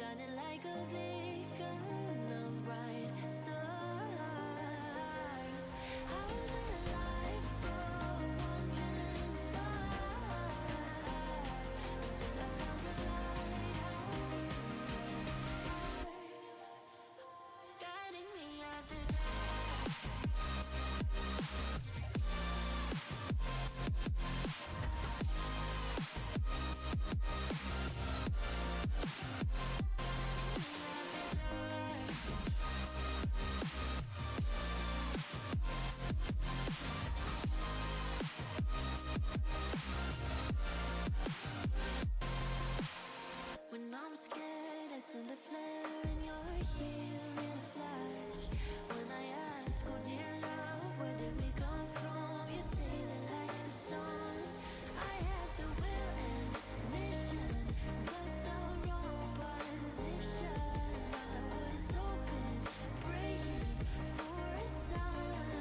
shining like a beacon of bright stars. I was alive for wondering far until I found a lighthouse guiding me out the when I'm scared, I send a flare and you're here in a flash. When I ask, oh dear love, where did we come from? You say the light is on. I had the will and mission, but the wrong position. I was open, praying for a sign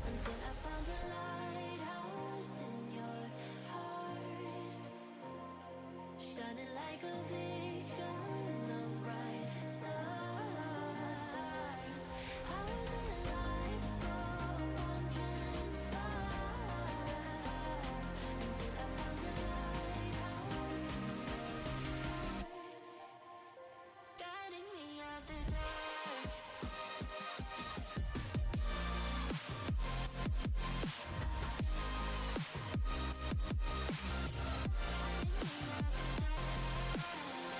until I found a lighthouse in your heart, shining like a beacon of bright stars. I was alive for wandering far until I found a lighthouse guiding me out the dark. Guiding me out the dark.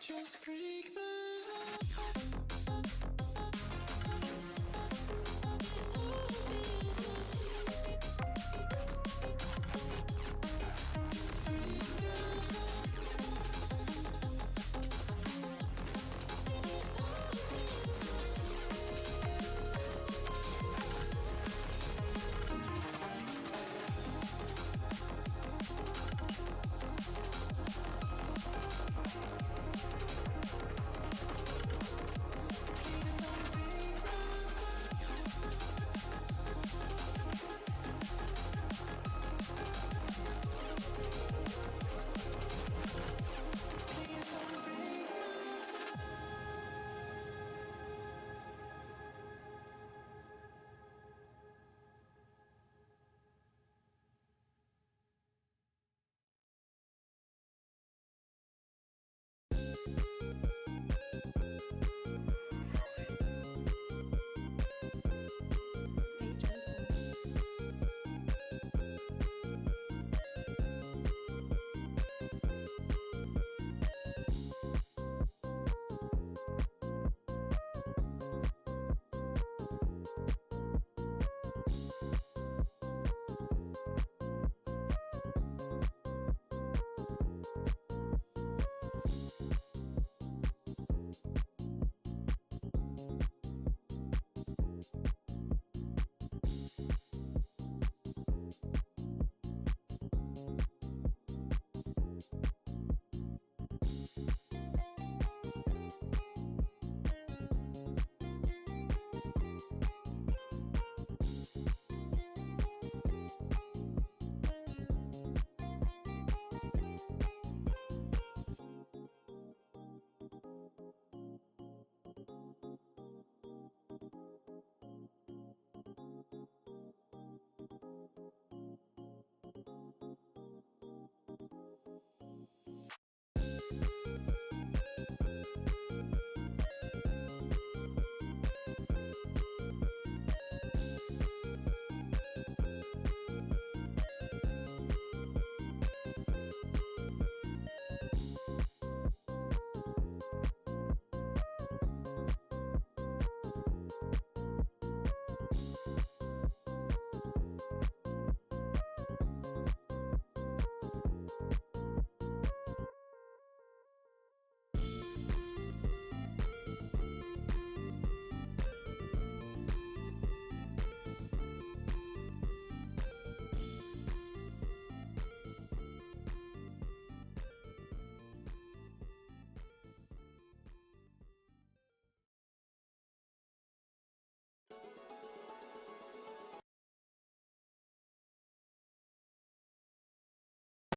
Just break my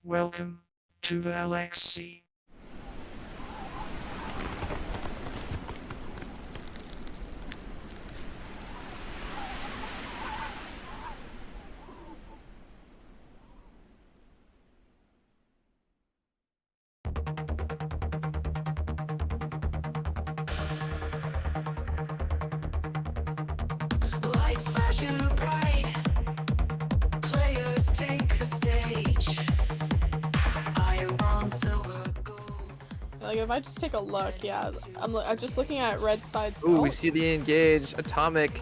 Welcome to LXC. lights flashing bright, players take the stage. Iron, silver, gold. Like if I just take a look, yeah, I'm just looking at red side's. Ooh, we see the engaged Atomic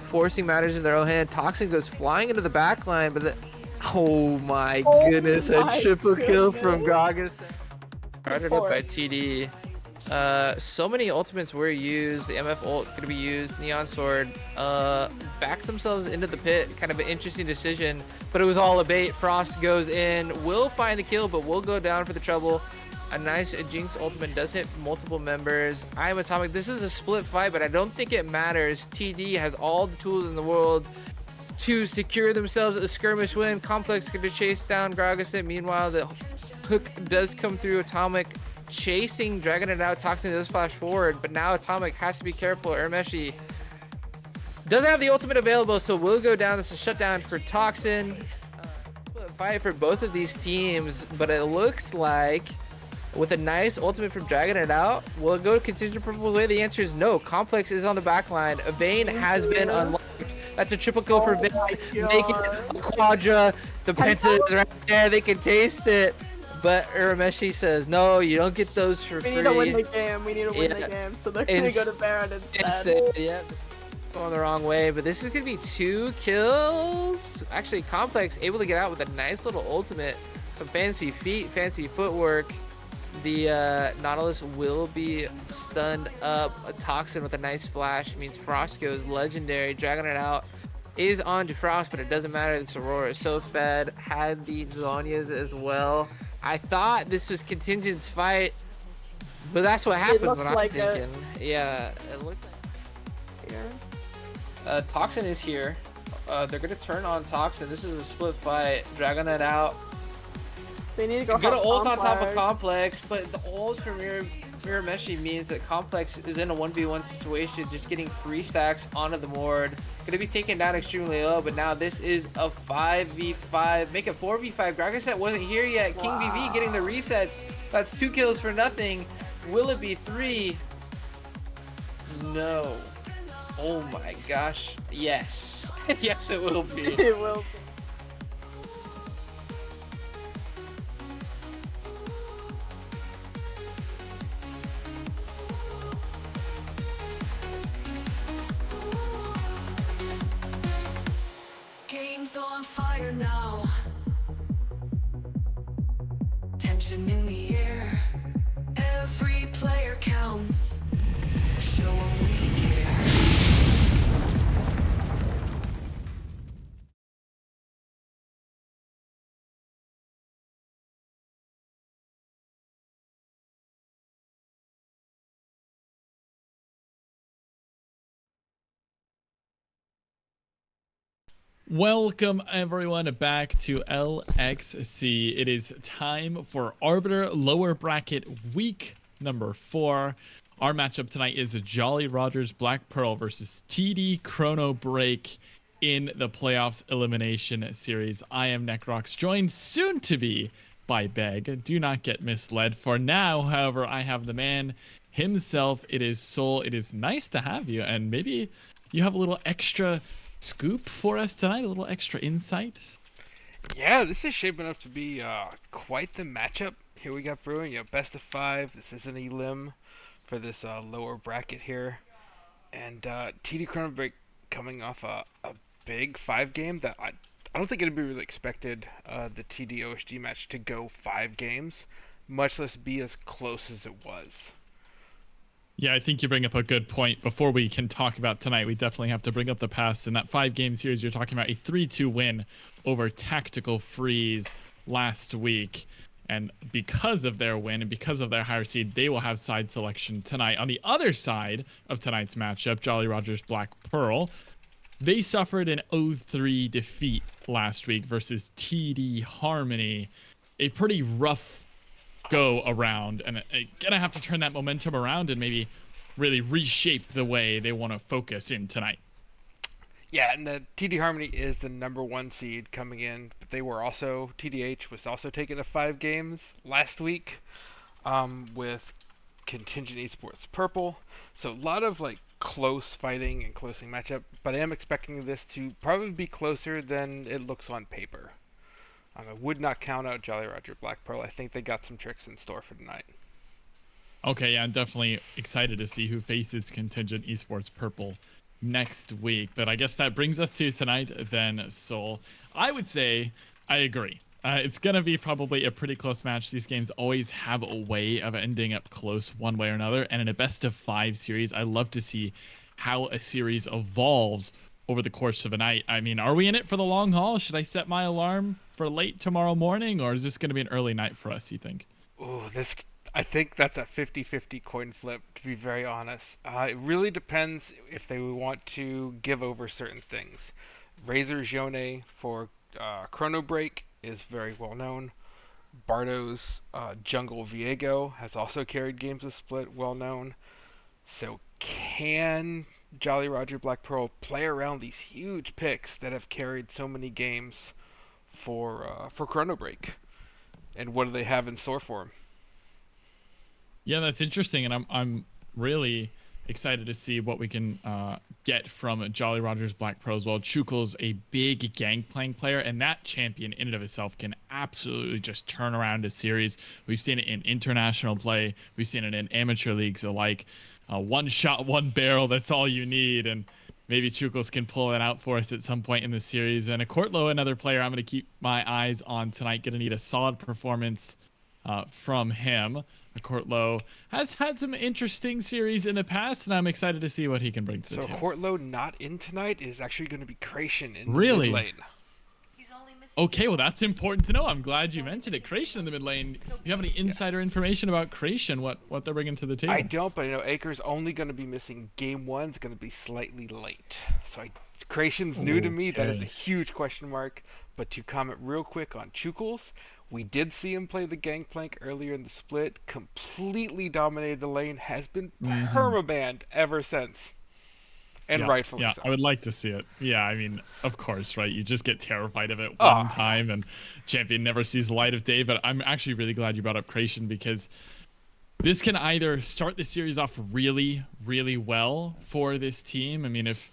forcing matters in their own hand. Toxin goes flying into the back line, but oh my goodness, a triple kill from Gragas. Started up by TD. So many ultimates were used. The MF ult going to be used. Neon Sword backs themselves into the pit. Kind of an interesting decision, but it was all a bait. Frost goes in, will find the kill, but will go down for the trouble. A nice Jinx ultimate does hit multiple members. I am Atomic. This is a split fight, but I don't think it matters. TD has all the tools in the world to secure themselves a skirmish win. Complex going to chase down Gragas. Meanwhile, the hook does come through. Atomic chasing, dragging it out. Toxin does flash forward, but now Atomic has to be careful. Urmeshi doesn't have the ultimate available, so will go down. This is a shutdown for Toxin. Fight for both of these teams, but it looks like with a nice ultimate from dragging it out, will it go to Contingent Purple's way? The answer is no. Complex is on the back line. Vayne has been unlocked. That's a triple kill for Vayne. Making it a quadra. The penta is right there. They can taste it. But Urameshi says, no, you don't get those for free. We need to win the game. We need to win the game. So they're going to go to Baron instead. Yeah. Going the wrong way, but this is going to be 2 kills. Actually, Complex able to get out with a nice little ultimate. Some fancy feet, fancy footwork. The Nautilus will be stunned up. A Toxin with a nice flash means Frost goes legendary. Dragging it out is on to Frost, but it doesn't matter. This Aurora is so fed. Had the Zonyas as well. I thought this was Contingent's fight, but that's what happens when I'm thinking. Yeah, it looked like. Yeah. Toxin is here. They're going to turn on Toxin. This is a split fight. Dragging it out. They need to go ult on top of Complex, but the ult from Mirameshi means that Complex is in a 1v1 situation, just getting free stacks onto the board. Going to be taken down extremely low, but now this is a 5v5. Make it 4v5. Gragas wasn't here yet. King VV getting the resets. That's 2 kills for nothing. Will it be 3? No. Oh my gosh. Yes. Yes, it will be. It will be. Game's on fire now. Tension in the air. Every player counts. Show 'em we care. Welcome everyone back to LXC. It is time for Arbiter lower bracket week number 4. Our matchup tonight is Jolly Rogers Black Pearl versus TD ChronoBreak in the playoffs elimination series. I am Necrox, joined soon to be by Beg. Do not get misled. For now, however, I have the man himself. It is Soul. It is nice to have you, and maybe you have a little extra scoop for us tonight, a little extra insight. Yeah, this is shaping up to be quite the matchup. Here we got brewing, best of 5. This is an elim for this lower bracket here, and TD ChronoBreak coming off a big 5 game that I don't think it'd be really expected the TD OSG match to go 5 games, much less be as close as it was. Yeah, I think you bring up a good point. Before we can talk about tonight, we definitely have to bring up the past. In that 5-game series, you're talking about a 3-2 win over Tactical Freeze last week. And because of their win and because of their higher seed, they will have side selection tonight. On the other side of tonight's matchup, Jolly Rogers Black Pearl, they suffered an 0-3 defeat last week versus TD Harmony. A pretty rough go around, and gonna have to turn that momentum around and maybe really reshape the way they want to focus in tonight. Yeah, and the TD Harmony is the number 1 seed coming in, but they were also, TDH was also taken to 5 games last week with Contingent Esports Purple. So a lot of like close fighting and closing matchup, but I am expecting this to probably be closer than it looks on paper. I would not count out Jolly Roger Black Pearl. I think they got some tricks in store for tonight. Okay, yeah, I'm definitely excited to see who faces Contingent Esports Purple next week. But I guess that brings us to tonight then, Soul. I would say I agree. It's going to be probably a pretty close match. These games always have a way of ending up close one way or another. And in a best of 5 series, I love to see how a series evolves over the course of a night. I mean, are we in it for the long haul? Should I set my alarm for late tomorrow morning, or is this going to be an early night for us, you think? Oh, this I think that's a 50-50 coin flip, to be very honest. It really depends if they want to give over certain things. Razor Jone for ChronoBreak is very well known. Bardo's Jungle Viego has also carried games of Split, well known. So can Jolly Roger Black Pearl play around these huge picks that have carried so many games for ChronoBreak? And what do they have in store for him? Yeah, that's interesting, and I'm really excited to see what we can get from Jolly Rogers Black Pearl as well. Chukul's a big Gangplank player, and that champion in and of itself can absolutely just turn around a series. We've seen it in international play. We've seen it in amateur leagues alike. One shot, one barrel, that's all you need, and maybe Chukels can pull that out for us at some point in the series. And a Courtlow, another player I'm going to keep my eyes on tonight. Going to need a solid performance from him. Courtlow has had some interesting series in the past, and I'm excited to see what he can bring to the table. So Courtlow not in tonight is actually going to be Creation in the Really? mid lane. Okay, well, that's important to know. I'm glad you mentioned it. Creation in the mid lane. You have any insider information about Creation, what they're bringing to the table? I don't, but Acre's only going to be missing game one. It's going to be slightly late. So Creation's new to me. That is a huge question mark. But to comment real quick on Chukels, we did see him play the Gangplank earlier in the split. Completely dominated the lane. Has been permabanned ever since. And rightfully so. I would like to see it. Yeah, I mean, of course, right? You just get terrified of it one time, and champion never sees the light of day. But I'm actually really glad you brought up Creation, because this can either start the series off really, really well for this team. I mean, if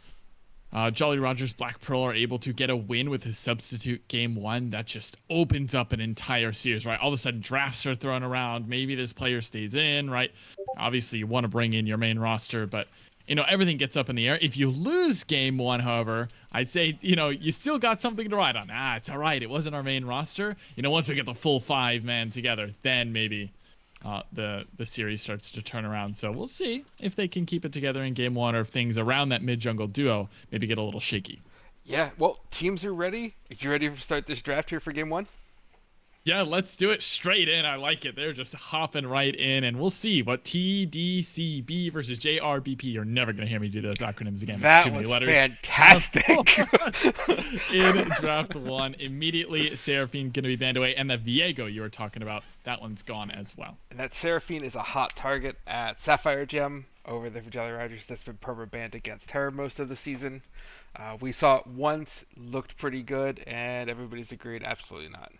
Jolly Rogers Black Pearl are able to get a win with his substitute game one, that just opens up an entire series, right? All of a sudden, drafts are thrown around. Maybe this player stays in, right? Obviously, you want to bring in your main roster, but everything gets up in the air. If you lose game one, however, I'd say, you still got something to ride on. It's all right. It wasn't our main roster. Once we get the full 5-man together, then maybe the series starts to turn around. So we'll see if they can keep it together in game one, or if things around that mid-jungle duo maybe get a little shaky. Yeah, well, teams are ready. Are you ready to start this draft here for game one? Yeah, let's do it straight in. I like it. They're just hopping right in, and we'll see what TDCB versus JRBP. You're never going to hear me do those acronyms again. That was fantastic. In draft one, immediately Seraphine going to be banned away, and the Viego you were talking about, that one's gone as well. And that Seraphine is a hot target at Sapphire Gem over there for Jolly Rogers. That's been perma banned against her most of the season. We saw it once, looked pretty good, and everybody's agreed absolutely not.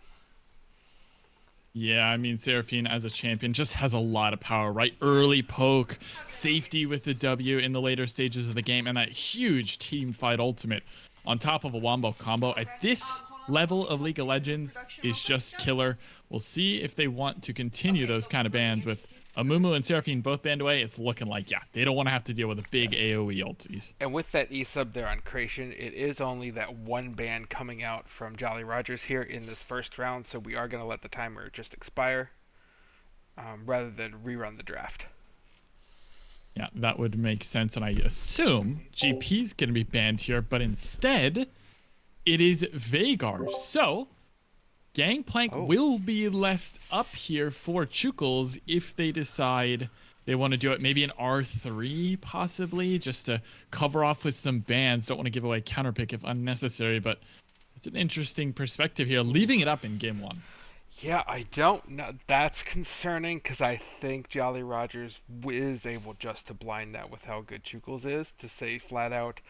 Yeah, I mean, Seraphine as a champion just has a lot of power, right? Early poke, safety with the W in the later stages of the game, and that huge team fight ultimate on top of a wombo combo at this level of League of Legends is just killer. We'll see if they want to continue those kind of bans with Amumu and Seraphine both banned away. It's looking like, they don't want to have to deal with a big AoE ultis. And with that E-sub there on Creation, it is only that one ban coming out from Jolly Rogers here in this first round, so we are going to let the timer just expire rather than rerun the draft. Yeah, that would make sense, and I assume GP's going to be banned here, but instead, it is Veigar. So Gangplank will be left up here for Chukels if they decide they want to do it. Maybe an R3, possibly, just to cover off with some bans. Don't want to give away counterpick if unnecessary, but it's an interesting perspective here, leaving it up in game one. Yeah, I don't know. That's concerning, because I think Jolly Rogers is able just to blind that with how good Chukels is, to say flat out,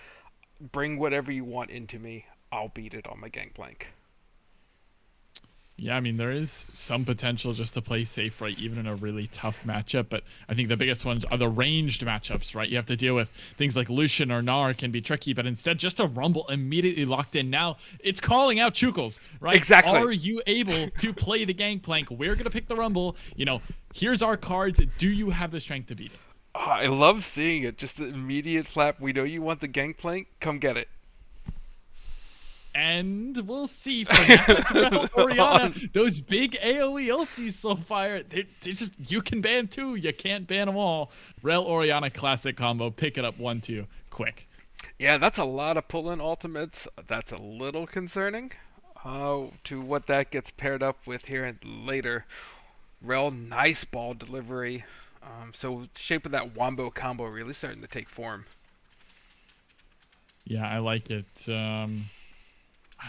bring whatever you want into me, I'll beat it on my Gangplank. Yeah, I mean, there is some potential just to play safe, right, even in a really tough matchup. But I think the biggest ones are the ranged matchups, right? You have to deal with things like Lucian or Gnar can be tricky, but instead just a Rumble immediately locked in. Now it's calling out Chukels, right? Exactly. Are you able to play the Gangplank? We're going to pick the Rumble. Here's our cards. Do you have the strength to beat it? I love seeing it. Just the immediate flap. We know you want the Gangplank. Come get it. And we'll see for that. That's Rel Orianna. Those big AoE ultis, Soulfire, they're just, you can ban two. You can't ban them all. Rel Orianna classic combo. Pick it up 1-2 quick. Yeah, that's a lot of pull-in ultimates. That's a little concerning to what that gets paired up with here later. Rel, nice ball delivery. So shape of that wombo combo really starting to take form. Yeah, I like it.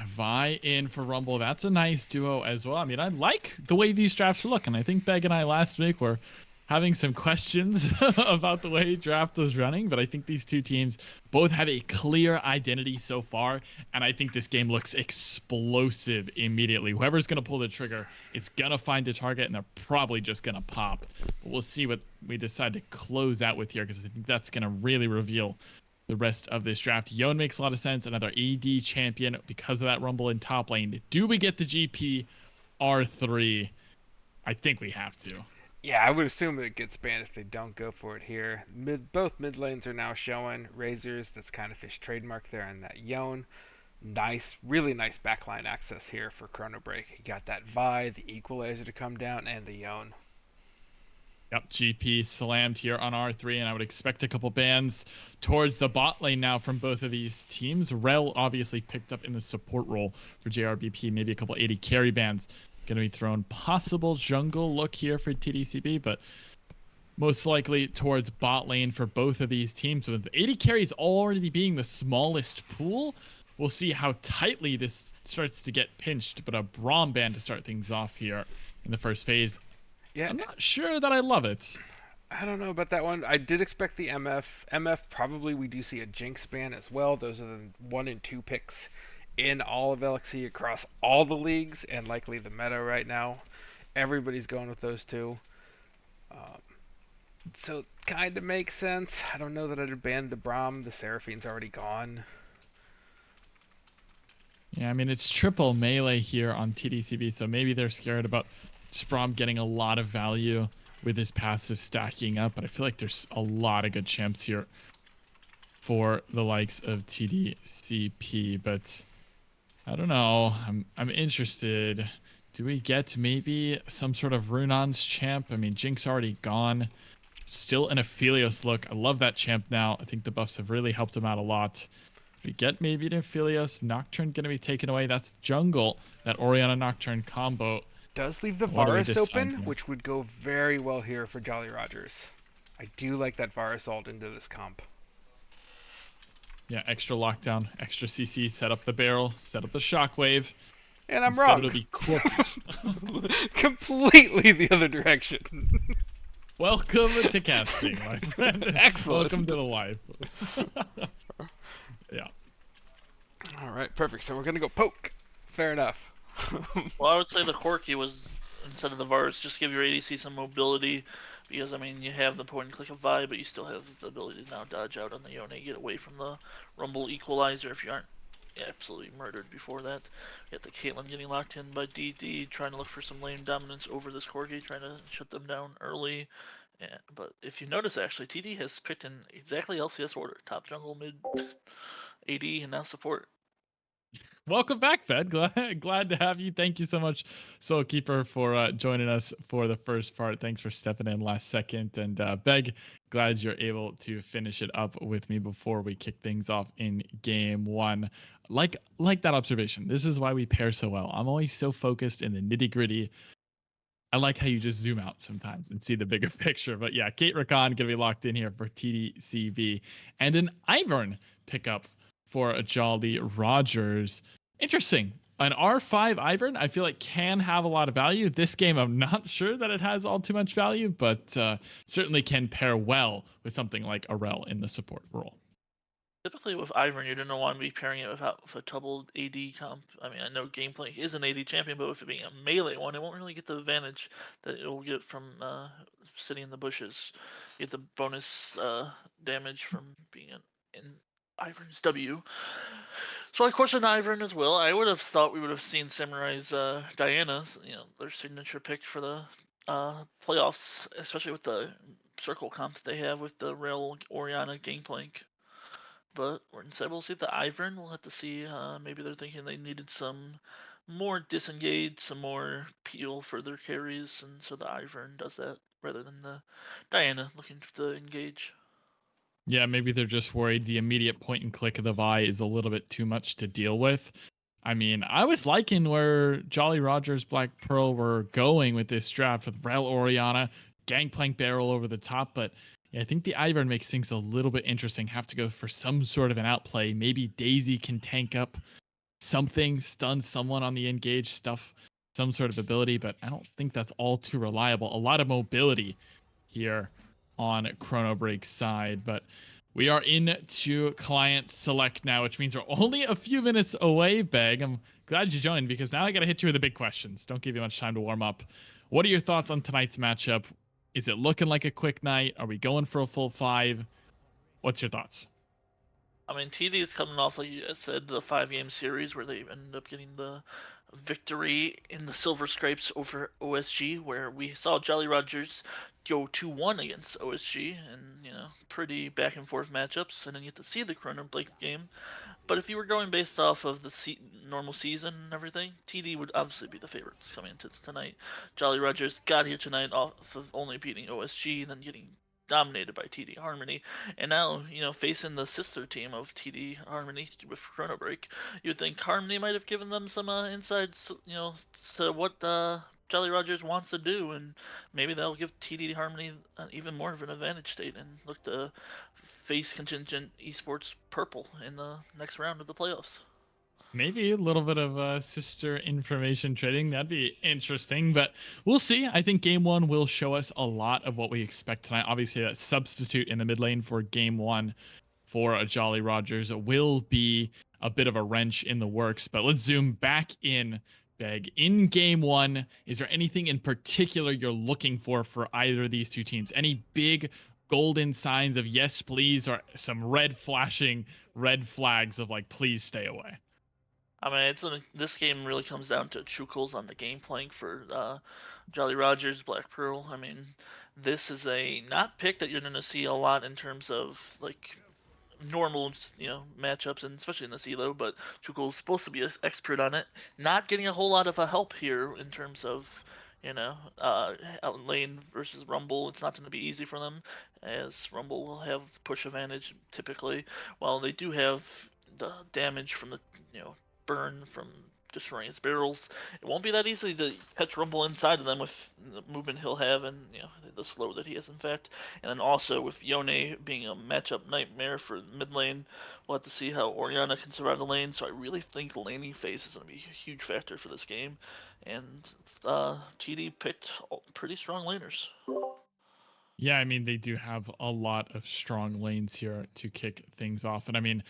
Vi in for Rumble. That's a nice duo as well. I mean, I like the way these drafts look, and I think Beg and I last week were having some questions about the way draft was running, but I think these two teams both have a clear identity so far, and I think this game looks explosive immediately. Whoever's going to pull the trigger, it's going to find a target, and they're probably just going to pop. But we'll see what we decide to close out with here, because I think that's going to really reveal the rest of this draft. Yone makes a lot of sense. Another AD champion because of that Rumble in top lane. Do we get the GP R3? I think we have to. Yeah, I would assume it gets banned if they don't go for it here. Both mid lanes are now showing Razors. That's kind of his trademark there, and that Yone. Nice, really nice backline access here for ChronoBreak. You got that Vi, the Equalizer to come down, and the Yone. Yep, GP slammed here on R3, and I would expect a couple bans towards the bot lane now from both of these teams. Rel obviously picked up in the support role for JRBP, maybe a couple 80 carry bans going to be thrown. Possible jungle look here for TDCB, but most likely towards bot lane for both of these teams. With 80 carries already being the smallest pool, we'll see how tightly this starts to get pinched, but a Braum ban to start things off here in the first phase. Yeah, I'm not sure that I love it. I don't know about that one. I did expect the MF. MF probably we do see a Jinx ban as well. Those are the 1 and 2 picks in all of LXC across all the leagues and likely the meta right now. Everybody's going with those two. So kind of makes sense. I don't know that I'd ban the Braum. The Seraphine's already gone. Yeah, I mean, it's triple melee here on TDCB, so maybe they're scared about Braum getting a lot of value with his passive stacking up, but I feel like there's a lot of good champs here for the likes of TDCP, but I don't know. I'm interested. Do we get maybe some sort of Runon's champ? I mean, Jinx already gone. Still an Aphelios look. I love that champ now. I think the buffs have really helped him out a lot. We get maybe an Aphelios. Nocturne going to be taken away. That's jungle. That Orianna Nocturne combo. Does leave the What do we Varus decide open, here? which would go very well here for Jolly Rogers. I do like that Varus ult into this comp. Yeah, extra lockdown, extra CC, set up the barrel, set up the shockwave. And I'm Instead wrong. it'll be corpse. Completely the other direction. Welcome to casting, my friend. Excellent. Welcome to the life. Yeah. All right, perfect. So we're going to go poke. Fair enough. Well, I would say the Corki was, instead of the Varus, just give your ADC some mobility, because, I mean, you have the point and click of Vi, but you still have the ability to now dodge out on the Yone, get away from the Rumble Equalizer if you aren't absolutely murdered before that. You got the Caitlyn getting locked in by DD, trying to look for some lane dominance over this Corki, trying to shut them down early. Yeah, but if you notice, actually, TD has picked in exactly LCS order. Top jungle, mid, AD, and now support. Welcome back, Ben. Glad to have you. Thank you so much, Soul Keeper, for joining us for the first part. Thanks for stepping in last second. And Beg, glad you're able to finish it up with me before we kick things off in game one. Like that observation. This is why we pair so well. I'm always so focused in the nitty gritty. I like how you just zoom out sometimes and see the bigger picture. But yeah, Kate Rakan gonna be locked in here for TDCB, and an Ivern pickup for a Jolly Rogers. Interesting. An R5 Ivern, I feel like can have a lot of value. This game, I'm not sure that it has all too much value, but certainly can pair well with something like Arel in the support role. Typically with Ivern, you're going to want to be pairing it with a doubled AD comp. I mean, I know Gameplay is an AD champion, but with it being a melee one, it won't really get the advantage that it will get from sitting in the bushes. You get the bonus damage from being in Ivern's W. So I question Ivern as well. I would have thought we would have seen Samurai's Diana, their signature pick for the playoffs, especially with the circle comp that they have with the Rail Orianna Gangplank. But instead we'll see the Ivern. We'll have to see. Maybe they're thinking they needed some more disengage, some more peel for their carries, and so the Ivern does that rather than the Diana looking to engage. Yeah, maybe they're just worried the immediate point and click of the Vi is a little bit too much to deal with. I mean, I was liking where Jolly Rogers, Black Pearl were going with this draft with Rel Oriana, Gangplank Barrel over the top, but yeah, I think the Ivern makes things a little bit interesting. Have to go for some sort of an outplay. Maybe Daisy can tank up something, stun someone on the engage stuff, some sort of ability, but I don't think that's all too reliable. A lot of mobility here on ChronoBreak's side, but we are into client select now, which means we're only a few minutes away, Beg. I'm glad you joined because now I got to hit you with the big questions. Don't give you much time to warm up. What are your thoughts on tonight's matchup? Is it looking like a quick night? Are we going for a full 5? What's your thoughts? I mean, TD is coming off, like you said, the 5-game series where they ended up getting the victory in the Silver Scrapes over OSG, where we saw Jolly Rogers go 2-1 against OSG, and pretty back and forth matchups. I didn't get to see the ChronoBreak game, but if you were going based off of the normal season and everything, TD would obviously be the favorites coming into tonight. Jolly Rogers got here tonight off of only beating OSG, then getting dominated by TD Harmony, and now facing the sister team of TD Harmony with ChronoBreak, you'd think Harmony might have given them some insights, to what Jolly Rogers wants to do, and maybe that'll give TD Harmony even more of an advantage state and look to face contingent esports purple in the next round of the playoffs. Maybe a little bit of sister information trading. That'd be interesting, but we'll see. I think game 1 will show us a lot of what we expect tonight. Obviously, that substitute in the mid lane for game 1 for a Jolly Rogers will be a bit of a wrench in the works, but let's zoom back in. Beg, in game 1, is there anything in particular you're looking for either of these two teams? Any big golden signs of yes, please, or some red flashing red flags of like, please stay away? I mean, this game really comes down to true calls on the game plank for Jolly Rogers, Black Pearl. I mean, this is a not pick that you're going to see a lot in terms of like normal, matchups, and especially in the CLO. But Chukul's supposed to be an expert on it. Not getting a whole lot of help here in terms of out lane versus Rumble. It's not going to be easy for them, as Rumble will have the push advantage typically. While they do have the damage from the burn from destroying his barrels, it won't be that easy to catch Rumble inside of them with the movement he'll have and the slow that he has in fact. And then also with Yone being a matchup nightmare for mid lane, we'll have to see how Oriana can survive the lane. So I really think the laning phase is going to be a huge factor for this game, and TD picked pretty strong laners. Yeah, I mean, they do have a lot of strong lanes here to kick things off. And I mean,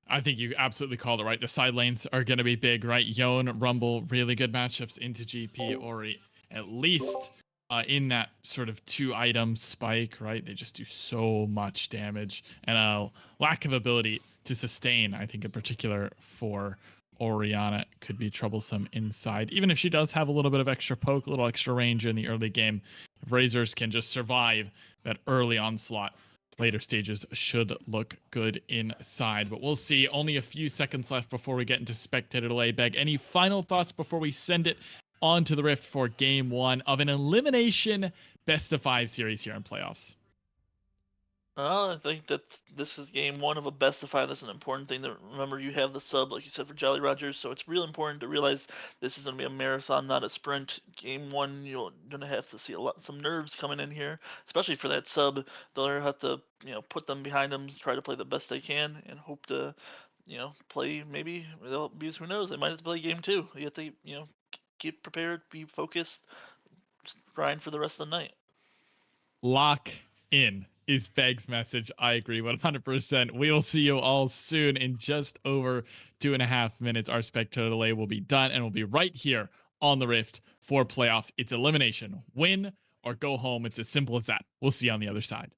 I think you absolutely called it right. The side lanes are going to be big, right? Yone, Rumble, really good matchups into GP, Ori, at least in that sort of 2-item spike, right? They just do so much damage and a lack of ability to sustain, I think, in particular for Oriana could be troublesome inside. Even if she does have a little bit of extra poke, a little extra range in the early game, if Razors can just survive that early onslaught, later stages should look good inside. But we'll see. Only a few seconds left before we get into spectator delay. Beg, any final thoughts before we send it on to the Rift for game 1 of an elimination best of 5 series here in playoffs? I think that this is game 1 of a best of 5. That's an important thing to remember. You have the sub, like you said, for Jolly Rogers, so it's real important to realize this is going to be a marathon, not a sprint. Game 1, you're going to have to see some nerves coming in here, especially for that sub. They'll have to, put them behind them, try to play the best they can, and hope to, play. Maybe they'll be. Who knows? They might have to play game 2. You have to, keep prepared, be focused, just grind for the rest of the night. Lock in is Beg's message. I agree 100%. We will see you all soon. In just over 2.5 minutes, our spectator delay will be done and we'll be right here on the Rift for playoffs. It's elimination. Win or go home. It's as simple as that. We'll see you on the other side.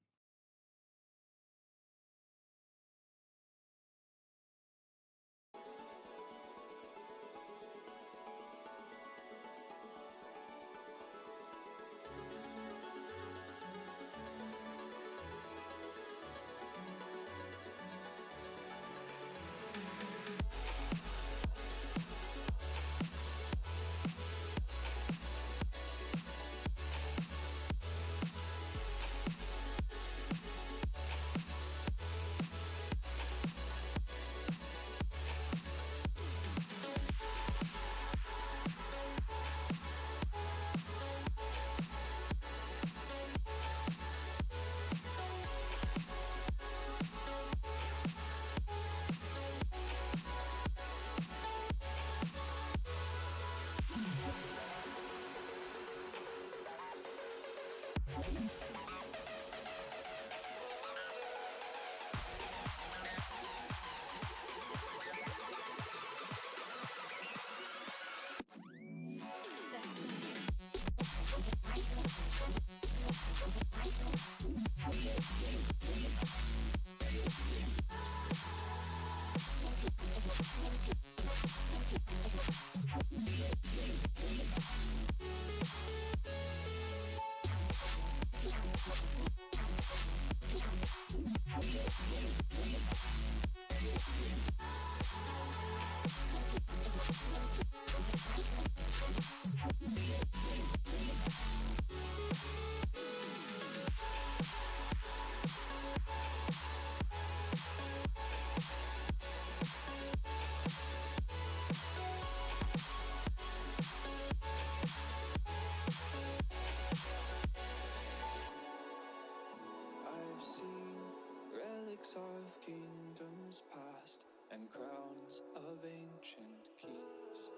and crowns of ancient keys.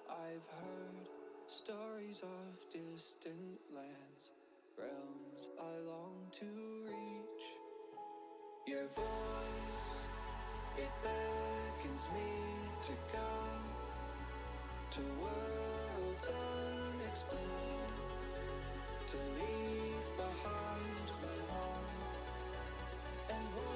I've heard stories of distant lands, realms I long to reach. Your voice, it beckons me to go to worlds unexplored, to leave behind my home and wander.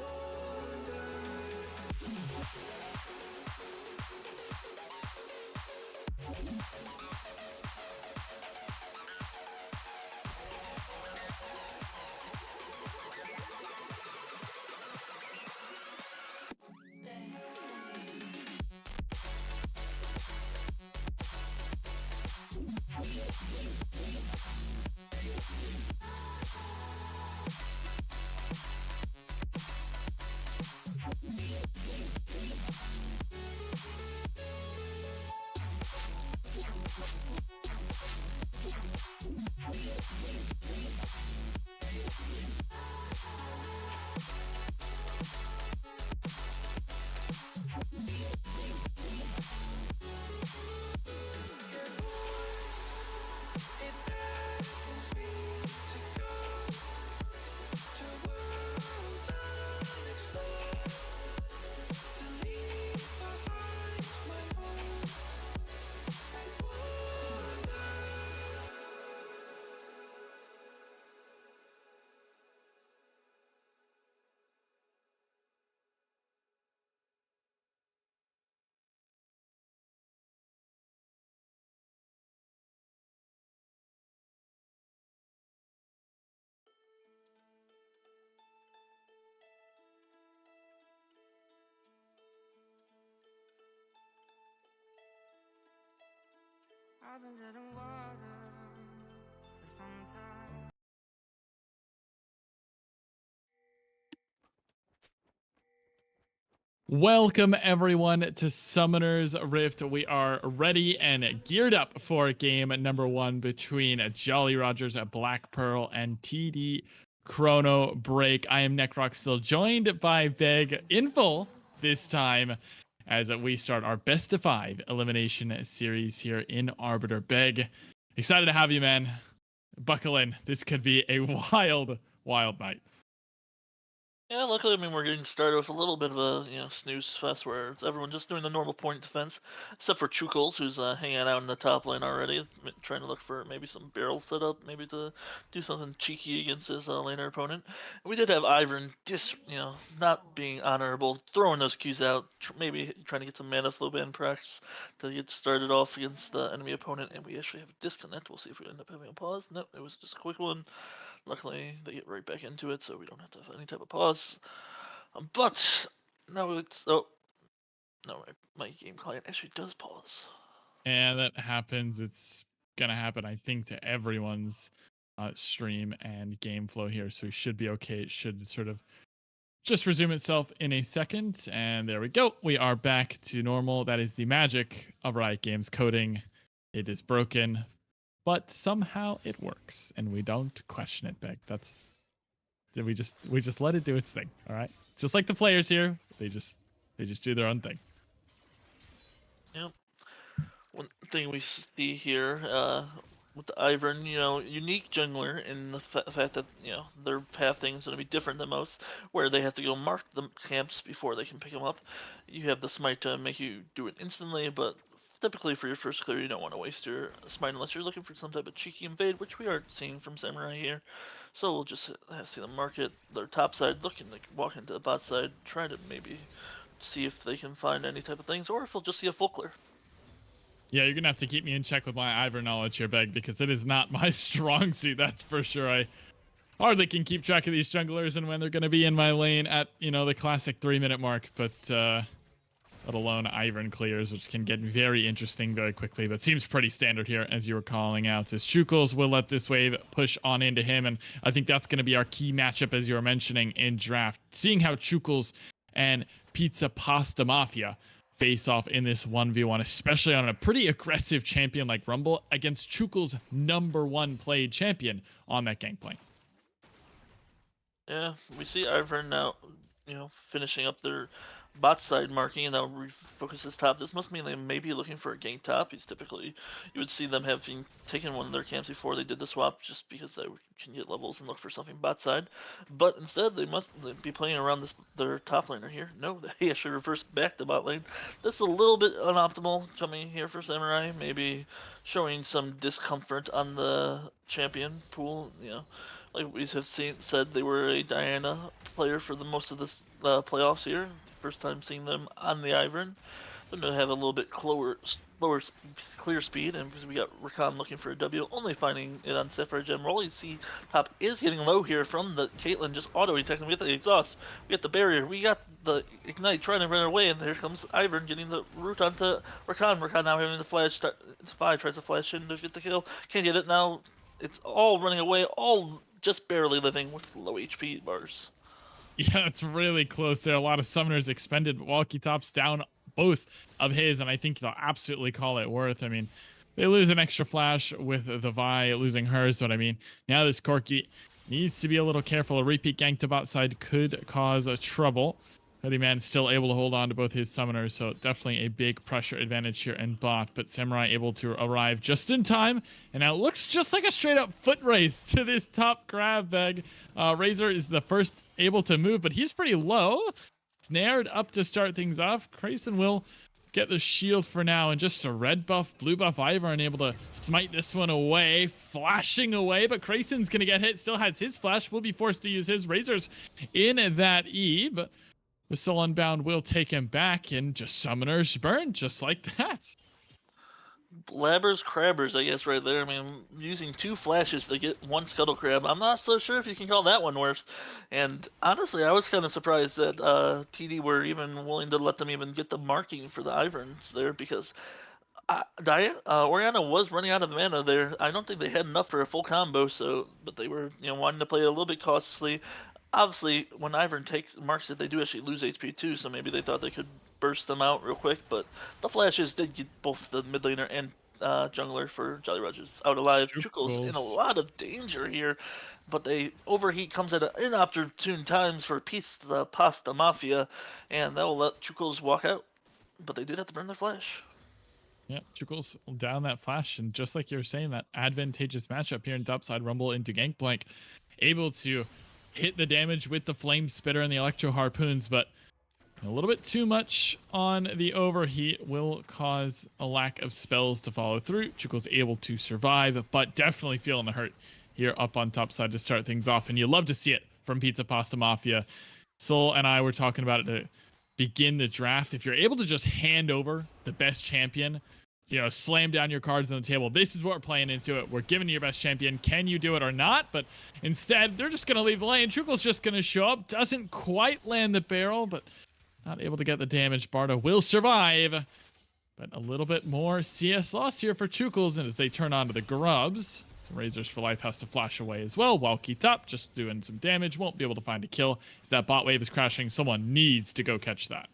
I've been treading water for some time. Welcome everyone to Summoner's Rift. We are ready and geared up for game number 1 between Jolly Rogers at Black Pearl and TD ChronoBreak. I am Necroc, still joined by Beg in full this time as we start our best of 5 elimination series here in Arbiter. Beg, excited to have you, man. Buckle in. This could be a wild, wild night. Yeah, luckily, I mean, we're getting started with a little bit of a, snooze fest where it's everyone just doing the normal point defense, except for Chukles, who's hanging out in the top lane already, trying to look for maybe some barrels set up, maybe to do something cheeky against his laner opponent. We did have Ivern not being honorable, throwing those Qs out, maybe trying to get some mana flow ban practice to get started off against the enemy opponent, and we actually have a disconnect. We'll see if we end up having a pause. Nope, it was just a quick one. Luckily, they get right back into it, so we don't have to have any type of pause. But now it's no, my game client actually does pause. And that happens. It's gonna happen, I think, to everyone's stream and game flow here, so we should be okay. It should sort of just resume itself in a second, and there we go. We are back to normal. That is the magic of Riot Games coding. It is broken, but somehow it works, and we don't question it, Beck. We just let it do its thing. All right, just like the players here, they just do their own thing. Yep. One thing we see here with the Ivern, unique jungler in the fact that their pathing is going to be different than most, where they have to go mark the camps before they can pick them up. You have the smite to make you do it instantly, but typically for your first clear, you don't want to waste your smite unless you're looking for some type of cheeky invade, which we aren't seeing from Samurai here. So we'll just have to see them mark it, their top side, looking to walk into the bot side, try to maybe see if they can find any type of things, or if they'll just see a full clear. Yeah, you're gonna have to keep me in check with my Ivor knowledge here, Beg, because it is not my strong suit, that's for sure. I hardly can keep track of these junglers and when they're gonna be in my lane at, the classic 3-minute mark, but let alone Ivern clears, which can get very interesting very quickly, but seems pretty standard here, as you were calling out, as Chukles will let this wave push on into him, and I think that's gonna be our key matchup, as you were mentioning, in draft. Seeing how Chukles and Pizza Pasta Mafia face off in this 1v1, especially on a pretty aggressive champion like Rumble against Chukles' #1 played champion on that gangplank. Yeah, we see Ivern now, finishing up their bot side marking and now refocus his top. This must mean they may be looking for a gank top. He's typically, you would see them having taken one of their camps before they did the swap just because they can get levels and look for something bot side. But instead, they must be playing around their top laner here. No, they actually reversed back to bot lane. That's a little bit unoptimal coming here for Samurai. Maybe showing some discomfort on the champion pool, like we have said, they were a Diana player for the most of this playoffs here. First time seeing them on the Ivern. They're going to have a little bit slower clear speed, and because we got Rakan looking for a W, only finding it on Sapphire Gem. Rolly C top is getting low here from the Caitlyn, just auto-attacking. We got the exhaust, we got the barrier, we got the ignite trying to run away, and there comes Ivern getting the root onto Rakan. Rakan now having the flash, tries to flash in to get the kill, can't get it now. It's all running away, all just barely living with low HP bars. Yeah, it's really close there. A lot of summoners expended, but Walkie Top's down both of his, and I think they'll absolutely call it worth. I mean, they lose an extra flash with the Vi losing hers, but I mean, now this Corki needs to be a little careful. A repeat gank to bot side could cause trouble. Hoodie Man still able to hold on to both his summoners, so definitely a big pressure advantage here in bot, but Samurai able to arrive just in time, and now it looks just like a straight up foot race to this top grab bag. Razor is the first able to move, but he's pretty low. Snared up to start things off. Grayson will get the shield for now, and just a red buff, blue buff Ivern able to smite this one away, flashing away, but Grayson's gonna get hit, still has his flash, will be forced to use his. Razor's in that E, but the Soul Unbound will take him back, and just summoners burn just like that. Blabbers crabbers, I guess, right there. I mean, using 2 flashes to get 1 scuttle crab. I'm not so sure if you can call that one worse. And honestly, I was kind of surprised that TD were even willing to let them even get the marking for the Iverns there, because Oriana was running out of mana there. I don't think they had enough for a full combo, but they were wanting to play a little bit cautiously. Obviously, when Ivern marks it, they do actually lose HP too, so maybe they thought they could burst them out real quick. But the flashes did get both the mid laner and jungler for Jolly Rogers out alive. Chukul's in a lot of danger here, but they overheat comes at inopportune times for the Pasta Mafia, and that will let Chukul's walk out. But they did have to burn their flash. Yeah, Chukul's down that flash, and just like you're saying, that advantageous matchup here in topside Rumble into Gangplank, able to hit the damage with the Flame Spitter and the Electro Harpoons, but a little bit too much on the overheat will cause a lack of spells to follow through. Chukul's able to survive, but definitely feeling the hurt here up on top side to start things off, and you love to see it from Pizza Pasta Mafia. Soul and I were talking about it to begin the draft. If you're able to just hand over the best champion, slam down your cards on the table. This is what we're playing into it. We're giving you your best champion. Can you do it or not? But instead, they're just going to leave the lane. Chukul's just going to show up. Doesn't quite land the barrel, but not able to get the damage. Barda will survive. But a little bit more CS loss here for Chukul's, and as they turn onto the grubs, Razors for Life has to flash away as well. Walkie Top just doing some damage. Won't be able to find a kill as that bot wave is crashing. Someone needs to go catch that.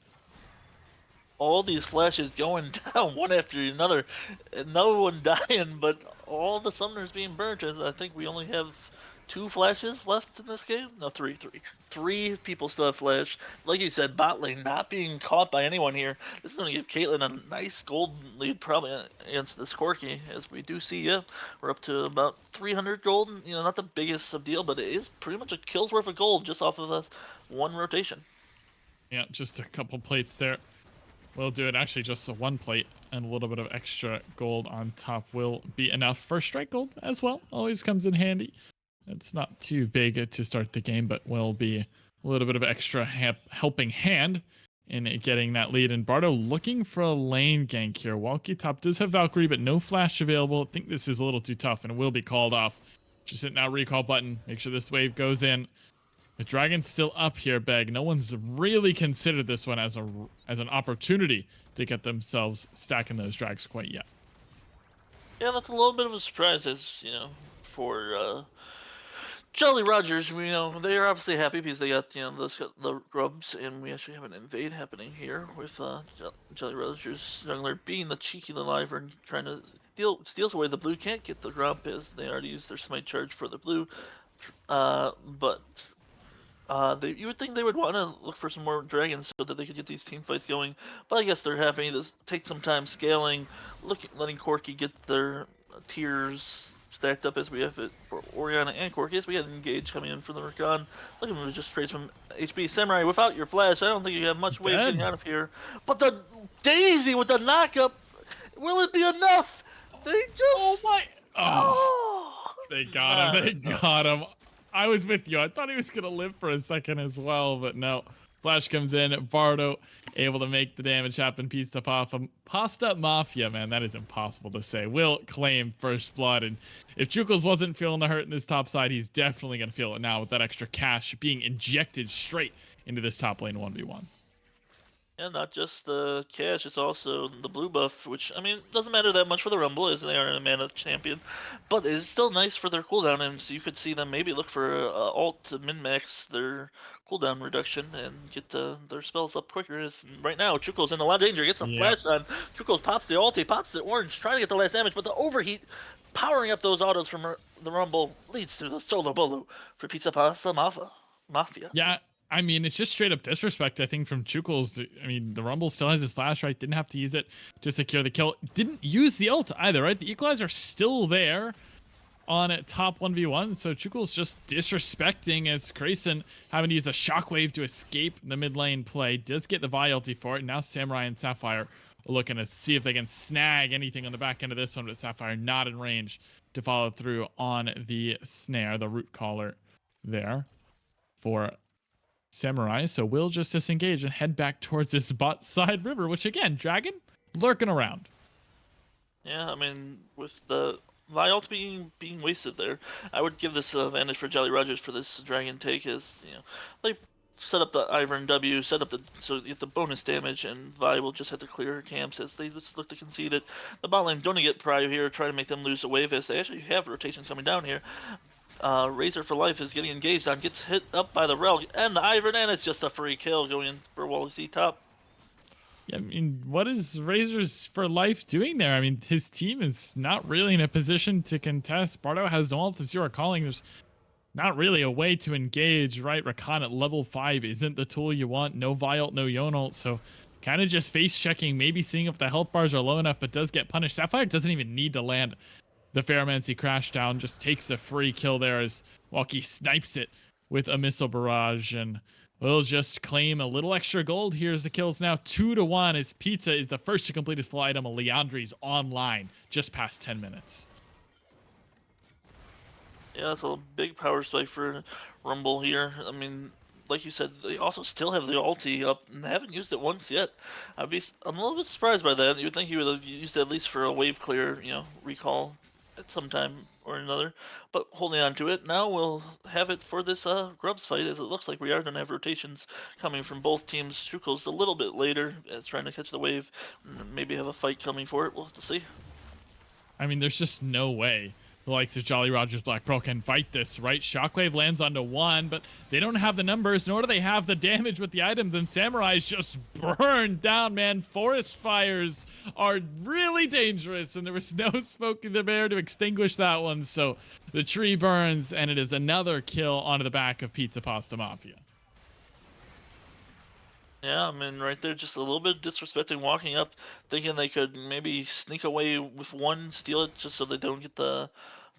All these flashes going down one after another, and no one dying, but all the summoners being burnt. As I think we only have 2 flashes left in this game. No, three people still have flash. Like you said, bot lane not being caught by anyone here. This is going to give Caitlyn a nice gold lead probably against this Corki, as we do see. We're up to about 300 gold. Not the biggest of deal, but it is pretty much a kill's worth of gold just off of this 1 rotation. Yeah, just a couple plates there. We'll do it. Actually, just the 1 plate and a little bit of extra gold on top will be enough for strike gold as well. Always comes in handy. It's not too big to start the game, but will be a little bit of extra helping hand in getting that lead. And Bardo looking for a lane gank here. Walkie Top does have Valkyrie, but no flash available. I think this is a little too tough and it will be called off. Just hit that recall button. Make sure this wave goes in. The Dragon's still up here, Beg. No one's really considered this one as an opportunity to get themselves stacking those drags quite yet. Yeah, that's a little bit of a surprise, as for Jolly Rogers. They are obviously happy because they got the grubs, and we actually have an invade happening here with Jolly Rogers jungler being the cheeky liver and trying to steals away the blue. Can't get the grub as they already used their smite charge for the blue, but You would think they would want to look for some more dragons so that they could get these team fights going, but I guess they're happy to take some time scaling, letting Corki get their tiers stacked up as we have it for Oriana and Corki. As we had Engage coming in from the Rakan, looking to just trade some HP. Samurai, without your flash, I don't think you have much He's way of getting dead. out of here. But the Daisy with the knockup, will it be enough? They just. Oh my! Oh, Oh, they got him. They not got him. I was with you. I thought he was gonna live for a second as well, but no. Flash comes in. Bardo able to make the damage happen. Pasta Mafia, man, that is impossible to say. Will claim first blood, and if Chukos wasn't feeling the hurt in this top side, he's definitely gonna feel it now with that extra cash being injected straight into this top lane 1v1. Yeah, not just the cash, it's also the blue buff, which, I mean, doesn't matter that much for the Rumble, as they are a mana champion, but it's still nice for their cooldown, and so you could see them maybe look for alt to min-max their cooldown reduction and get their spells up quicker. As right now, Chuko's in a lot of danger, gets some Yep. flash on. Chuko pops the ulti, pops the orange, trying to get the last damage, but the overheat, powering up those autos from the Rumble, leads to the solo bolo for Pizza Pasta Mafia. Yeah, I mean, it's just straight up disrespect, I think, from Chukels. I mean, the Rumble still has his flash, right? Didn't have to use it to secure the kill. Didn't use the ult either, right? The equalizer still there on top 1v1, so Chukels just disrespecting as Grayson having to use a shockwave to escape the mid lane play. Does get the Vi ulti for it, and now Samurai and Sapphire are looking to see if they can snag anything on the back end of this one, but Sapphire not in range to follow through on the snare, the root collar there for Samurai. So we'll just disengage and head back towards this bot side river, which again, Dragon lurking around. Yeah, I mean, with the Vialt being wasted there, I would give this advantage for Jolly Rogers for this dragon take, as they set up the Ivern W, set up so you get the bonus damage, and Vi will just have to clear her camps as they just look to concede it. The bot lane don't get Prio here, try to make them lose a wave as they actually have rotations coming down here. Razor for Life is getting engaged on, gets hit up by the Relg, and the Ivern, and it's just a free kill going in for Wallacey top. Yeah, I mean, what is Razors for Life doing there? I mean, his team is not really in a position to contest. Bardo has no ult to zero calling. There's not really a way to engage, right? Rakan at level 5 isn't the tool you want. No Vi ult, no Yon ult, so kind of just face checking, maybe seeing if the health bars are low enough, but does get punished. Sapphire doesn't even need to land the Pheromancy crash down, just takes a free kill there as Walkie snipes it with a missile barrage, and we'll just claim a little extra gold. Here's the kills now 2-1 as Pizza is the first to complete his full item. Leandri's online just past 10 minutes. Yeah, that's a big power spike for Rumble here. I mean, like you said, they also still have the ulti up and haven't used it once yet. I'm a little bit surprised by that. You'd think he would have used it at least for a wave clear, recall at some time or another. But holding on to it, now we'll have it for this Grubs fight, as it looks like we are going to have rotations coming from both teams. Strukel's a little bit later as trying to catch the wave, and maybe have a fight coming for it. We'll have to see. I mean, there's just no way the likes of Jolly Rogers Black Pearl can fight this, right? Shockwave lands onto one, but they don't have the numbers, nor do they have the damage with the items, and Samurai's just burned down, man. Forest fires are really dangerous, and there was no smoke in the bear to extinguish that one, so the tree burns, and it is another kill onto the back of Pizza Pasta Mafia. Yeah, I mean, right there, just a little bit disrespecting, walking up, thinking they could maybe sneak away with one, steal it, just so they don't get the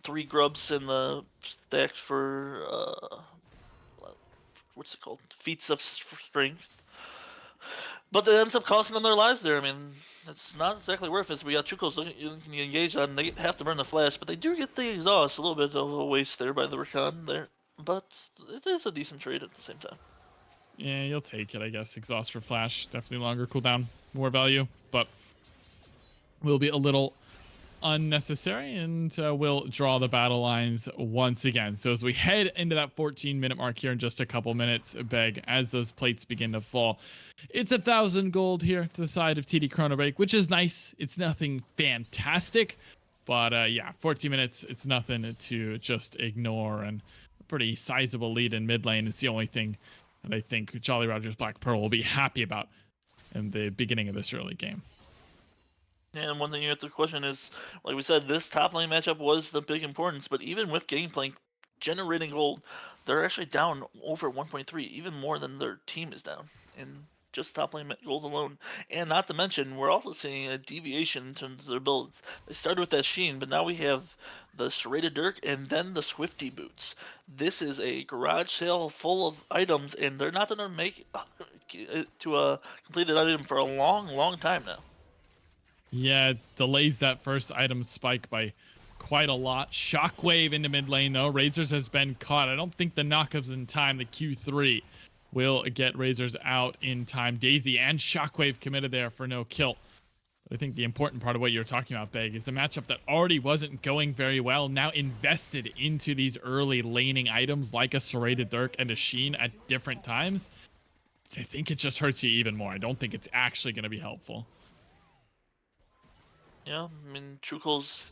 3 grubs in the stacks for, what's it called? Feats of Strength. But it ends up costing them their lives there. I mean, it's not exactly worth it. So we got Chukos looking to engage on. They have to burn the flash, but they do get the exhaust. A little bit of a waste there by the Rakan there. But it is a decent trade at the same time. Yeah, you'll take it, I guess. Exhaust for Flash, definitely longer cooldown, more value, but will be a little unnecessary, and we'll draw the battle lines once again. So as we head into that 14-minute mark here in just a couple minutes, Beg, as those plates begin to fall, it's 1,000 gold here to the side of TD ChronoBreak, which is nice. It's nothing fantastic, but yeah, 14 minutes, it's nothing to just ignore, and a pretty sizable lead in mid lane is the only thing that I think Jolly Rogers Black Pearl will be happy about in the beginning of this early game. Yeah, and one thing you have to question is, like we said, this top lane matchup was the big importance, but even with Gangplank generating gold, they're actually down over 1.3, even more than their team is down in just top lane gold alone. And not to mention, we're also seeing a deviation in terms of their builds. They started with that Sheen, but now we have the serrated Dirk and then the Swifty boots. This is a garage sale full of items, and they're not going to make it to a completed item for a long, long time now. Yeah, it delays that first item spike by quite a lot. Shockwave into mid lane though. Razors has been caught. I don't think the knockup's in time. The Q3 will get Razors out in time. Daisy and Shockwave committed there for no kill. But I think the important part of what you're talking about, Beg, is a matchup that already wasn't going very well, now invested into these early laning items like a Serrated Dirk and a Sheen at different times. I think it just hurts you even more. I don't think it's actually going to be helpful. Yeah, I mean, Truco's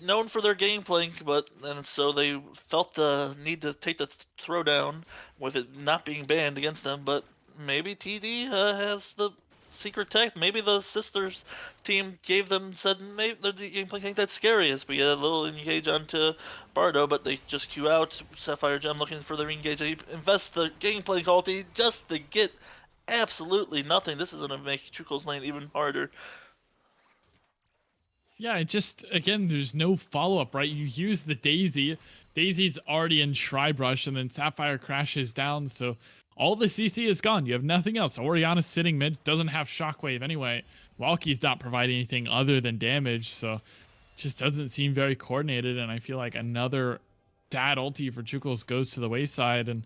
known for their game plank, but and so they felt the need to take the throwdown with it not being banned against them. But maybe TD has the secret tech. Maybe the sisters team said maybe the game plank ain't that scary as we get a little engage onto Bardo, but they just queue out Sapphire Gem looking for the re-engage. They invest the game plank ulti just to get absolutely nothing. This is gonna make Truco's lane even harder. Yeah, it just, again, there's no follow-up, right? You use the Daisy. Daisy's already in Tribrush, and then Sapphire crashes down, so all the CC is gone. You have nothing else. Orianna's sitting mid, doesn't have Shockwave anyway. Walkie's not providing anything other than damage, so it just doesn't seem very coordinated, and I feel like another dad ulti for Chukos goes to the wayside, and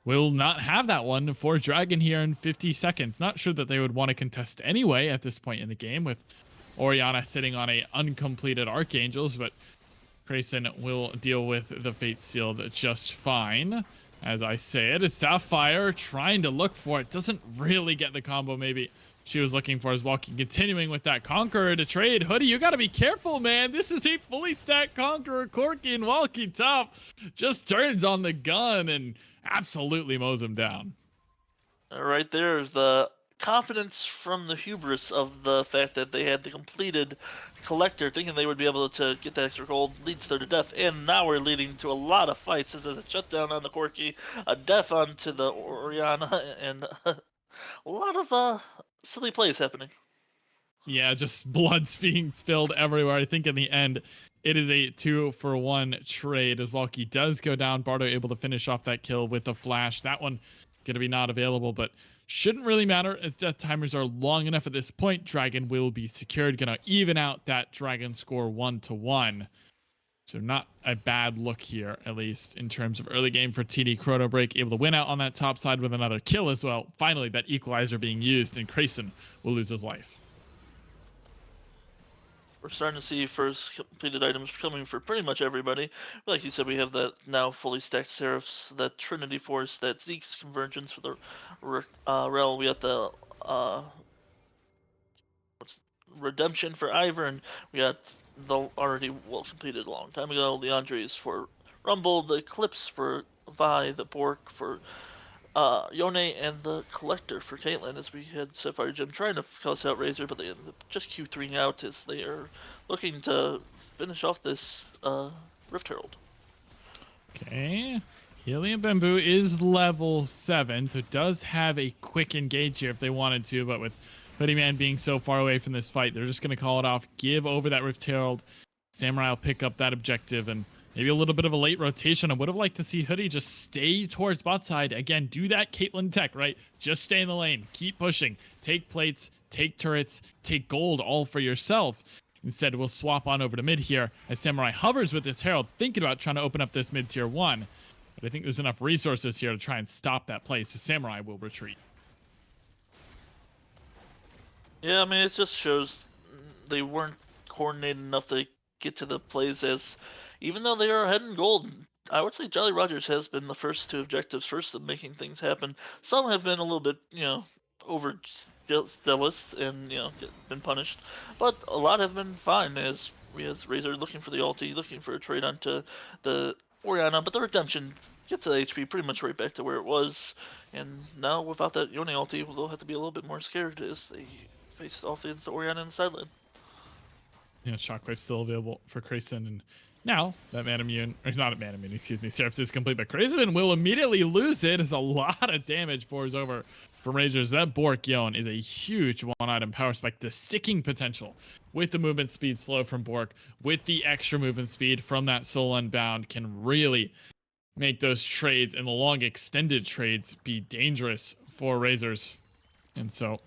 will not have that one for Dragon here in 50 seconds. Not sure that they would want to contest anyway at this point in the game with Orianna sitting on a uncompleted Archangels, but Grayson will deal with the Fate Sealed just fine. As I say it, is Sapphire trying to look for it. Doesn't really get the combo maybe she was looking for as Walkie continuing with that Conqueror to trade. Hoodie, you got to be careful, man. This is a fully stacked Conqueror. Corki and Walkie top just turns on the gun and absolutely mows him down. Right there is the confidence from the hubris of the fact that they had the completed collector, thinking they would be able to get that extra gold, leads to death, and now we're leading to a lot of fights. There's a shutdown on the Corki, a death onto the Orianna, and a lot of silly plays happening. Yeah, just blood's being spilled everywhere. I think in the end, it is a 2-for-1 trade as Walkie does go down. Bardo able to finish off that kill with the flash. That one going to be not available, but shouldn't really matter as death timers are long enough at this point. Dragon will be secured. Going to even out that Dragon score 1-1. So not a bad look here, at least in terms of early game for TD. ChronoBreak able to win out on that top side with another kill as well. Finally, that equalizer being used, and Grayson will lose his life. We're starting to see first completed items coming for pretty much everybody. Like you said, we have that now fully stacked Seraphs, that Trinity Force, that Zeke's Convergence for the Rel. We got the Redemption for Ivor, and we got the already well completed a long time ago. Leandre's for Rumble, the Eclipse for Vi, the Bork for Yone, and the Collector for Caitlyn as we had Sapphire Gem trying to cuss out Razor, but they ended up just Q3ing out as they are looking to finish off this Rift Herald. Okay. Helium Bamboo is level 7, so does have a quick engage here if they wanted to, but with Hoodie Man being so far away from this fight, they're just going to call it off, give over that Rift Herald. Samurai will pick up that objective, and maybe a little bit of a late rotation. I would have liked to see Hoodie just stay towards bot side. Again, do that Caitlyn tech, right? Just stay in the lane. Keep pushing. Take plates, take turrets, take gold all for yourself. Instead, we'll swap on over to mid here as Samurai hovers with this Herald, thinking about trying to open up this mid tier 1. But I think there's enough resources here to try and stop that play, so Samurai will retreat. Yeah, I mean, it just shows they weren't coordinated enough to get to the plays as, even though they are ahead in gold, I would say Jolly Rogers has been the first two objectives, first of making things happen. Some have been a little bit, overzealous and, been punished. But a lot have been fine as we has Razor looking for the ulti, looking for a trade onto the Orianna, but the Redemption gets the HP pretty much right back to where it was. And now without that Yone ulti, they'll have to be a little bit more scared as they face off against the Orianna in the side lane. Yeah, Shockwave's still available for Grayson, and Now, that man immune, or not a man immune, excuse me, Seraphs is complete, but Krazen will immediately lose it as a lot of damage pours over from Razors. That Bork Yon is a huge one-item power spike. The sticking potential with the movement speed slow from Bork, with the extra movement speed from that Soul Unbound can really make those trades and the long extended trades be dangerous for Razors. And so,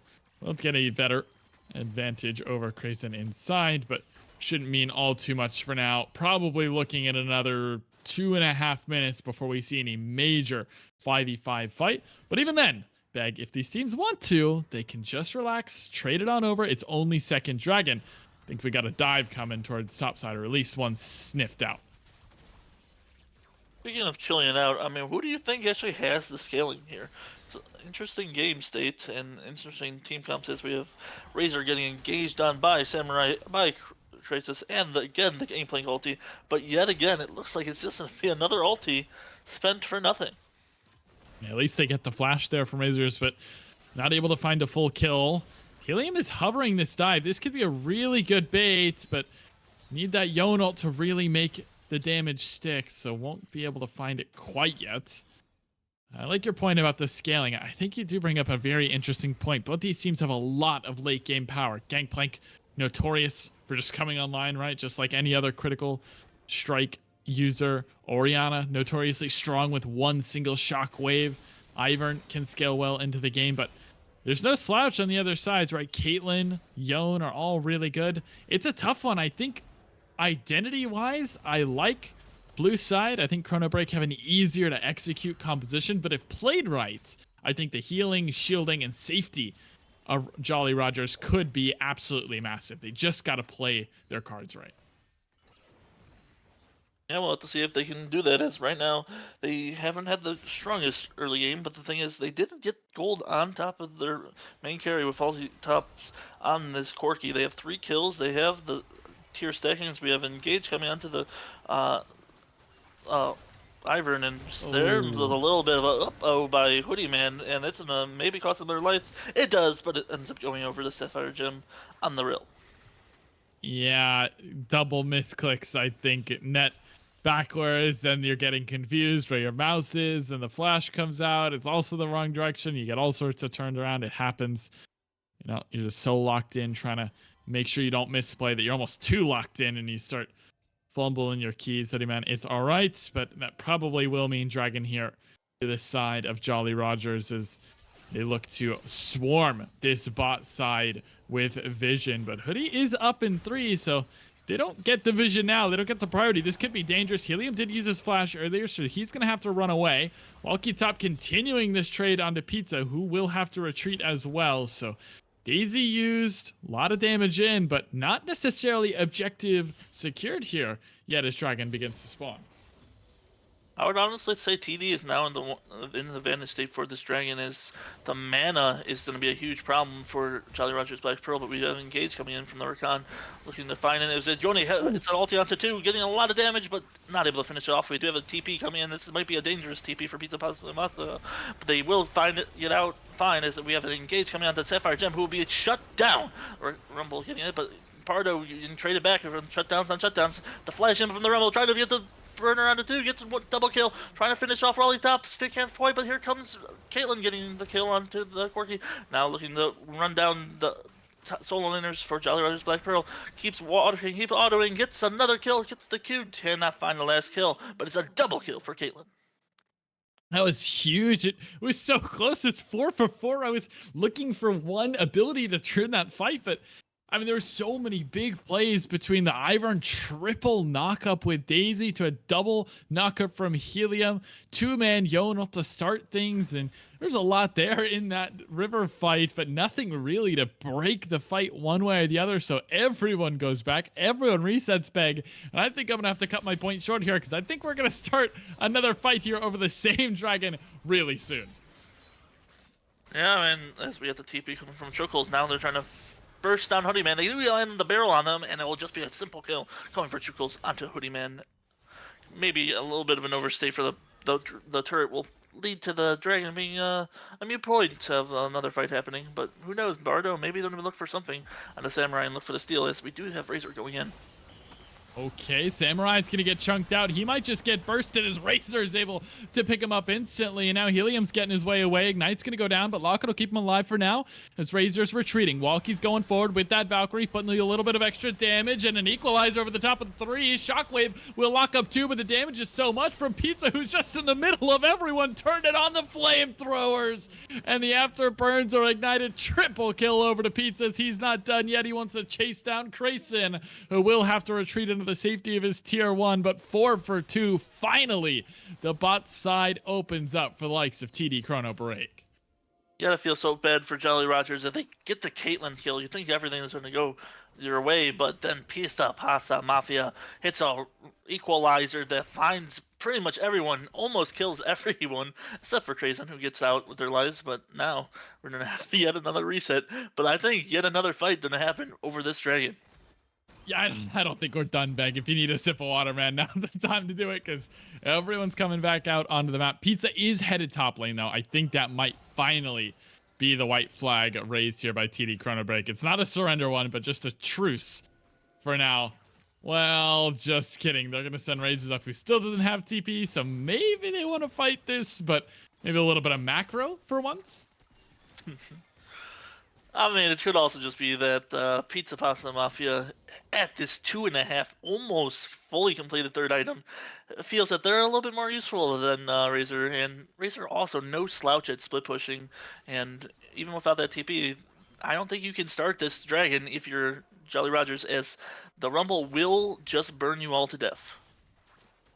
let's get a better advantage over Krazen inside, but shouldn't mean all too much for now. Probably looking at another 2.5 minutes before we see any major 5v5 fight. But even then, Beg, if these teams want to, they can just relax, trade it on over. It's only second dragon. I think we got a dive coming towards topside, or at least one sniffed out. Speaking of chilling out, I mean, who do you think actually has the scaling here? It's an interesting game state and interesting team comps as we have Razor getting engaged on by Samurai, by Krasis, and again the Gangplank ulti, but yet again it looks like it's just going to be another ulti spent for nothing. Yeah, at least they get the flash there from Razors, but not able to find a full kill. Helium is hovering this dive. This could be a really good bait, but need that Yon ult to really make the damage stick, so won't be able to find it quite yet. I like your point about the scaling. I think you do bring up a very interesting point. Both these teams have a lot of late game power. Gangplank, notorious for just coming online, right? Just like any other critical strike user. Orianna, notoriously strong with one single shock wave. Ivern can scale well into the game, but there's no slouch on the other sides, right? Caitlyn, Yon are all really good. It's a tough one. I think identity-wise, I like blue side. I think ChronoBreak have an easier to execute composition, but if played right, I think the healing, shielding, and safety of Jolly Rogers could be absolutely massive. They just got to play their cards right. Yeah, we'll have to see if they can do that, as right now they haven't had the strongest early game, but the thing is they didn't get gold on top of their main carry with all the tops on this Corki. They have 3 kills, they have the tier stackings, we have Engage coming onto the Ivern, and there's a little bit of a uh-oh by Hoodie Man, and it's gonna maybe cost them their lives. It does, but it ends up going over the Sapphire Gem on the rill. Yeah, double misclicks, I think. Net backwards, then you're getting confused where your mouse is, and the flash comes out. It's also the wrong direction. You get all sorts of turned around. It happens. You know, you're just so locked in trying to make sure you don't misplay that you're almost too locked in and you start fumbling your keys. Hoodie Man, it's all right, but that probably will mean Dragon here to the side of Jolly Rogers as they look to swarm this bot side with vision. But Hoodie is up in 3, so they don't get the vision now. They don't get the priority. This could be dangerous. Helium did use his flash earlier, so he's going to have to run away. Walkie Top continuing this trade onto Pizza, who will have to retreat as well. So Daisy used, a lot of damage in, but not necessarily objective secured here yet as Dragon begins to spawn. I would honestly say TD is now in the advantage state for this Dragon, as the mana is going to be a huge problem for Jolly Rogers Black Pearl, but we have Engage coming in from the Rakan, looking to find it. It's an ulti onto 2, getting a lot of damage, but not able to finish it off. We do have a TP coming in. This might be a dangerous TP for Pizza Pasta Masa, but they will find it, get out fine, as we have an Engage coming onto Sapphire Gem, who will be shut down. Or Rumble getting it, but Pardo, you can trade it back from shutdowns on shutdowns. The flash in from the Rumble, trying to get the burner onto 2, gets one double kill, trying to finish off Raleigh top, still can't quite, but here comes Caitlyn getting the kill onto the Corki. Now looking to run down the solo laners for Jolly Rogers Black Pearl, keeps autoing, gets another kill, gets the Q, cannot find the last kill, but it's a double kill for Caitlyn. That was huge. It was so close. It's 4 for 4. I was looking for one ability to turn that fight, but I mean, there were so many big plays between the Ivern triple knockup with Daisy to a double knockup from Helium, 2-man Yonel to start things, and there's a lot there in that river fight, but nothing really to break the fight one way or the other, so everyone goes back, everyone resets Beg, and I think I'm going to have to cut my point short here, because I think we're going to start another fight here over the same Dragon really soon. Yeah, and as we have the TP coming from Chocles, now they're trying to burst down Hoodie Man. They do land the barrel on them, and it will just be a simple kill coming for Chocles onto Hoodie Man. Maybe a little bit of an overstay for the turret will lead to the Dragon being a mute point of another fight happening, but who knows? Bardo, maybe they're going to look for something on the Samurai and look for the steal, as we do have Razor going in. Okay, Samurai's gonna get chunked out. He might just get bursted as Razor is able to pick him up instantly. And now Helium's getting his way away. Ignite's gonna go down, but Locket will keep him alive for now as Razor's retreating. Walkie's going forward with that Valkyrie, putting a little bit of extra damage and an equalizer over the top of the 3. Shockwave will lock up 2, but the damage is so much from Pizza, who's just in the middle of everyone. Turned it on the flamethrowers. And the afterburns are ignited. Triple kill over to Pizza as he's not done yet. He wants to chase down Grayson, who will have to retreat into the safety of his tier 1, but 4 for 2. Finally, the bot side opens up for the likes of TD ChronoBreak. You gotta feel so bad for Jolly Rogers. If they get the Caitlyn kill, you think everything is gonna go your way, but then Pista Pasta Mafia hits a equalizer that finds pretty much everyone, almost kills everyone, except for Grayson, who gets out with their lives. But now we're gonna have yet another reset. But I think yet another fight gonna happen over this dragon. Yeah, I don't think we're done, Beg. If you need a sip of water, man, now's the time to do it because everyone's coming back out onto the map. Pizza is headed top lane, though. I think that might finally be the white flag raised here by TD ChronoBreak. It's not a surrender one, but just a truce for now. Well, just kidding. They're going to send Razors up who still doesn't have TP, so maybe they want to fight this, but maybe a little bit of macro for once. I mean, it could also just be that Pizza Pasta Mafia, at this 2.5, almost fully completed third item, feels that they're a little bit more useful than Razor. And Razor also no slouch at split pushing, and even without that TP, I don't think you can start this dragon if you're Jolly Rogers, as the Rumble will just burn you all to death.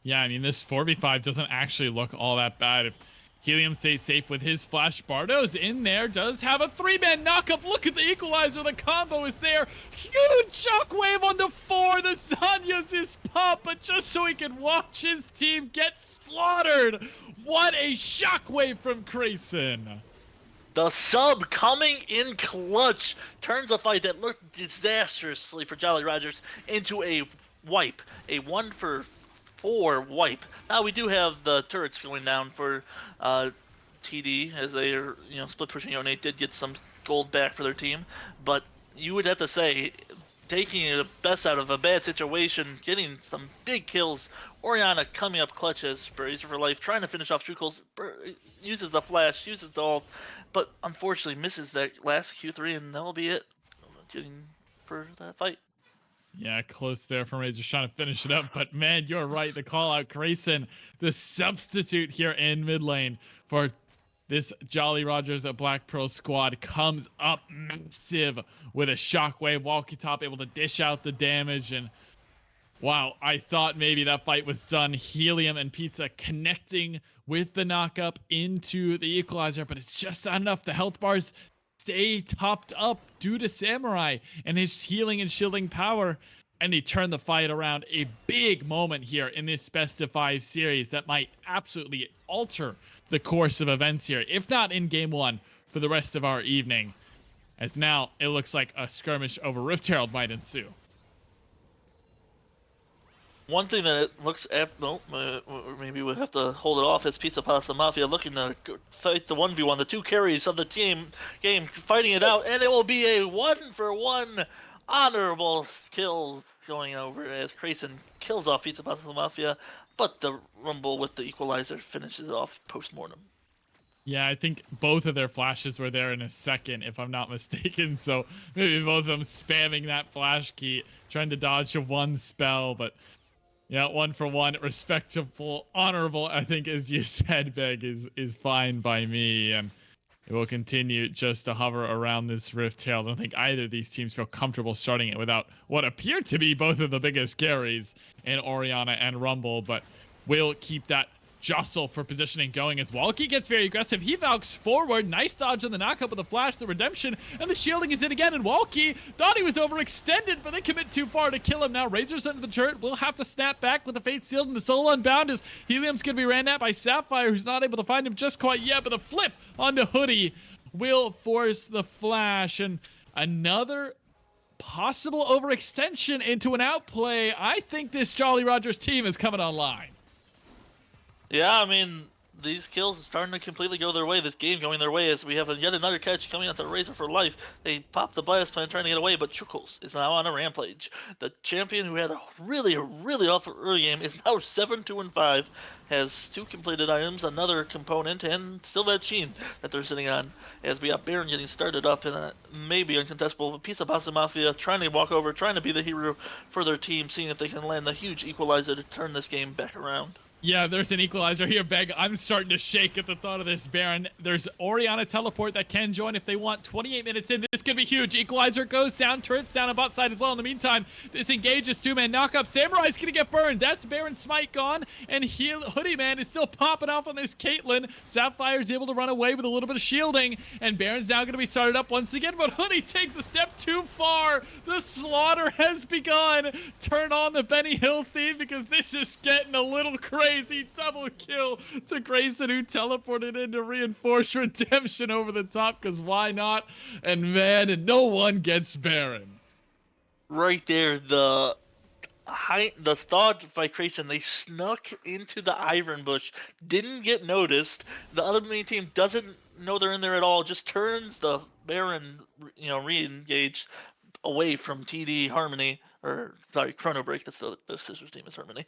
Yeah, I mean, this 4v5 doesn't actually look all that bad. If Helium stays safe with his flash, Bardo's in there, does have a 3-man knockup. Look at the equalizer, the combo is there. Huge shockwave onto 4. The Zanya's his pop, but just so he can watch his team get slaughtered. What a shockwave from Grayson. The sub coming in clutch turns a fight that looked disastrously for Jolly Rogers into a wipe, a 1-for-4 wipe. Now we do have the turrets going down for TD as they are, split pushing. Nate did get some gold back for their team, but you would have to say, taking the best out of a bad situation, getting some big kills. Orianna coming up clutch as Razor for life, trying to finish off Truecalls, uses the flash, uses the ult, but unfortunately misses that last Q3, and that'll be it. Getting for that fight. Yeah, close there from Razor trying to finish it up, but man, you're right. The call out, Grayson, the substitute here in mid lane for this Jolly Rogers at Black Pearl squad, comes up massive with a shockwave. Walkie top able to dish out the damage, and wow, I thought maybe that fight was done. Helium and Pizza connecting with the knockup into the equalizer, but it's just not enough. The health bars stay topped up due to Samurai and his healing and shielding power, and they turn the fight around. A big moment here in this best of 5 series that might absolutely alter the course of events here, if not in game 1, for the rest of our evening, as now it looks like a skirmish over Rift Herald might ensue. One thing that it looks at, maybe we'll have to hold it off, as Pizza Pasta Mafia looking to fight the 1v1, the 2 carries of the team game, fighting it out, and it will be a 1-for-1 honorable kill going over as Grayson kills off Pizza Pasta Mafia, but the Rumble with the equalizer finishes off post-mortem. Yeah, I think both of their flashes were there in a second, if I'm not mistaken, so maybe both of them spamming that flash key, trying to dodge a 1 spell, but yeah, 1-for-1, respectable, honorable, I think, as you said, Beg, is fine by me, and it will continue just to hover around this Rift Tail. I don't think either of these teams feel comfortable starting it without what appear to be both of the biggest carries in Orianna and Rumble, but will keep that jostle for positioning going as Walkie gets very aggressive. He valks forward. Nice dodge on the knockup with the flash, the redemption, and the shielding is in again. And Walkie thought he was overextended, but they commit too far to kill him. Now Razor's under the turret. Will have to snap back with the Fate Sealed and the Soul Unbound as Helium's going to be ran at by Sapphire, who's not able to find him just quite yet. But the flip onto Hoodie will force the flash, and another possible overextension into an outplay. I think this Jolly Rogers team is coming online. Yeah, I mean, these kills are starting to completely go their way. This game going their way as we have yet another catch coming onto Razor for life. They pop the blast plan trying to get away, but Chuckles is now on a rampage. The champion who had a really off early game is now 7-2-5. Has 2 completed items, another component, and still that Sheen that they're sitting on. As we got Baron getting started up in a maybe uncontestable piece of Pasta Mafia trying to walk over, trying to be the hero for their team, seeing if they can land the huge equalizer to turn this game back around. Yeah, there's an equalizer here, Beg. I'm starting to shake at the thought of this, Baron. There's Oriana teleport that can join if they want. 28 minutes in, this could be huge. Equalizer goes down, turrets down on bot side as well. In the meantime, this engages 2-man knockup. Samurai's gonna get burned. That's Baron's smite gone, and Hoodie Man is still popping off on this Caitlyn. Sapphire's able to run away with a little bit of shielding, and Baron's now gonna be started up once again, but Hoodie takes a step too far. The slaughter has begun. Turn on the Benny Hill theme because this is getting a little crazy. Double kill to Grayson, who teleported in to reinforce redemption over the top, because why not? And man, and no one gets Baron. Right there, the thought by Grayson, they snuck into the Iron Bush, didn't get noticed. The other main team doesn't know they're in there at all, just turns the Baron, re-engaged away from TD Harmony, or sorry, ChronoBreak. That's the sister's name is Harmony.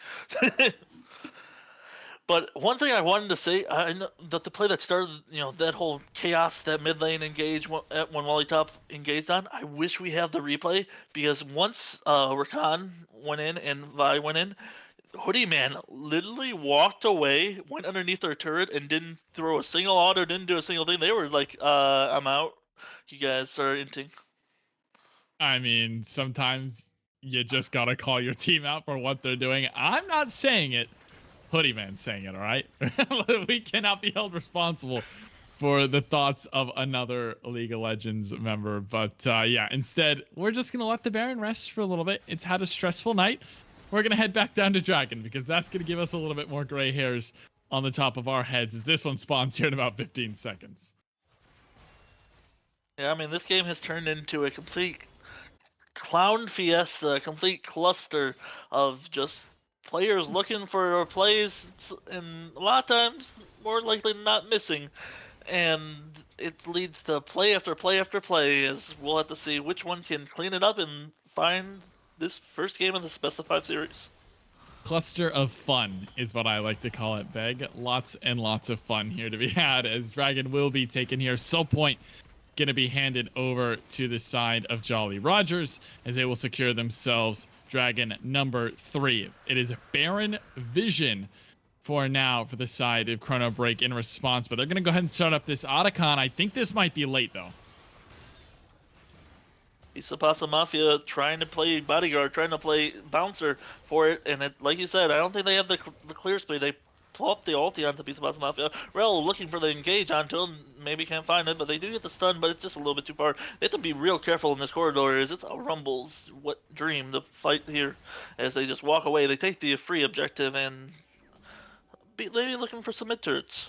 But one thing I wanted to say, I know that the play that started, that whole chaos, that mid lane engage when Wally Top engaged on, I wish we had the replay, because once Rakan went in and Vi went in, Hoodie Man literally walked away, went underneath their turret, and didn't throw a single auto, didn't do a single thing. They were like, I'm out. You guys are inting. I mean, sometimes you just gotta call your team out for what they're doing. I'm not saying it. Hoodie Man saying it, all right? We cannot be held responsible for the thoughts of another League of Legends member. But yeah, instead, we're just going to let the Baron rest for a little bit. It's had a stressful night. We're going to head back down to Dragon, because that's going to give us a little bit more gray hairs on the top of our heads, as this one spawns here in about 15 seconds. Yeah, I mean, this game has turned into a complete clown fiesta, a complete cluster of just players looking for plays, and a lot of times more likely not missing, and it leads to play after play after play, as we'll have to see which one can clean it up and find this first game of the specified series. Cluster of fun is what I like to call it, Beg. Lots and lots of fun here to be had, as Dragon will be taken here. So point going to be handed over to the side of Jolly Rogers, as they will secure themselves Dragon number 3. It is Baron Vision for now for the side of ChronoBreak in response, but they're going to go ahead and start up this Otacon. I think this might be late, though. Pasta Mafia trying to play bodyguard, trying to play bouncer for it, and like you said, I don't think they have the clear speed. They plop the ulti onto Pasta Mafia. Rel looking for the engage onto him, maybe can't find it, but they do get the stun, but it's just a little bit too far. They have to be real careful in this corridor, as it's a Rumble's dream to fight here, as they just walk away. They take the free objective and they be looking for some mid turrets.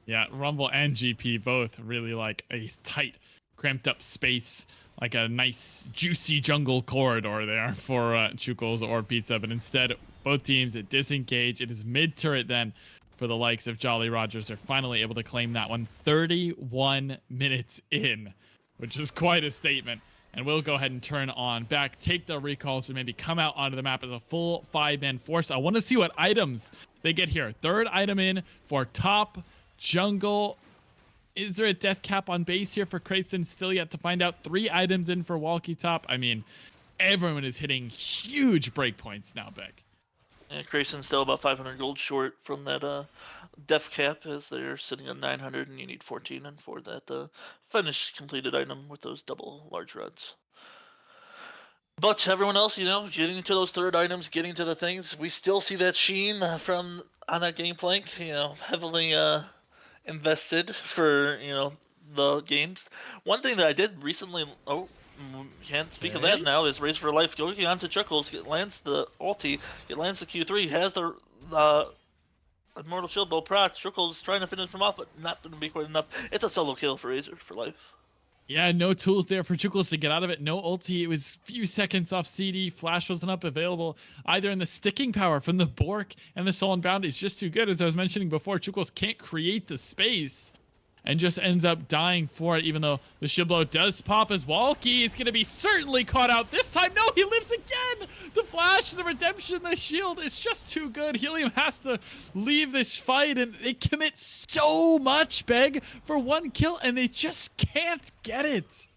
Yeah, Rumble and GP both really like a tight, cramped up space, like a nice, juicy jungle corridor there for Chukos or Pizza, but instead, both teams disengage. It is mid turret then for the likes of Jolly Rogers. They're finally able to claim that one 31 minutes in, which is quite a statement. And we'll go ahead and turn on back, take the recalls, and maybe come out onto the map as a full 5-man force. I want to see what items they get here. Third item in for top jungle. Is there a death cap on base here for Grayson? Still yet to find out. 3 items in for Walkie Top. I mean, everyone is hitting huge breakpoints now, Beck. Yeah, Grayson's still about 500 gold short from that death cap, as they're sitting at 900, and you need 14 and for that finished completed item with those double large runs. But everyone else, getting to those third items, getting to the things, we still see that Sheen from on that Gangplank, heavily invested for the games. One thing that I did recently, can't speak of that now, is Race for Life going on to Chuckles, lands the ulti, lands the Q3, has the Immortal Shield Bow proc. Chuckles trying to finish him off, but not going to be quite enough. It's a solo kill for Razor for Life. Yeah, no tools there for Chukos to get out of it. No ulti. It was few seconds off CD. Flash wasn't up available either, and the sticking power from the Bork and the Soul Unbound is just too good. As I was mentioning before, Chukos can't create the space and just ends up dying for it, even though the shield blow does pop as Walkie is going to be certainly caught out this time. No, he lives again! The flash, the redemption, the shield is just too good. Helium has to leave this fight, and they commit so much, Beg, for one kill, and they just can't get it.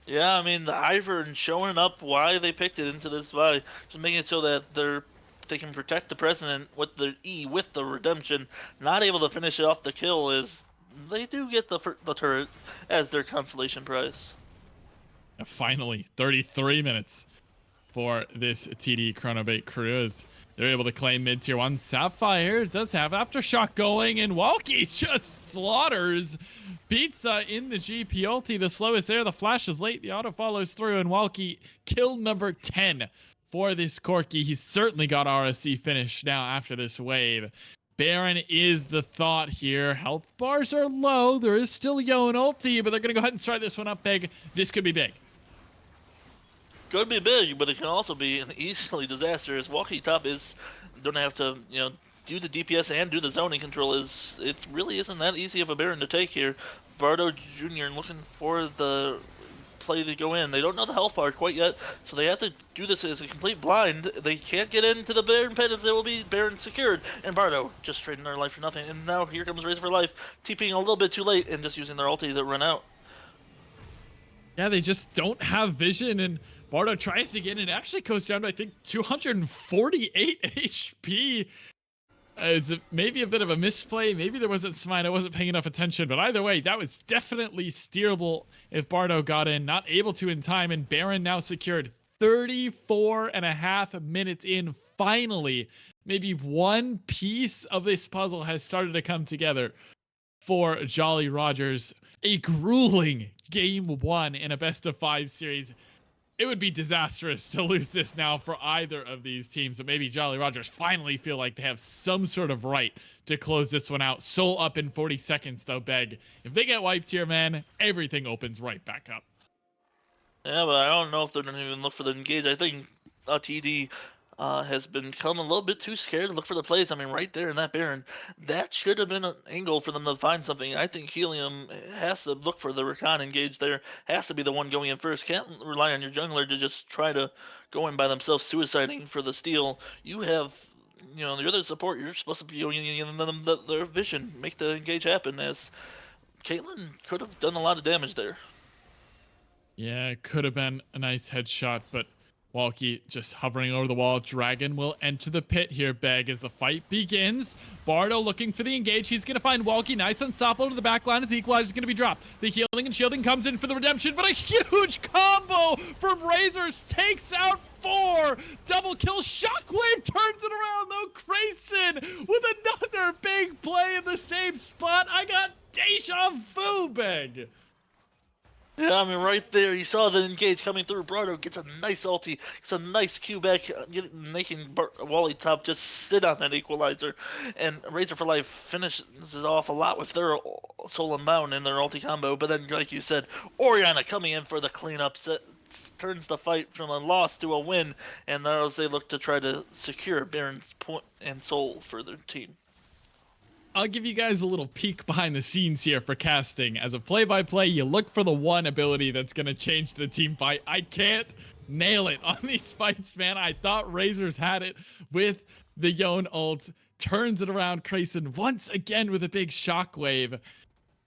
Yeah, I mean, the Ivern showing up why they picked it into this fight, just making it so that they can protect the President with their E, with the redemption. Not able to finish it off the kill is they do get the turret as their consolation prize. Finally, 33 minutes for this TD ChronoBreak Cruise. They're able to claim mid-tier 1. Sapphire does have Aftershock going, and Walkie just slaughters Pizza in the GP ulti. The slow is there, the flash is late, the auto follows through, and Walkie kill number 10 for this Corki. He's certainly got RSC finish now after this wave. Baron is the thought here. Health bars are low. There is still Yon ulti, but they're going to go ahead and start this one up big. This could be big. Could be big, but it can also be an easily disastrous. Walkie top is don't have to, do the DPS and do the zoning control. It really isn't that easy of a Baron to take here. Bardo Jr. looking for the play to go in. They don't know the health bar quite yet, so they have to do this as a complete blind. They can't get into the Baron pit as they will be Baron secured. And Bardo just trading their life for nothing. And now here comes Razor for Life, TPing a little bit too late and just using their ulti to run out. Yeah, they just don't have vision, and Bardo tries to get in. It actually goes down to, I think, 248 HP. It's maybe a bit of a misplay. Maybe there wasn't smite. I wasn't paying enough attention. But either way, that was definitely steerable if Bardo got in. Not able to in time. And Baron now secured 34.5 minutes in. Finally, maybe one piece of this puzzle has started to come together for Jolly Rogers. A grueling game 1 in a best of 5 series. It would be disastrous to lose this now for either of these teams, but maybe Jolly Rogers finally feel like they have some sort of right to close this one out. Soul up in 40 seconds, though, Beg. If they get wiped here, man, everything opens right back up. Yeah, but I don't know if they're going to even look for the engage. I think TD has become a little bit too scared to look for the plays. I mean, right there in that Baron, that should have been an angle for them to find something. I think Helium has to look for the recon engage there, has to be the one going in first. Can't rely on your jungler to just try to go in by themselves, suiciding for the steal. You have, the other support, you're supposed to be giving them their vision, make the engage happen, as Caitlyn could have done a lot of damage there. Yeah, it could have been a nice headshot, but Walkie just hovering over the wall. Dragon will enter the pit here, Beg, as the fight begins. Bardo looking for the engage. He's going to find Walkie. Nice unstoppable to the back line as the equalizer is going to be dropped. The healing and shielding comes in for the redemption, but a huge combo from Razors takes out 4. Double kill. Shockwave turns it around, though. Grayson with another big play in the same spot. I got deja vu, Beg. Yeah, I mean, right there, you saw the engage coming through. Bardo gets a nice ulti, gets a nice Q back, making Wally Top just sit on that equalizer. And Razor for Life finishes it off a lot with their Soul Unbound and their ulti combo. But then, like you said, Orianna coming in for the cleanup, turns the fight from a loss to a win. And now as they look to try to secure Baron's point and soul for their team. I'll give you guys a little peek behind the scenes here for casting. As a play-by-play, you look for the one ability that's going to change the team fight. I can't nail it on these fights, man. I thought Razors had it with the Yon ult. Turns it around. Grayson once again with a big shockwave.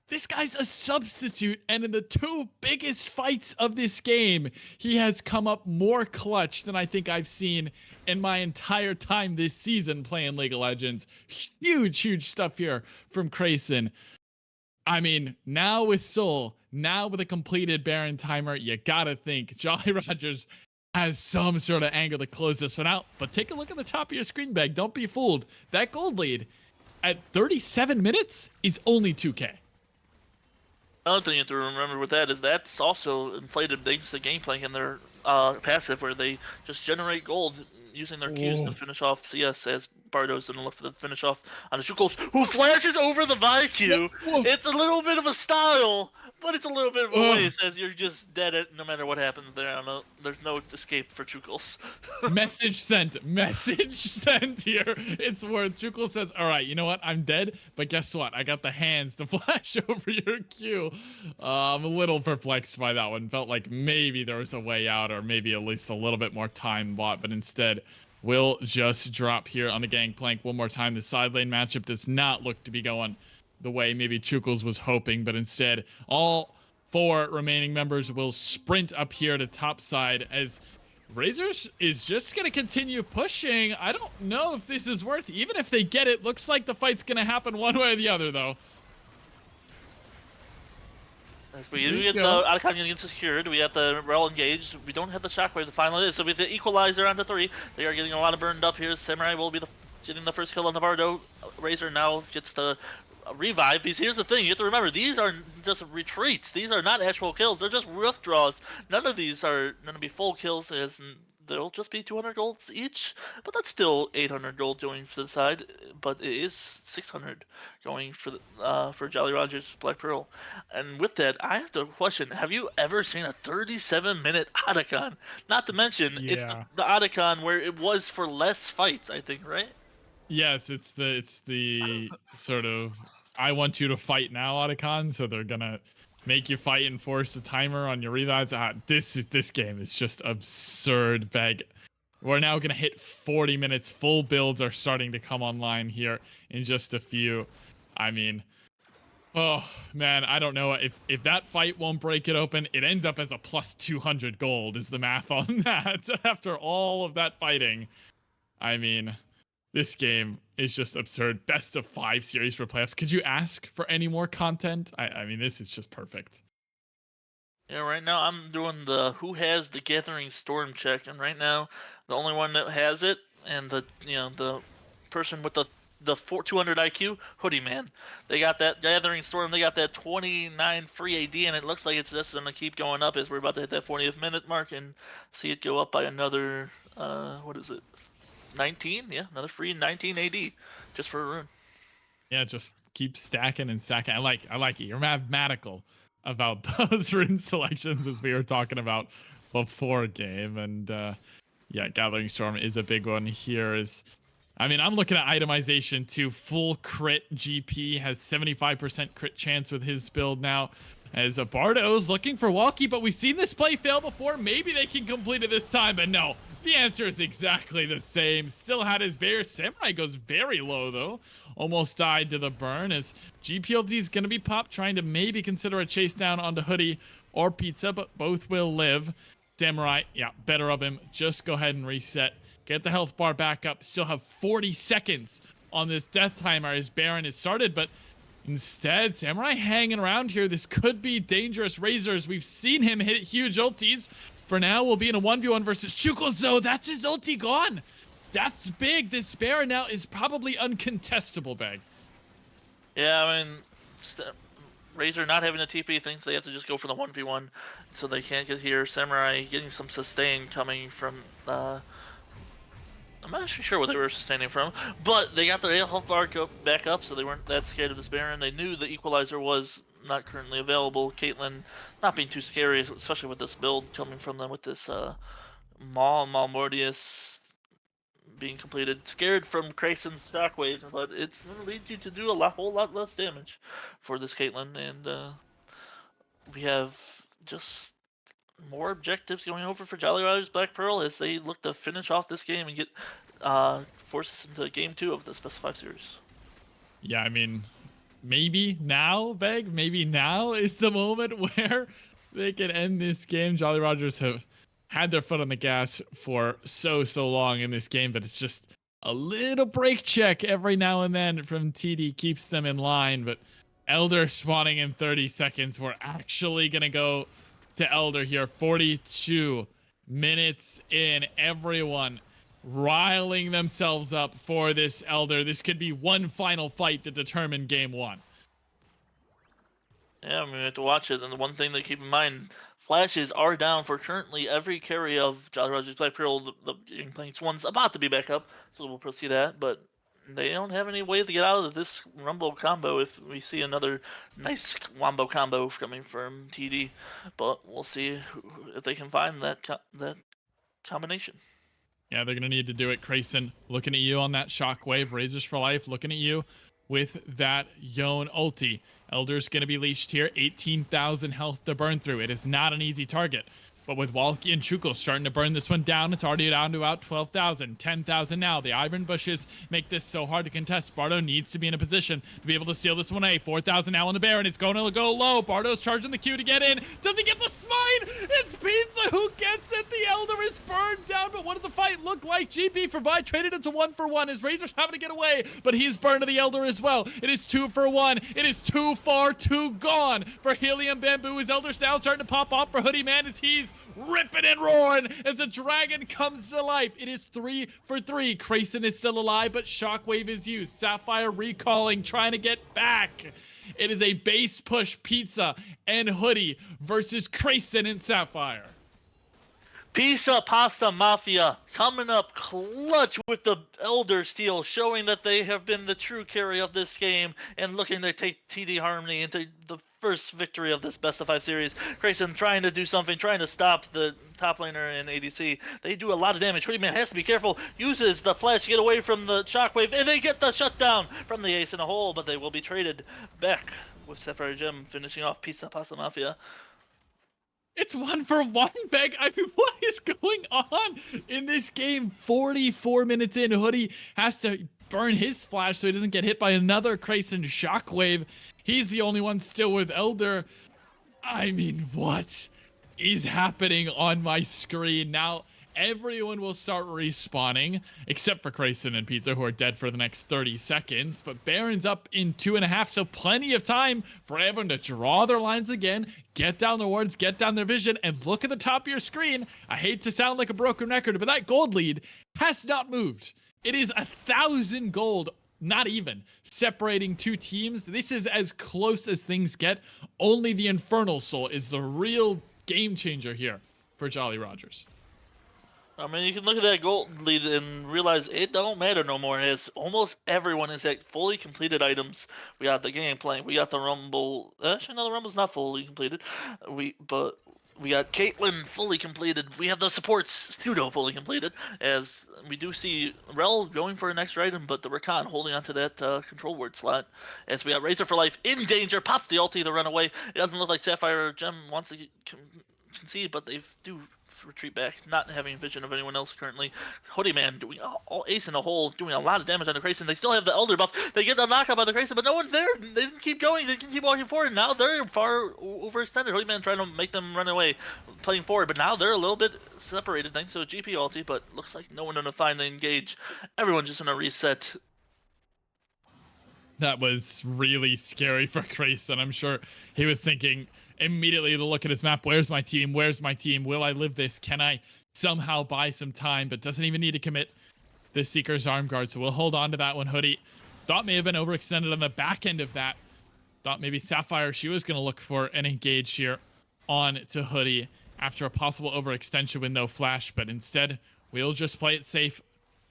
This guy's a substitute, and in the 2 biggest fights of this game, he has come up more clutch than I think I've seen in my entire time this season playing League of Legends. Huge stuff here from Grayson. I mean, now with Soul, now with a completed Baron timer, you gotta think Jolly Rogers has some sort of angle to close this one out. But take a look at the top of your screen, Bag. Don't be fooled. That gold lead at 37 minutes is only 2K. Another thing you have to remember with that is that's also inflated thanks to gameplay in their passive, where they just generate gold using their Qs to finish off CS, as Bardo's going to look for the finish off on the Chukos, who flashes over the Vi Q. It's a little bit of a style, But it's a little bit of a Ugh. waste, as you're just dead no matter what happens there. There's no escape for Chukels. Message sent. Message sent here. It's worth. Jukul says, all right, you know what? I'm dead, but guess what? I got the hands to flash over your Q. I'm a little perplexed by that one. Felt like maybe there was a way out, or maybe at least a little bit more time bought, but instead will just drop here on the gangplank one more time. The side lane matchup does not look to be going the way maybe Chukels was hoping, but instead all 4 remaining members will sprint up here to top side as Razors is just going to continue pushing. I don't know if this is worth, even if they get it, looks like the fight's going to happen one way or the other, though. As we get the Otacon getting secured, we have the Rel engaged. We don't have the Shockwave, the final is. So with the Equalizer onto 3, they are getting a lot of burned up here. Samurai will be getting the first kill on the Bardo. Razor now gets the revive. Because here's the thing, you have to remember, these are just retreats. These are not actual kills. They're just withdraws. None of these are going to be full kills, as they'll just be 200 golds each. But that's still 800 gold going for the side. But it is 600 going for Jolly Rogers Black Pearl. And with that, I have to question, have you ever seen a 37-minute Otacon? Not to mention, it's the Otacon where it was for less fights, I think, right? Yes, it's the sort of I want you to fight now Otacon, so they're gonna make you fight and force a timer on your revives. This game is just absurd, Beg. We're now gonna hit 40 minutes. Full builds are starting to come online here in just a few. I mean, oh man, I don't know if that fight won't break it open. It ends up as a plus 200 gold is the math on that after all of that fighting. I mean, this game is just absurd. Best of 5 series for playoffs. Could you ask for any more content? I mean, this is just perfect. Yeah, right now I'm doing the who has the Gathering Storm check, and right now the only one that has it, and the person with the 200 IQ, Hoodie Man. They got that Gathering Storm. They got that 29 free AD, and it looks like it's just gonna keep going up as we're about to hit that 40th minute mark and see it go up by another what is it? 19? Yeah, another free 19 AD just for a rune. Yeah, just keep stacking and stacking. I like it. You're mathematical about those rune selections as we were talking about before game. And yeah, Gathering Storm is a big one here. I mean, I'm looking at itemization too. Full crit GP has 75% crit chance with his build now. As Bardo's looking for Walkie, but we've seen this play fail before. Maybe they can complete it this time, but no. The answer is exactly the same. Still had his bear. Samurai goes very low, though. Almost died to the burn as GPLD is going to be popped, trying to maybe consider a chase down onto Hoodie or Pizza, but both will live. Samurai, yeah, better of him. Just go ahead and reset. Get the health bar back up. Still have 40 seconds on this death timer as Baron is started, but instead, Samurai hanging around here. This could be dangerous. Razors, we've seen him hit huge ultis. For now, we'll be in a 1v1 versus Chukels, though. That's his ulti gone. That's big. This Baron now is probably uncontestable, Bag. Yeah, I mean, Razor not having a TP thinks they have to just go for the 1v1, so they can't get here. Samurai getting some sustain coming from I'm not actually sure what they were sustaining from, but they got their health bar back up, so they weren't that scared of this Baron. They knew the Equalizer was not currently available. Caitlyn not being too scary, especially with this build coming from them with this Maul Mordius being completed. Scared from Krasen's Shockwave, but it's going to lead you to do a whole lot less damage for this Caitlyn, and we have just more objectives going over for Jolly Rogers Black Pearl as they look to finish off this game and get force us into game 2 of this best 5 series. Yeah, I mean, maybe now, Beg, maybe now is the moment where they can end this game. Jolly Rogers have had their foot on the gas for so long in this game, but it's just a little break check every now and then from TD keeps them in line. But Elder spawning in 30 seconds. We're actually going to go to Elder here. 42 minutes in. Everyone riling themselves up for this Elder. This could be one final fight to determine game 1. Yeah, I mean, we have to watch it. And the one thing to keep in mind, flashes are down for currently every carry of Jolly Rogers Black Pearl. The Planks one's about to be back up, so we'll proceed that. But they don't have any way to get out of this Rumble combo if we see another nice Wombo combo coming from TD. But we'll see if they can find that combination. Yeah, they're going to need to do it. Grayson, looking at you on that shockwave. Razors for life, looking at you with that Yone ulti. Elder's going to be leashed here. 18,000 health to burn through. It is not an easy target. But with Walkie and Chukul starting to burn this one down, it's already down to about 12,000, 10,000 now. The Iron Bushes make this so hard to contest. Bardo needs to be in a position to be able to steal this one away. 4,000 now on the Baron. It's going to go low. Bardo's charging the Q to get in. Does he get the smite? It's Pizza who gets it. The Elder is burned down, but what does the fight look like? GP for Vi traded into 1-for-1 as Razor's having to get away, but he's burned to the Elder as well. It is 2-for-1. It is too far, too gone for Helium Bamboo. His Elder's now starting to pop off for Hoodie Man as he's ripping and roaring as a dragon comes to life. It is 3-for-3. Grayson is still alive, but Shockwave is used. Sapphire recalling, trying to get back. It is a base push. Pizza and Hoodie versus Grayson and Sapphire. Pizza Pasta Mafia coming up clutch with the Elder Steel, showing that they have been the true carry of this game and looking to take TD Harmony into the first victory of this best of 5 series. Grayson trying to do something, trying to stop the top laner in ADC. They do a lot of damage. Hoodie Man has to be careful, uses the flash to get away from the shockwave, and they get the shutdown from the ace in a hole, but they will be traded back with Sapphire Gem finishing off Pizza Pasta Mafia. It's 1-for-1, Beck. I mean, what is going on in this game? 44 minutes in, Hoodie has to burn his flash so he doesn't get hit by another Grayson shockwave. He's the only one still with Elder. I mean, what is happening on my screen? Now, everyone will start respawning, except for Grayson and Pizza, who are dead for the next 30 seconds. But Baron's up in 2.5, so plenty of time for everyone to draw their lines again, get down their wards, get down their vision, and look at the top of your screen. I hate to sound like a broken record, but that gold lead has not moved. It is 1,000 gold, not even, separating two teams. This is as close as things get. Only the Infernal Soul is the real game changer here for Jolly Rogers. I mean, you can look at that gold lead and realize it don't matter no more. As almost everyone is at fully completed items. We got the game playing. We got the Rumble. Actually, no, the Rumble's not fully completed. But we got Caitlyn fully completed. We have the supports pseudo fully completed. As we do see Rel going for an extra item, but the Rakan holding onto that control word slot. As we got Razor for life in danger, pops the ulti to run away. It doesn't look like Sapphire Gem wants to concede, but they do retreat back, not having vision of anyone else currently. Hoodie Man doing all ace in the hole, doing a lot of damage on the Grayson. They still have the Elder buff. They get the knockup on the Grayson, but no one's there. They didn't keep going. They can keep walking forward. Now they're far overextended. Hoodie Man trying to make them run away, playing forward, but now they're a little bit separated thanks to a GP ulti, but looks like no one gonna finally engage. Everyone's just gonna reset. That was really scary for Grayson. I'm sure he was thinking immediately to look at his map. Where's my team? Where's my team? Will I live this? Can I somehow buy some time? But doesn't even need to commit the Seeker's Arm Guard. So we'll hold on to that one. Hoodie thought may have been overextended on the back end of that. Thought maybe Sapphire, she was going to look for an engage here on to Hoodie after a possible overextension with no flash. But instead, we'll just play it safe.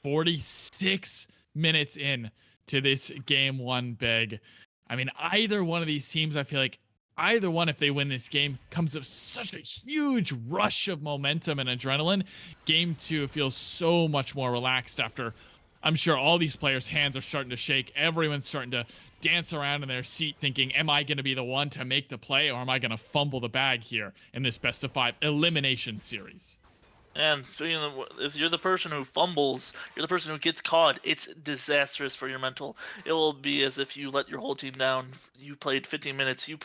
46 minutes in to this game one, Beg. I mean, either one of these teams, I feel like either one, if they win this game, comes with such a huge rush of momentum and adrenaline. Game two feels so much more relaxed after, I'm sure all these players' hands are starting to shake. Everyone's starting to dance around in their seat thinking, am I going to be the one to make the play, or am I going to fumble the bag here in this best of 5 elimination series? And if you're the person who fumbles, you're the person who gets caught, it's disastrous for your mental. It will be as if you let your whole team down. You played 15 minutes. You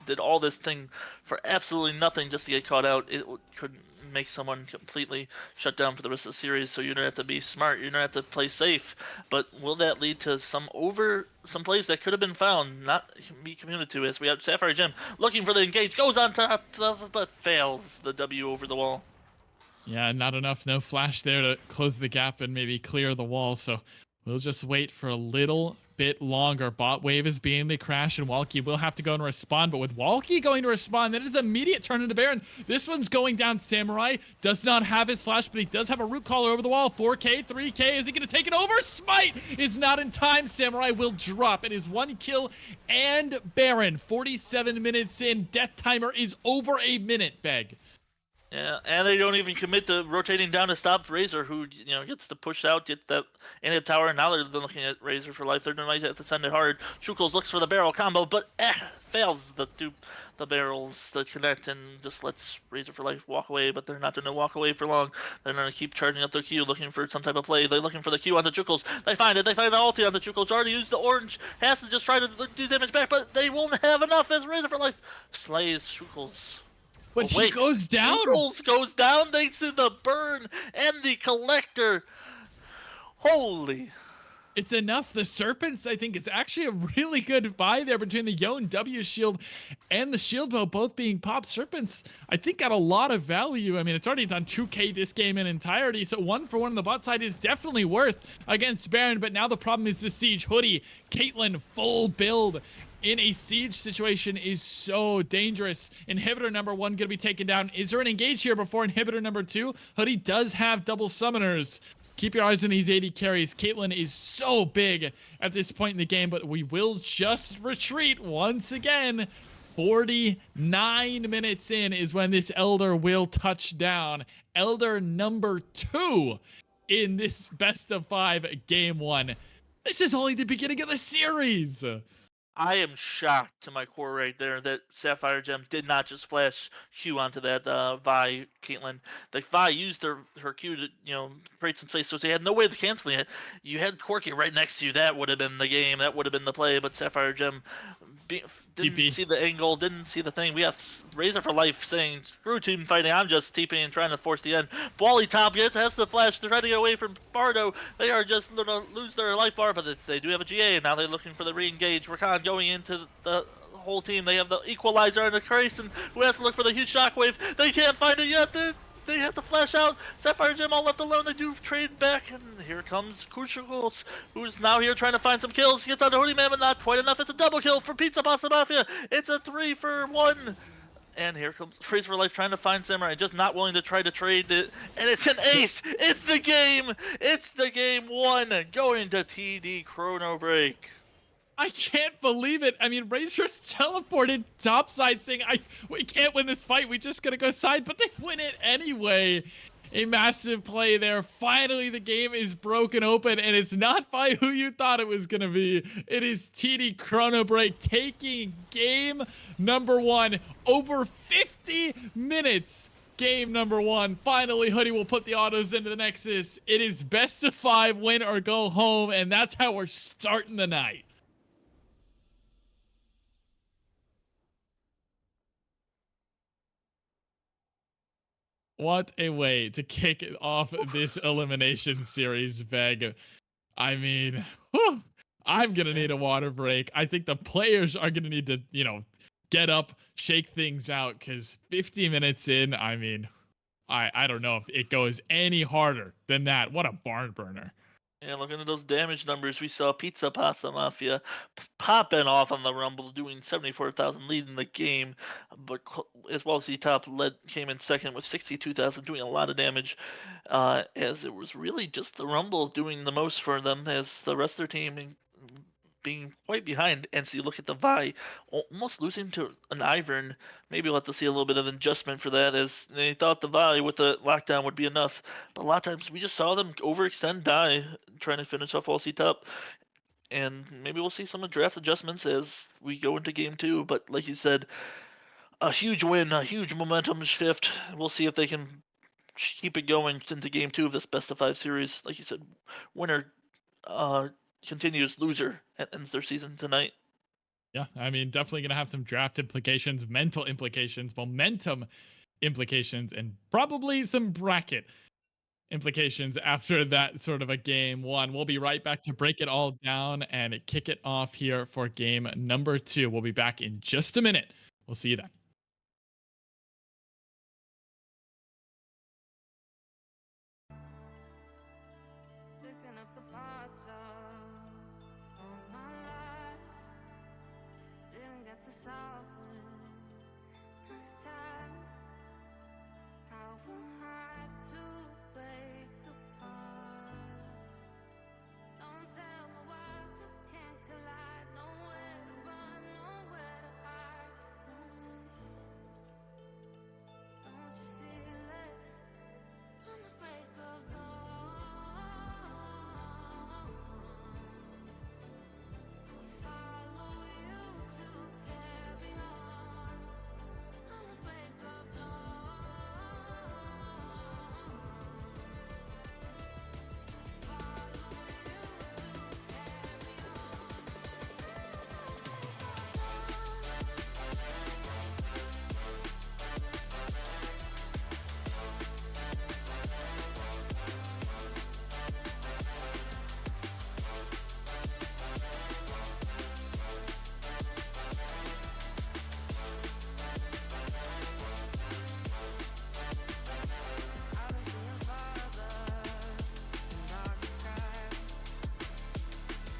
did all this thing for absolutely nothing just to get caught out. It could make someone completely shut down for the rest of the series. So you're going to have to be smart. You're going to have to play safe. But will that lead to some plays that could have been found, not be committed to? As we have Sapphire Gem looking for the engage, goes on top, but fails the W over the wall. Yeah, not enough. No flash there to close the gap and maybe clear the wall. So we'll just wait for a little bit longer. Bot wave is being the crash, and Walkie will have to go and respond. But with Walkie going to respond, then it's immediate turn into Baron. This one's going down. Samurai does not have his flash, but he does have a root caller over the wall. 4K, 3K. Is he going to take it over? Smite is not in time. Samurai will drop. It is 1 kill and Baron. 47 minutes in. Death timer is over a minute, Beg. Yeah, and they don't even commit to rotating down to stop Razor, who gets to push out, get that inhib tower, and now they're looking at Razor for life. They're going to have to send it hard. Chukos looks for the barrel combo, but fails the barrels to connect and just lets Razor for life walk away, but they're not going to walk away for long. They're going to keep charging up their Q, looking for some type of play. They're looking for the Q on the Chukos. They find it. They find the ulti on the Chukos. Already used the orange. Has to just try to do damage back, but they won't have enough as Razor for life slays Chukos. But he goes down. Chukos goes down thanks to the burn and the collector. Holy. It's enough. The Serpents, I think, is actually a really good buy there between the Yone W shield and the shield bow both being popped. Serpents, I think, got a lot of value. I mean, it's already done 2K this game in entirety, so 1 for 1 on the bot side is definitely worth against Baron. But now the problem is the Siege. Hoodie, Caitlyn, full build in a siege situation is so dangerous. Inhibitor number 1 gonna be taken down. Is there an engage here before inhibitor number 2? Hoodie does have double summoners. Keep your eyes on these 80 carries. Caitlyn is so big at this point in the game, but we will just retreat once again. 49 minutes in is when this Elder will touch down. Elder number 2 in this best of 5 game 1. This is only the beginning of the series. I am shocked to my core right there that Sapphire Gems did not just flash Q onto that Vi Caitlyn. The Vi used her Q to create some space, so she had no way of canceling it. You had Corki right next to you. That would have been the game. That would have been the play. But Sapphire Gem didn't see the angle, didn't see the thing. We have Razor for life saying, "Screw team fighting. I'm just TPing and trying to force the end." Wally top has to flash to try to get away from Bardo. They are just going to lose their life bar, but they do have a GA, and now they're looking for the re-engage. Rakan going into the whole team. They have the equalizer and the Grayson, who has to look for the huge shockwave. They can't find it yet. They have to flash out. Sapphire Gem all left alone. They do trade back, and here comes Crucials, who's now here trying to find some kills. Gets on the Hoodie Man, but not quite enough. It's a double kill for Pizza Pasta Mafia. It's a 3 for 1. And here comes Praise for Life trying to find Samurai, just not willing to try to trade it. And it's an ace! It's the game! It's the game 1 going to TD ChronoBreak. I can't believe it. I mean, Razor's teleported topside saying, we can't win this fight. We just gotta go side, but they win it anyway. A massive play there. Finally, the game is broken open, and it's not by who you thought it was gonna be. It is TD ChronoBreak taking game number 1 over 50 minutes. Game number 1. Finally, Hoodie will put the autos into the Nexus. It is best of 5, win or go home, and that's how we're starting the night. What a way to kick off this elimination series, Veg. I mean, whew, I'm going to need a water break. I think the players are going to need to, get up, shake things out, because 50 minutes in, I mean, I don't know if it goes any harder than that. What a barn burner. Yeah, looking at those damage numbers, we saw Pizza Pasta Mafia popping off on the Rumble, doing 74,000, leading the game. But as well as the top came in second with 62,000, doing a lot of damage. As it was really just the Rumble doing the most for them, as the rest of their team being quite behind. And so you look at the Vi, almost losing to an Ivern. Maybe we'll have to see a little bit of adjustment for that, as they thought the Vi with the lockdown would be enough. But a lot of times we just saw them overextend, die, trying to finish off all top. And maybe we'll see some draft adjustments as we go into game 2. But like you said, a huge win, a huge momentum shift. We'll see if they can keep it going into game 2 of this best of 5 series. Like you said, winner continues, loser ends their season tonight. Yeah, I mean, definitely going to have some draft implications, mental implications, momentum implications, and probably some bracket implications after that sort of a game 1. We'll be right back to break it all down and kick it off here for game number 2. We'll be back in just a minute. We'll see you then. Picking up the parts of all my gets us all good. This time I won't hide to break apart. Don't tell me why we can't collide. Nowhere to run, nowhere to hide. Don't you feel it? On the break of dawn, I'll follow you to carry on. On the break of dawn, follow you to carry on. Till the break of I was seeing father in dark skies,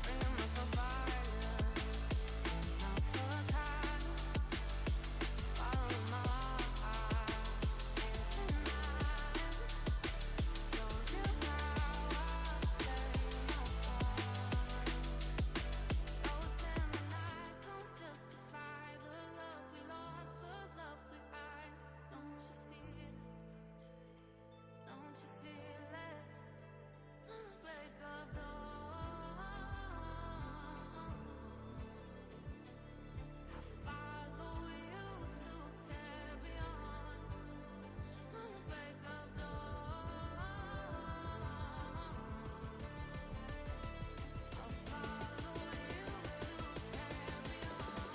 bringing up the fire, not for time. Follow my heart, tonight. Show you how I play my part. Ghosts in the night don't justify the love we lost, the love we hide. Don't you feel it? Don't you feel it? On the break of dawn, I follow you to carry on. On the break of dawn, I'll follow you to carry on.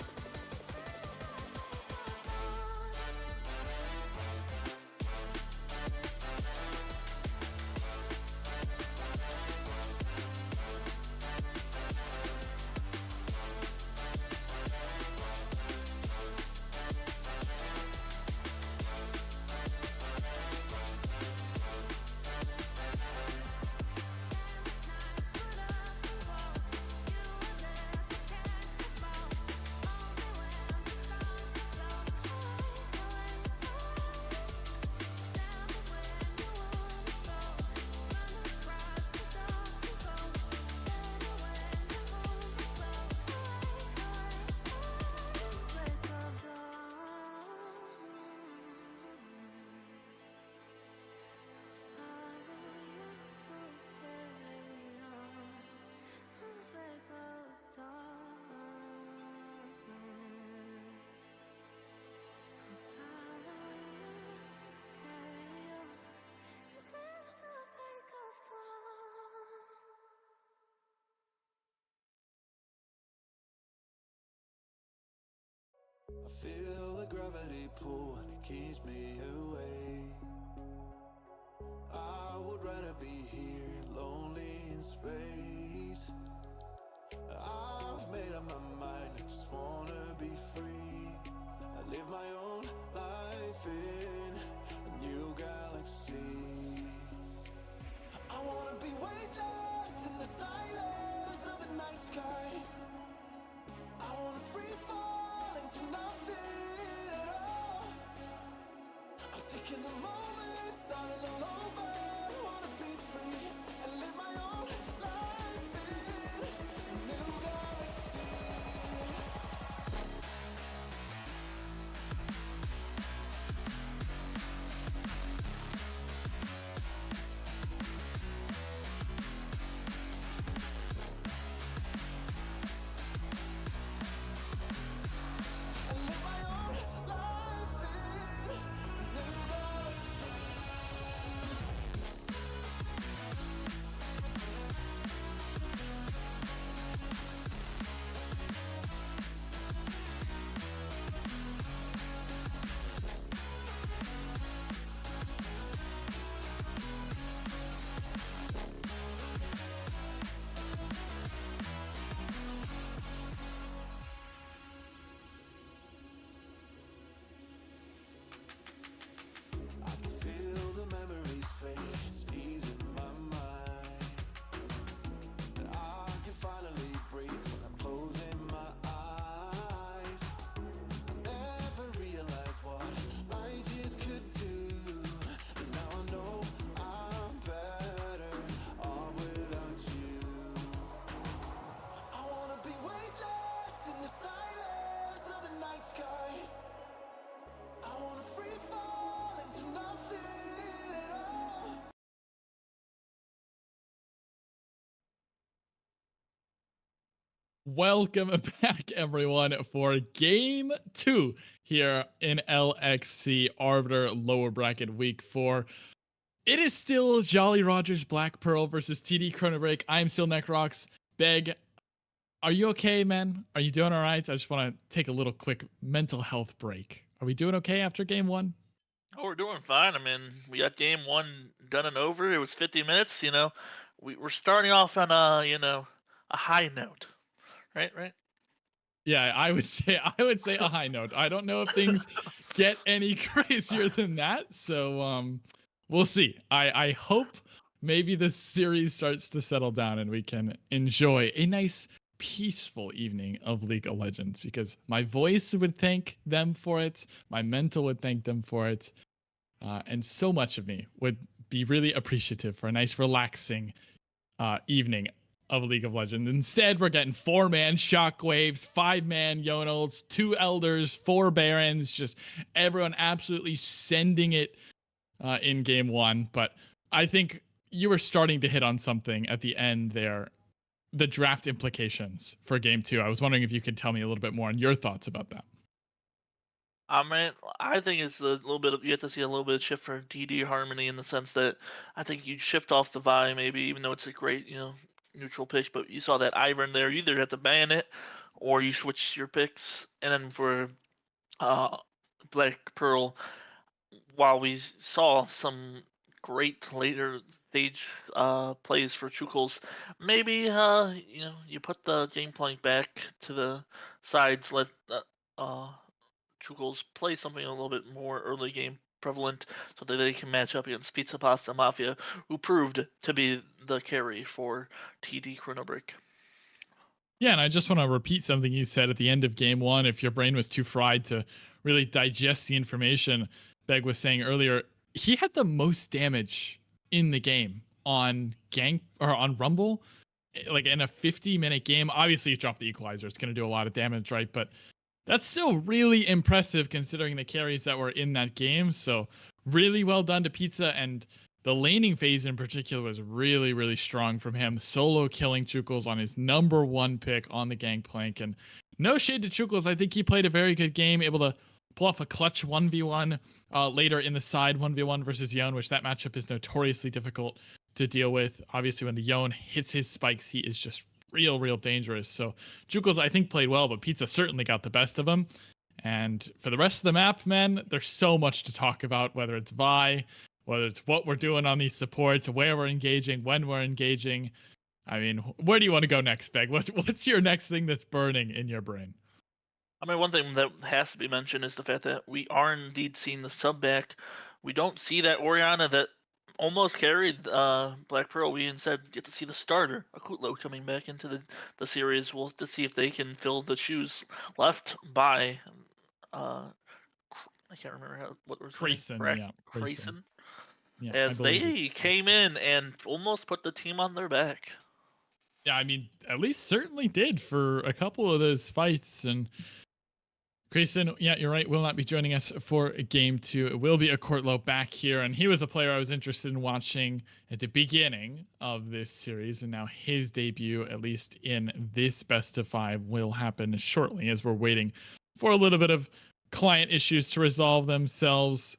Till the break of dawn. I feel the gravity pull and it keeps me away. I would rather be here, lonely in space. I've made up my mind, I just wanna be free. I live my own life in a new galaxy. I wanna be weightless in the silence of the night sky. I wanna free fall into nothing at all. I'm taking the moment, starting all over. I wanna be free and live my own life in a new galaxy. And live my own life in a new galaxy. Welcome back, everyone, for Game 2 here in LXC Arbiter Lower Bracket Week 4. It is still Jolly Rogers Black Pearl versus TD ChronoBreak. I'm still Necrox. Beg, are you okay, man? Are you doing all right? I just want to take a little quick mental health break. Are we doing okay after Game 1? Oh, we're doing fine. I mean, we got game 1 done and over. It was 50 minutes. We're starting off on a high note, right? Yeah, I would say a high note. I don't know if things get any crazier than that. So we'll see. I hope maybe this series starts to settle down and we can enjoy a nice peaceful evening of League of Legends, because my voice would thank them for it, my mental would thank them for it, and so much of me would be really appreciative for a nice relaxing evening of League of Legends. Instead, we're getting 4-man Shockwaves, 5-man Yonels, 2 Elders, 4 Barons, just everyone absolutely sending it in game 1. But I think you were starting to hit on something at the end there, the draft implications for game 2. I was wondering if you could tell me a little bit more on your thoughts about that. I mean, I think it's a little bit of, you have to see a little bit of shift for TD Harmony in the sense that I think you shift off the Vi maybe, even though it's a great, neutral pitch, but you saw that Ivern there. You either have to ban it or you switch your picks. And then for uh, Black Pearl, while we saw some great later stage plays for Chukels, maybe you put the game plank back to the sides, let Chukels play something a little bit more early game prevalent so that they can match up against Pizza Pasta Mafia, who proved to be the carry for TD ChronoBreak. Yeah, and I just want to repeat something you said at the end of game 1. If your brain was too fried to really digest the information Beg was saying earlier, he had the most damage in the game on Gank or on Rumble. Like in a 50-minute game, obviously you drop the equalizer, it's going to do a lot of damage, right? But that's still really impressive considering the carries that were in that game. So really well done to Pizza, and the laning phase in particular was really, really strong from him. Solo killing Chukels on his number 1 pick on the Gangplank. And no shade to Chukels. I think he played a very good game, able to pull off a clutch 1v1 later in the side 1v1 versus Yon, which that matchup is notoriously difficult to deal with. Obviously, when the Yon hits his spikes, he is just real dangerous. So Chukels, I think, played well, but Pizza certainly got the best of him. And for the rest of the map, man, there's so much to talk about, whether it's Vi, whether it's what we're doing on these supports, where we're engaging, when we're engaging. I mean, where do you want to go next, Beg? What's your next thing that's burning in your brain? I mean, one thing that has to be mentioned is the fact that we are indeed seeing the sub back. We don't see that Oriana that almost carried Black Pearl. We instead get to see the starter, Akutlo, coming back into the series. We'll have to see if they can fill the shoes left by I can't remember what was Grayson, yeah. Grayson. Yeah, I As believe they came in and almost put the team on their back. Yeah, I mean, at least certainly did for a couple of those fights. And Grayson, yeah, you're right, will not be joining us for game 2. It will be a Courtlow back here, and he was a player I was interested in watching at the beginning of this series, and now his debut, at least in this best of 5, will happen shortly as we're waiting for a little bit of client issues to resolve themselves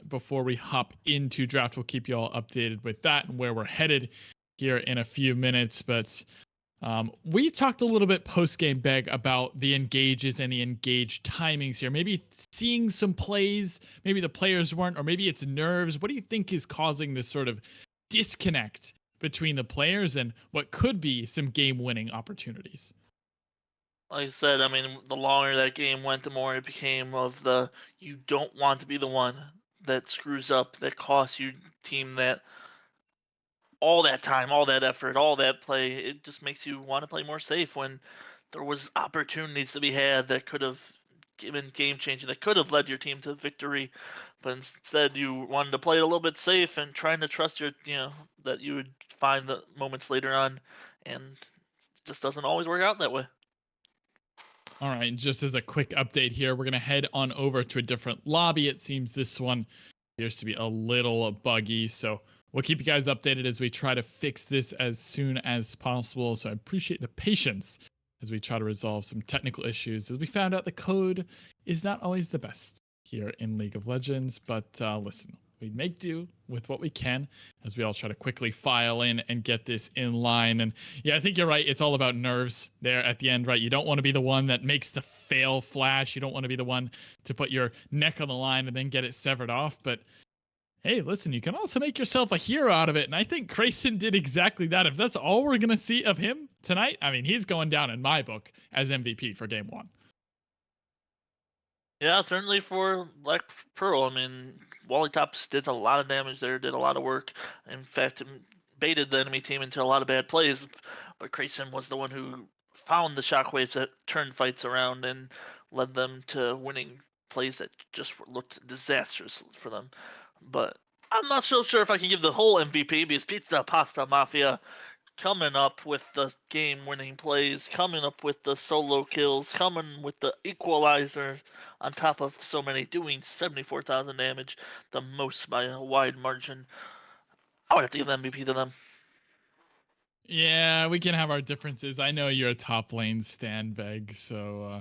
before we hop into draft. We'll keep you all updated with that and where we're headed here in a few minutes, but we talked a little bit post-game, Beg, about the engages and the engage timings here. Maybe seeing some plays, maybe the players weren't, or maybe it's nerves. What do you think is causing this sort of disconnect between the players and what could be some game-winning opportunities? Like I said, I mean, the longer that game went, the more it became of the you don't want to be the one that screws up, that costs your team that all that time, all that effort, all that play. It just makes you want to play more safe when there was opportunities to be had that could have been game changing, that could have led your team to victory, but instead you wanted to play it a little bit safe and trying to trust that you would find the moments later on, and it just doesn't always work out that way. All right, just as a quick update here, we're going to head on over to a different lobby. It seems this one appears to be a little buggy, so we'll keep you guys updated as we try to fix this as soon as possible. So I appreciate the patience as we try to resolve some technical issues. As we found out, the code is not always the best here in League of Legends, but listen, we make do with what we can as we all try to quickly file in and get this in line. And yeah, I think you're right. It's all about nerves there at the end, right? You don't want to be the one that makes the fail flash. You don't want to be the one to put your neck on the line and then get it severed off. But hey, listen, you can also make yourself a hero out of it. And I think Grayson did exactly that. If that's all we're going to see of him tonight, I mean, he's going down in my book as MVP for game 1. Yeah, certainly for Black Pearl. I mean, Wally Tops did a lot of damage there, did a lot of work. In fact, baited the enemy team into a lot of bad plays. But Grayson was the one who found the shockwaves that turned fights around and led them to winning plays that just looked disastrous for them. But I'm not so sure if I can give the whole MVP because Pizza Pasta Mafia coming up with the game-winning plays, coming up with the solo kills, coming with the equalizer on top of so many, doing 74,000 damage, the most by a wide margin. I would have to give the MVP to them. Yeah, we can have our differences. I know you're a top lane stan, Beg, so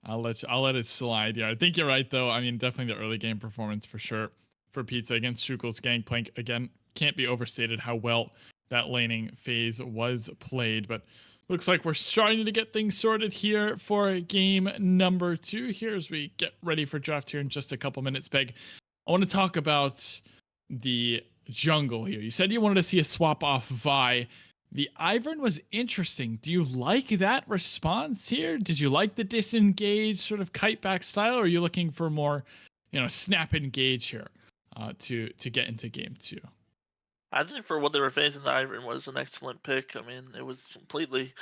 I'll let it slide. Yeah, I think you're right though. I mean, definitely the early game performance for sure for Pizza against Shukel's Gangplank. Again, can't be overstated how well that laning phase was played, but looks like we're starting to get things sorted here for game number 2 here as we get ready for draft here in just a couple minutes. Beg, I want to talk about the jungle here. You said you wanted to see a swap off Vi. The Ivern was interesting. Do you like that response here? Did you like the disengage sort of kite back style, or are you looking for more, snap engage here to get into game 2? I think for what they were facing, the Ivern was an excellent pick. I mean, it was completely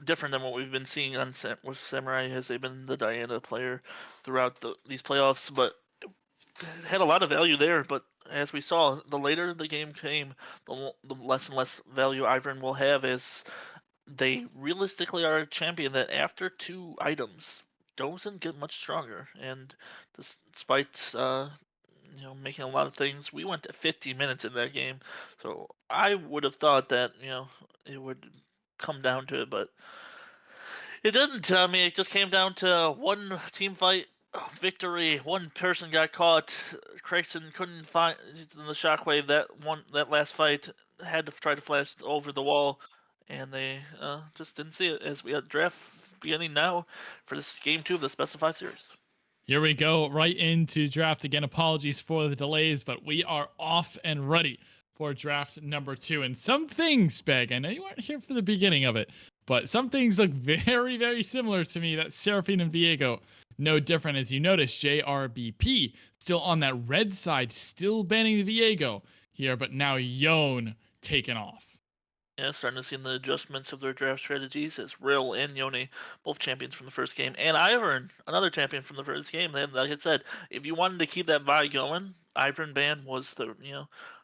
different than what we've been seeing on with Samurai, as they've been the Diana player throughout these playoffs, but it had a lot of value there. But as we saw, the later the game came, the less and less value Ivern will have, as they realistically are a champion that after 2 items doesn't get much stronger. And despite making a lot of things, we went to 50 minutes in that game, so I would have thought that it would come down to it, but it didn't. I mean, it just came down to one team fight victory. One person got caught. Craigson couldn't find the shockwave. That last fight had to try to flash over the wall, and they just didn't see it. As we had draft beginning now for this game 2 of the specified series. Here we go, right into draft. Again, apologies for the delays, but we are off and ready for draft number 2. And some things, Beg, I know you weren't here for the beginning of it, but some things look very, very similar to me. That Seraphine and Viego, no different. As you notice, JRBP still on that red side, still banning the Viego here, but now Yone taken off. Yeah, starting to see the adjustments of their draft strategies, as Rill and Yone, both champions from the first game, and Ivern, another champion from the first game. Then, like I said, if you wanted to keep that Vi going, Ivern ban was the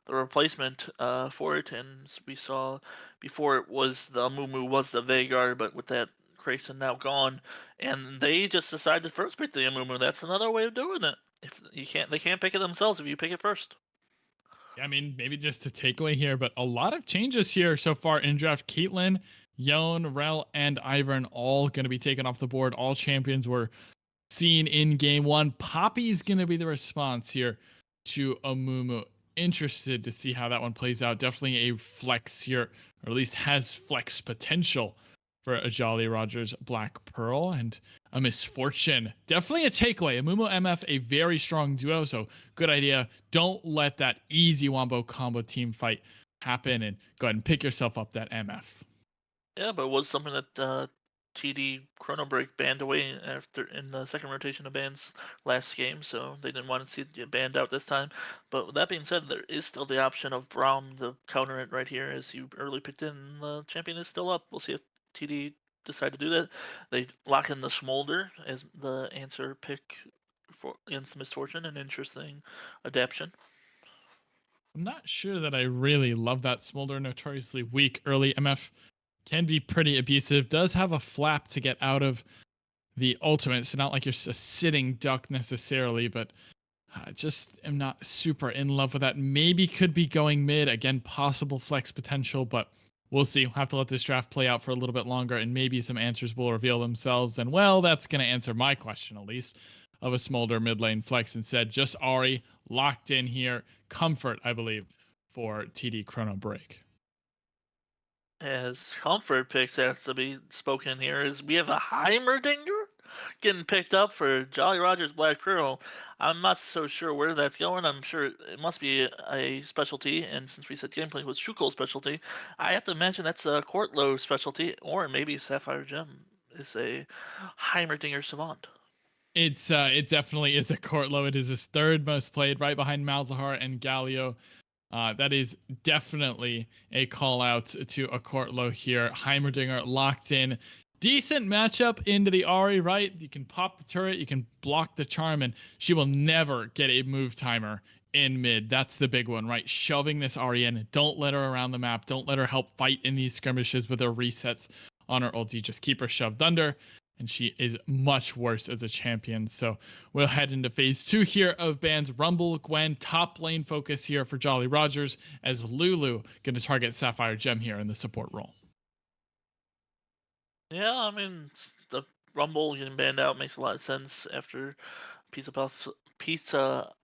replacement for it. And we saw before it was the Amumu was the Veigar, but with that Grayson now gone, and they just decided to first pick the Amumu. That's another way of doing it. If they can't pick it themselves if you pick it first. I mean, maybe just a takeaway here, but a lot of changes here so far in draft. Caitlyn, Yone, Rel, and Ivern all going to be taken off the board. All champions were seen in game 1. Poppy's going to be the response here to Amumu. Interested to see how that one plays out. Definitely a flex here, or at least has flex potential for a Jolly Rogers Black Pearl, and a misfortune. Definitely a takeaway. Amumu MF, a very strong duo, so good idea. Don't let that easy wombo combo team fight happen, and go ahead and pick yourself up that MF. Yeah, but it was something that TD ChronoBreak banned away after in the second rotation of bans last game, so they didn't want to see it banned out this time. But with that being said, there is still the option of Braum the counter it right here, as you early picked in. The champion is still up. We'll see if TD decide to do that. They lock in the Smolder as the answer pick for against Misfortune, an interesting adaptation. I'm not sure that I really love that Smolder. Notoriously weak early MF, can be pretty abusive, does have a flap to get out of the ultimate, so not like you're a sitting duck necessarily, but I just am not super in love with that. Maybe could be going mid, again, possible flex potential, but we'll see. We'll have to let this draft play out for a little bit longer, and maybe some answers will reveal themselves. And well, that's going to answer my question, at least, of a Smolder mid lane flex. Instead, just Ahri locked in here. Comfort, I believe, for TD ChronoBreak. As comfort picks has to be spoken here, is we have a Heimerdinger getting picked up for Jolly Roger's Black Pearl. I'm not so sure where that's going. I'm sure it must be a specialty, and since we said gameplay was Shuko's specialty, I have to imagine that's a Courtlow specialty, or maybe Sapphire Gem is a Heimerdinger Savant. It definitely is a Courtlow. It is his third most played, right behind Malzahar and Galio. That is definitely a call out to a Courtlow here. Heimerdinger locked in. Decent matchup into the Ahri, right? You can pop the turret, you can block the charm, and she will never get a move timer in mid. That's the big one, right? Shoving this Ahri in. Don't let her around the map. Don't let her help fight in these skirmishes with her resets on her ulti. Just keep her shoved under, and she is much worse as a champion. So we'll head into phase 2 here of bans. Rumble, Gwen, top lane focus here for Jolly Rogers, as Lulu going to target Sapphire Gem here in the support role. Yeah, I mean, the Rumble getting banned out makes a lot of sense after Pizza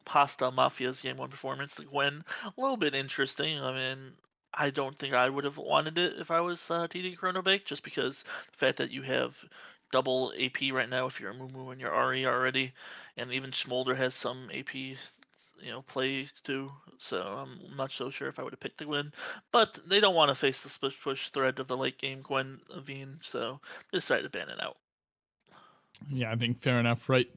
Pasta Mafia's game 1 performance. The Gwen, a little bit interesting. I mean, I don't think I would have wanted it if I was TD ChronoBreak, just because the fact that you have double AP right now if you're a Mumu and you're Ari already, and even Smolder has some AP, play too. So I'm not so sure if I would have picked the Gwen, but they don't want to face the split push threat of the late game Gwen Aveen, so they decided to ban it out. Yeah, I think fair enough, right?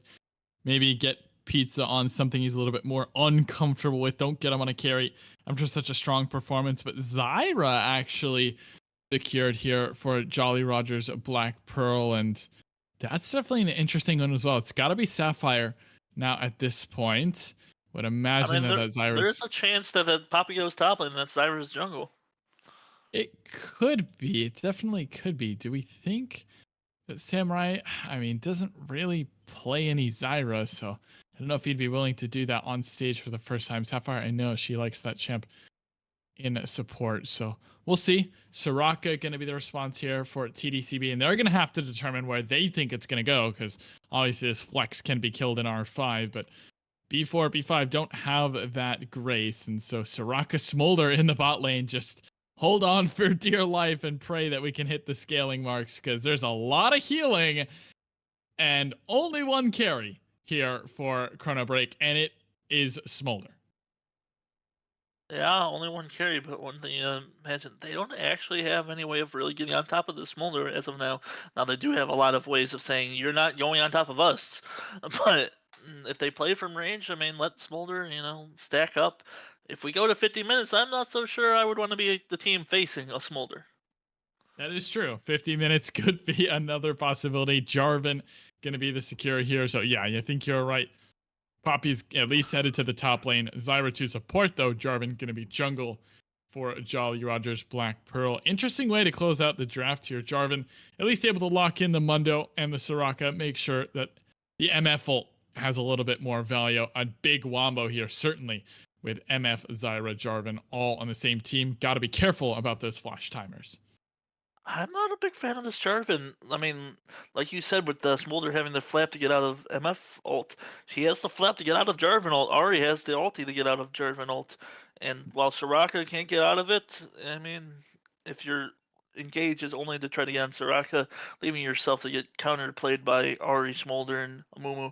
Maybe get Pizza on something he's a little bit more uncomfortable with. Don't get him on a carry after such a strong performance. But Zyra actually secured here for Jolly Rogers Black Pearl, and that's definitely an interesting one as well. It's got to be Sapphire now at this point. Would imagine that There's Zyra's. a chance that Poppy goes top lane and that's Zyra's jungle. It could be. It definitely could be. Do we think that Samurai, I mean, doesn't really play any Zyra, so I don't know if he'd be willing to do that on stage for the first time. Sapphire, I know she likes that champ in support, so we'll see. Soraka going to be the response here for TDCB, and they're going to have to determine where they think it's going to go, because obviously this flex can be killed in R5, but B4, B5 don't have that grace, and so Soraka Smolder in the bot lane, just hold on for dear life and pray that we can hit the scaling marks, because there's a lot of healing and only one carry here for ChronoBreak, and it is Smolder. Yeah, only one carry, but one thing you imagine, they don't actually have any way of really getting on top of the Smolder as of now. Now they do have a lot of ways of saying you're not going on top of us, but if they play from range, I mean, let Smolder, stack up. If we go to 50 minutes, I'm not so sure I would want to be the team facing a Smolder. That is true. 50 minutes could be another possibility. Jarvan going to be the secure here. So yeah, I think you're right. Poppy's at least headed to the top lane. Zyra to support, though. Jarvan going to be jungle for Jolly Rogers Black Pearl. Interesting way to close out the draft here. Jarvan at least able to lock in the Mundo and the Soraka. Make sure that the MF ult has a little bit more value. A big wombo here, certainly, with MF, Zyra, Jarvan all on the same team. Got to be careful about those flash timers. I'm not a big fan of this Jarvan. I mean, like you said, with the Smolder having the flap to get out of MF ult, he has the flap to get out of Jarvan ult. Ari has the ulti to get out of Jarvan ult. And while Soraka can't get out of it, I mean, if your engage is only to try to get on Soraka, leaving yourself to get counterplayed by Ari, Smolder, and Amumu,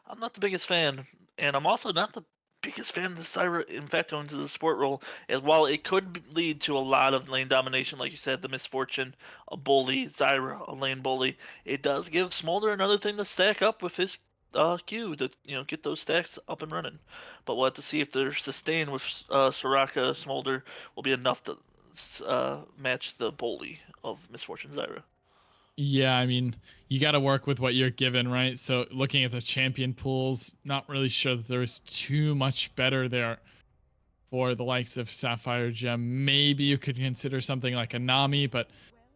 I'm not the biggest fan. And I'm also not the biggest fan of the Zyra, in fact, going to the support role, as while it could lead to a lot of lane domination, like you said, the misfortune, a bully, Zyra, a lane bully, it does give Smolder another thing to stack up with his Q to get those stacks up and running. But we'll have to see if they're sustained with Soraka. Smolder will be enough to match the bully of misfortune Zyra. Yeah, I mean, you got to work with what you're given, right? So looking at the champion pools, not really sure that there is too much better there for the likes of Sapphire Gem. Maybe you could consider something like a Nami, but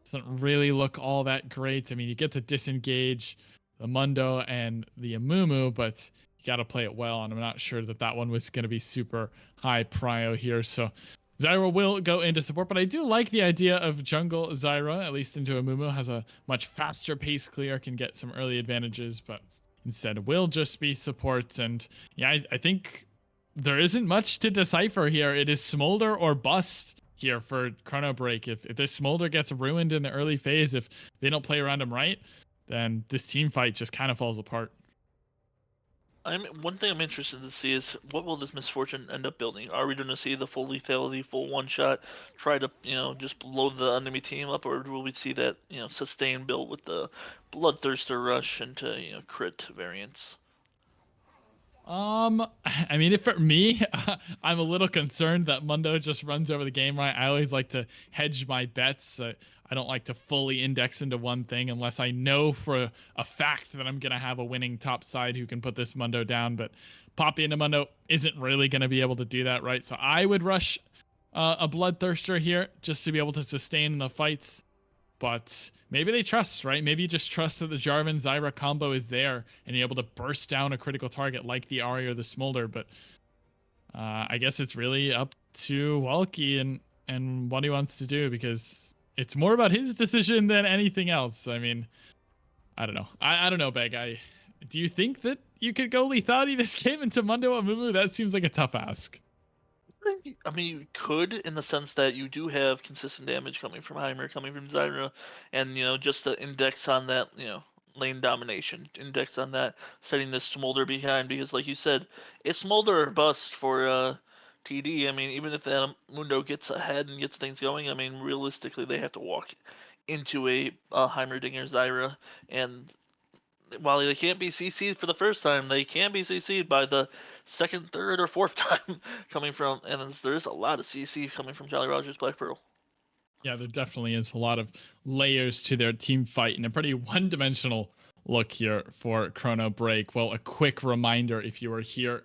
doesn't really look all that great. I mean, you get to disengage the Mundo and the Amumu, but you got to play it well, and I'm not sure that that one was going to be super high prio here. So Zyra will go into support, but I do like the idea of jungle Zyra, at least into Amumu, has a much faster pace clear, can get some early advantages, but instead will just be support. And yeah, I think there isn't much to decipher here. It is smolder or bust here for ChronoBreak. If this smolder gets ruined in the early phase, if they don't play around him right, then this team fight just kind of falls apart. One thing I'm interested to see is what will this misfortune end up building? Are we going to see the full lethality, full one shot, try to just blow the enemy team up, or will we see that sustained build with the bloodthirster rush into crit variants? I mean, if for me, I'm a little concerned that Mundo just runs over the game right. I always like to hedge my bets. I don't like to fully index into one thing unless I know for a fact that I'm gonna have a winning top side who can put this Mundo down. But Poppy into Mundo isn't really gonna be able to do that, right? So I would rush a Bloodthirster here just to be able to sustain in the fights. But maybe they trust, right? Maybe you just trust that the Jarvan Zyra combo is there and you're able to burst down a critical target like the Ahri or the Smolder. But I guess it's really up to Walkie and what he wants to do, because it's more about his decision than anything else. I mean, I don't know. I don't know, Beg. Do you think that you could go lethality this game into Mundo Amumu? That seems like a tough ask. I mean, you could, in the sense that you do have consistent damage coming from Heimer, coming from Zyra, and just the index on that, lane domination, index on that, setting this Smolder behind, because like you said, it's Smolder or bust for TD. I mean, even if that Mundo gets ahead and gets things going, I mean, realistically, they have to walk into a Heimerdinger Zyra, and while they can't be CC'd for the first time, they can be CC'd by the second, third, or fourth time coming from, and there's a lot of CC coming from Jolly Rogers Black Pearl. Yeah, there definitely is a lot of layers to their team fight and a pretty one-dimensional look here for ChronoBreak. Well, a quick reminder, if you were here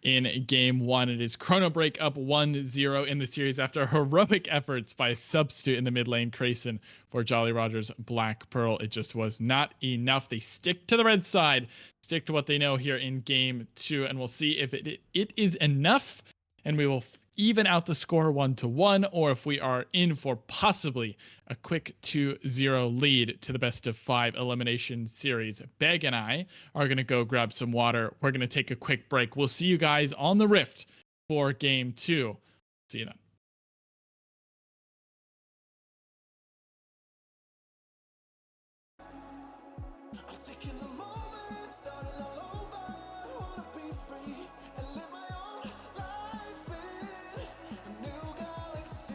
in game one, it is ChronoBreak up 1-0 in the series after heroic efforts by a substitute in the mid lane, Crayson, for Jolly Rogers Black Pearl. It just was not enough. They stick to the red side, stick to what they know here in game two, and we'll see if it is enough, and we will even out the score 1-1, or if we are in for possibly a quick 2-0 lead to the best of 5 elimination series. Beg and I are going to go grab some water. We're going to take a quick break. We'll see you guys on the Rift for game 2. See you then. I'm taking the moment, starting all over. Wanna be free and live my own life in a new galaxy.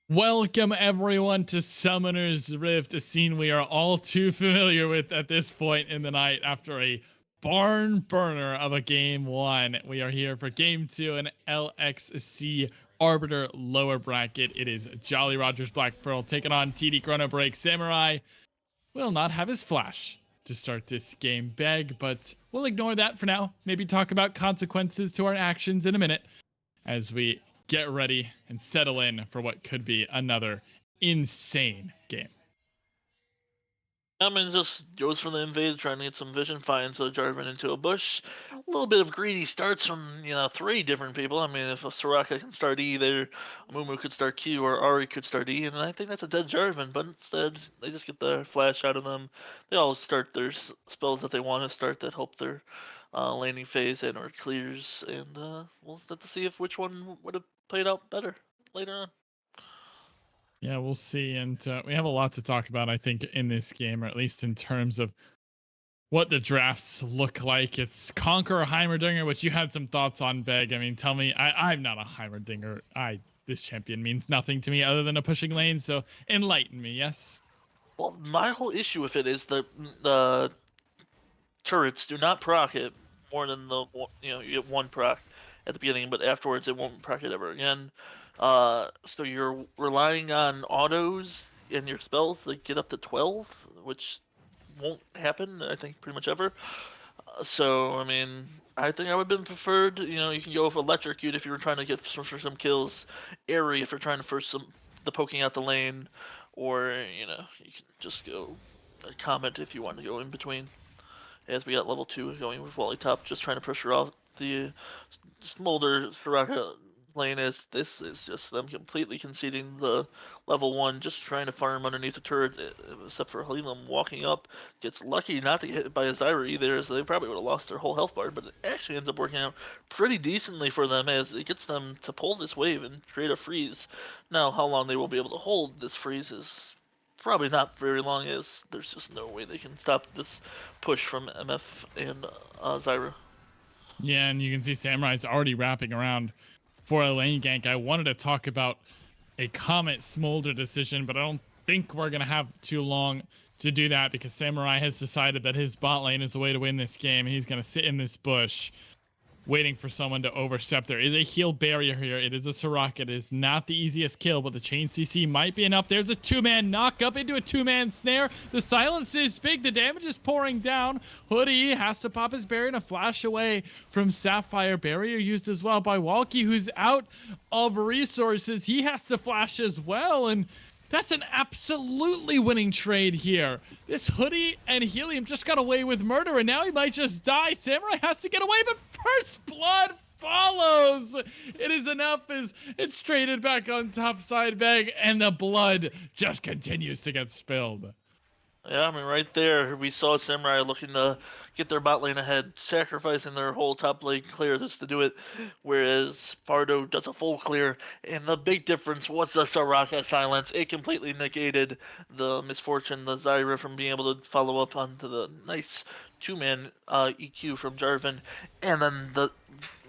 Welcome everyone to Summoner's Rift, a scene we are all too familiar with at this point in the night after a barn burner of a game 1. We are here for game 2 in LXC Arbiter lower bracket. It is Jolly Rogers Black Pearl taking on TD ChronoBreak. Samurai will not have his flash to start this game beg, but we'll ignore that for now. Maybe talk about consequences to our actions in a minute as we get ready and settle in for what could be another insane game. I mean, just goes for the invade, trying to get some vision, finds a Jarvan into a bush. A little bit of greedy starts from, 3 different people. I mean, if a Soraka can start E there, Mumu could start Q, or Ari could start E, and I think that's a dead Jarvan, but instead, they just get the flash out of them. They all start their spells that they want to start that help their landing phase and or clears, and we'll have to see if which one would have played out better later on. Yeah, we'll see. And we have a lot to talk about, I think, in this game, or at least in terms of what the drafts look like. It's Conquer or Heimerdinger, which you had some thoughts on, Beg. I mean, tell me, I'm not a Heimerdinger. This champion means nothing to me other than a pushing lane, so enlighten me, yes? Well, my whole issue with it is the turrets do not proc it more than you get 1 proc at the beginning, but afterwards it won't proc it ever again. So you're relying on autos in your spells to get up to 12, which won't happen, I think, pretty much ever. So I mean, I think I would have been preferred. You can go with electrocute if you were trying to get for some kills, airy if you're trying to force the poking out the lane, or you can just go comet if you want to go in between. As we got level 2 going with Wally Top, just trying to pressure off the Smolder Soraka lane. As this is just them completely conceding the level 1, just trying to farm underneath the turret, except for Halilim walking up, gets lucky not to get hit by a Zyra either, so they probably would have lost their whole health bar, but it actually ends up working out pretty decently for them as it gets them to pull this wave and create a freeze. Now, how long they will be able to hold this freeze is probably not very long, as there's just no way they can stop this push from MF and Zyra. Yeah, and you can see Samurai's already wrapping around for a lane gank. I wanted to talk about a Comet Smolder decision, but I don't think we're going to have too long to do that because Samurai has decided that his bot lane is the way to win this game. He's going to sit in this bush waiting for someone to overstep. There is a heal barrier here. It is a Soraka. It is not the easiest kill, but the chain CC might be enough. There's a 2-man knock up into a 2-man snare. The silence is big. The damage is pouring down. Hoodie has to pop his barrier and a flash away from Sapphire. Barrier used as well by Walkie, who's out of resources. He has to flash as well, and that's an absolutely winning trade here. This Hoodie and Helium just got away with murder, and now he might just die. Samurai has to get away, but first blood follows. It is enough as it's traded back on top side bag, and the blood just continues to get spilled. Yeah, I mean, right there, we saw Samurai looking to get their bot lane ahead, sacrificing their whole top lane clear just to do it, whereas Fardo does a full clear, and the big difference was the Soraka silence. It completely negated the misfortune, the Zyra, from being able to follow up onto the nice 2-man EQ from Jarvan, and then the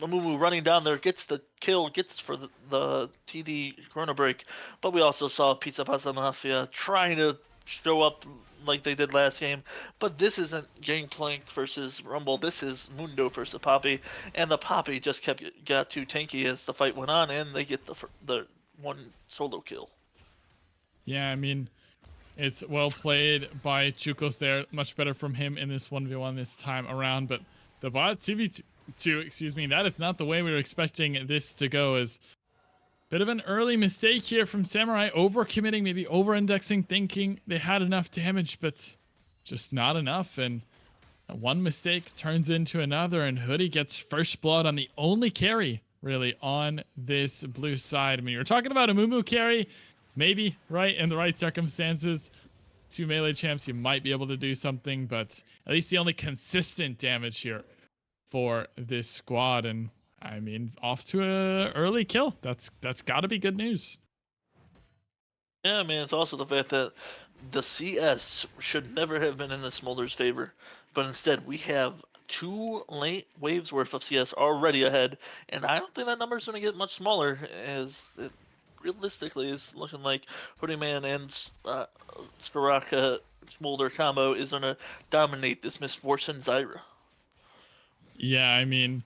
Mumu running down there gets the kill, gets for the TD ChronoBreak, but we also saw Pizza Pasta Mafia trying to show up like they did last game, but this isn't Gangplank versus Rumble. This is Mundo versus Poppy, and the Poppy just got too tanky as the fight went on, and they get the 1 solo kill. Yeah, I mean, it's well played by Chukos there. Much better from him in this 1v1 this time around, but the bot 2v2, excuse me, that is not the way we were expecting this to go. As bit of an early mistake here from Samurai, overcommitting, maybe over-indexing, thinking they had enough damage, but just not enough. And one mistake turns into another, and Hoodie gets first blood on the only carry, really, on this blue side. I mean, you're talking about a Mumu carry, maybe, right, in the right circumstances. 2 melee champs, you might be able to do something, but at least the only consistent damage here for this squad. And I mean, off to a early kill. That's got to be good news. Yeah, I mean, it's also the fact that the CS should never have been in the Smolder's favor, but instead we have 2 late waves worth of CS already ahead, and I don't think that number is going to get much smaller as realistically, it's looking like Hoodie Man and Skaraka Smolder combo is gonna dominate this Miss Fortune Zyra. Yeah, I mean,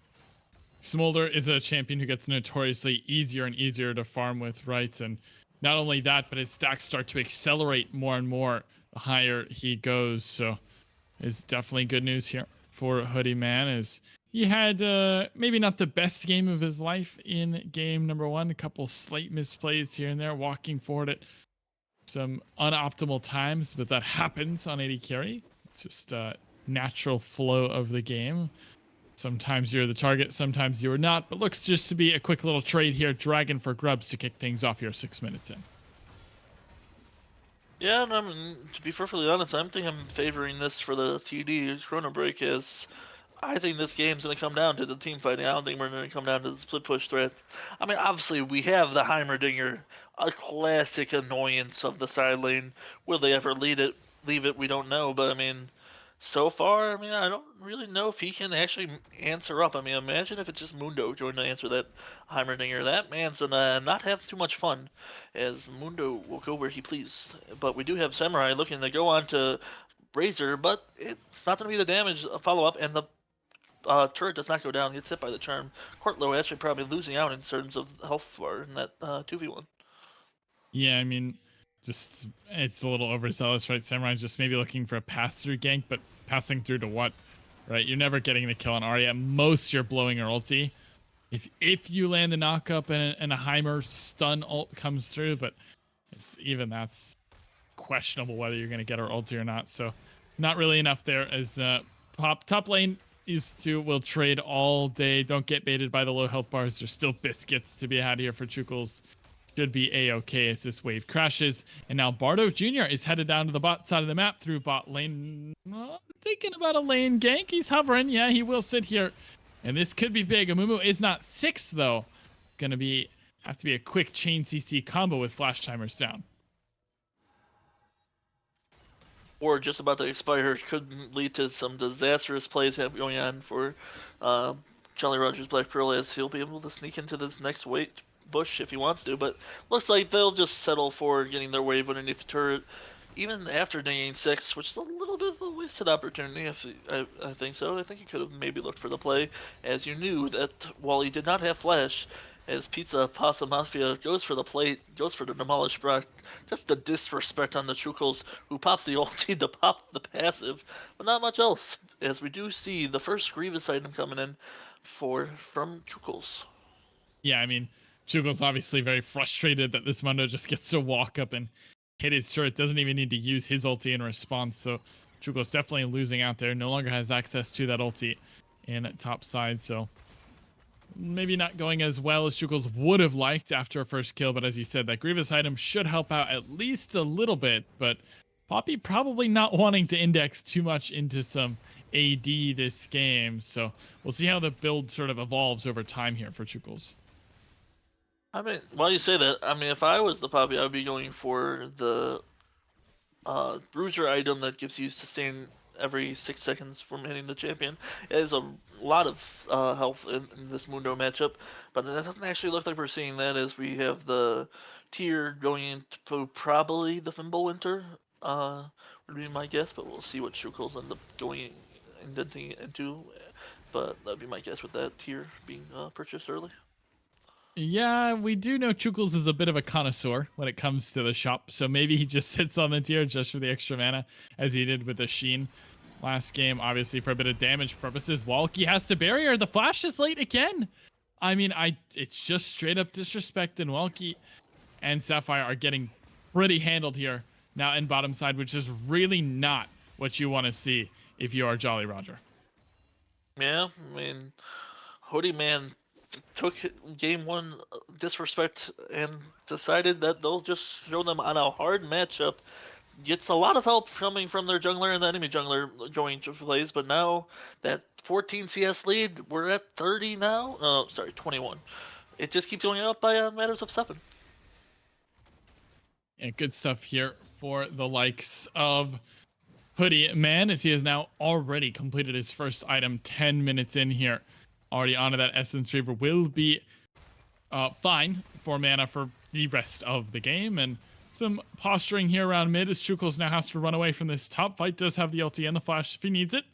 Smolder is a champion who gets notoriously easier and easier to farm with, right? And not only that, but his stacks start to accelerate more and more the higher he goes. So it's definitely good news here for Hoodie Man, as he had maybe not the best game of his life in game number 1. A couple slight misplays here and there, walking forward at some unoptimal times, but that happens on AD carry. It's just a natural flow of the game. Sometimes you're the target, sometimes you're not, but looks just to be a quick little trade here. Dragon for Grubs to kick things off here 6 minutes in. Yeah, and I mean, to be perfectly honest, I'm favoring this for the TD ChronoBreak, as I think this game's going to come down to the team fighting. I don't think we're going to come down to the split push threat. I mean, obviously, we have the Heimerdinger, a classic annoyance of the side lane. Will they ever leave it? We don't know, but I mean, so far, I mean, I don't really know if he can actually answer up. I mean, imagine if it's just Mundo trying to answer that Heimerdinger. That man's gonna not have too much fun, as Mundo will go where he please. But we do have Samurai looking to go on to Razor, but it's not going to be the damage follow-up, and the turret does not go down. Gets hit by the charm. Courtlow actually probably losing out in terms of health bar in that 2v1. Yeah, I mean, just it's a little overzealous, right? Samurai's just maybe looking for a pass-through gank, but passing through to what, right? You're never getting the kill on Arya. At most, you're blowing her ulti. If you land the knock-up and a Heimer stun ult comes through, but that's questionable whether you're going to get her ulti or not. So not really enough there, as top lane will trade all day. Don't get baited by the low health bars. There's still biscuits to be had here for Chukels. Should be a-okay as this wave crashes. And now Bardo Jr. is headed down to the bot side of the map through bot lane. Thinking about a lane gank. He's hovering. Yeah, he will sit here. And this could be big. Amumu is not 6, though. Have to be a quick chain CC combo with flash timers down. Or just about to expire could lead to some disastrous plays going on for Jolly Roger's Black Pearl, as he'll be able to sneak into this next bush if he wants to, but looks like they'll just settle for getting their wave underneath the turret, even after negating 6, which is a little bit of a wasted opportunity. I think so. I think he could have maybe looked for the play, as you knew that while he did not have flash, as Pizza Pasta Mafia goes for the plate, goes for the demolish Brock. Just the disrespect on the Chukels, who pops the ulti to pop the passive, but not much else, as we do see the first Grievous item coming in from Chukels. Yeah, I mean, Chukels obviously very frustrated that this Mundo just gets to walk up and hit his turret. Doesn't even need to use his ulti in response. So Chukels definitely losing out there. No longer has access to that ulti in top side. So maybe not going as well as Chukels would have liked after a first kill. But as you said, that Grievous item should help out at least a little bit. But Poppy probably not wanting to index too much into some AD this game. So we'll see how the build sort of evolves over time here for Chukels. I mean, while you say that, I mean, if I was the Poppy, I would be going for the Bruiser item that gives you sustain every 6 seconds from hitting the champion. It is a lot of health in this Mundo matchup, but it doesn't actually look like we're seeing that, as we have the tier going into probably the Fimbulwinter, would be my guess, but we'll see what Chukels end up indenting into, but that'd be my guess with that tier being purchased early. Yeah, we do know Chukels is a bit of a connoisseur when it comes to the shop, so maybe he just sits on the tier just for the extra mana, as he did with the Sheen last game, obviously for a bit of damage purposes. Walkie has to barrier. The flash is late again. I mean, it's just straight up disrespect, and Walkie and Sapphire are getting pretty handled here now in bottom side, which is really not what you want to see if you are Jolly Roger. Yeah, I mean, Hoodie Man took game 1 disrespect and decided that they'll just show them on a hard matchup. Gets a lot of help coming from their jungler and the enemy jungler going to plays, but now that 14 CS lead, we're at 30 now. Oh, sorry, 21. It just keeps going up by matters of 7. And good stuff here for the likes of Hoodie Man, as he has now already completed his first item 10 minutes in here. Already onto that Essence Reaver. Will be fine for mana for the rest of the game. And some posturing here around mid as Chukos now has to run away from this top fight. Does have the ulti and the flash if he needs it,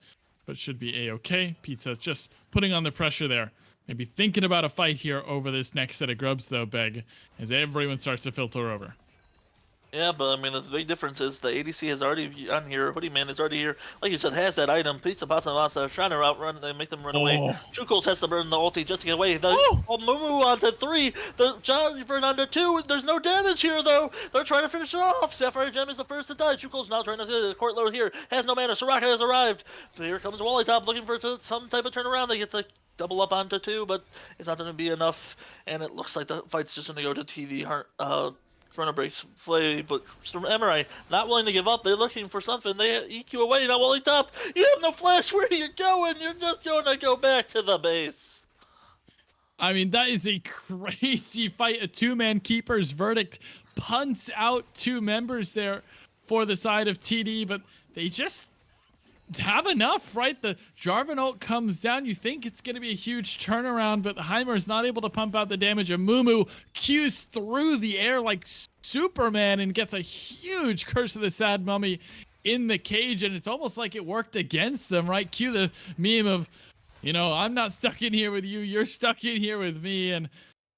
but should be a-okay. Pizza just putting on the pressure there. Maybe thinking about a fight here over this next set of grubs, though, Beg, as everyone starts to filter over. Yeah, but I mean, the big difference is the ADC has already on here. Hoodie Man is already here. Like you said, has that item. Pizza Pasta Masa trying to outrun and make them run away. Chukos has to burn the ulti just to get away. The Mumu onto 3. The John burn onto 2. There's no damage here, though. They're trying to finish it off. Sapphire Gem is the first to die. Chukos now trying to do the court load here. Has no mana. Soraka has arrived. But here comes Wally Top looking for some type of turnaround. They get to double up onto 2, but it's not going to be enough. And it looks like the fight's just going to go to TV. ChronoBreak's play, but Emery not willing to give up. They're looking for something. They EQ away. Now Wally Top, you have no flash. Where are you going? You're just going to go back to the base. I mean, that is a crazy fight. A two-man keeper's verdict punts out 2 members there for the side of TD, but they just have enough, right? The Jarvan ult comes down. You think it's going to be a huge turnaround, but Heimer is not able to pump out the damage. And Mumu cues through the air like Superman and gets a huge Curse of the Sad Mummy in the cage, and it's almost like it worked against them, right? Cue the meme of, you know, I'm not stuck in here with you, you're stuck in here with me, and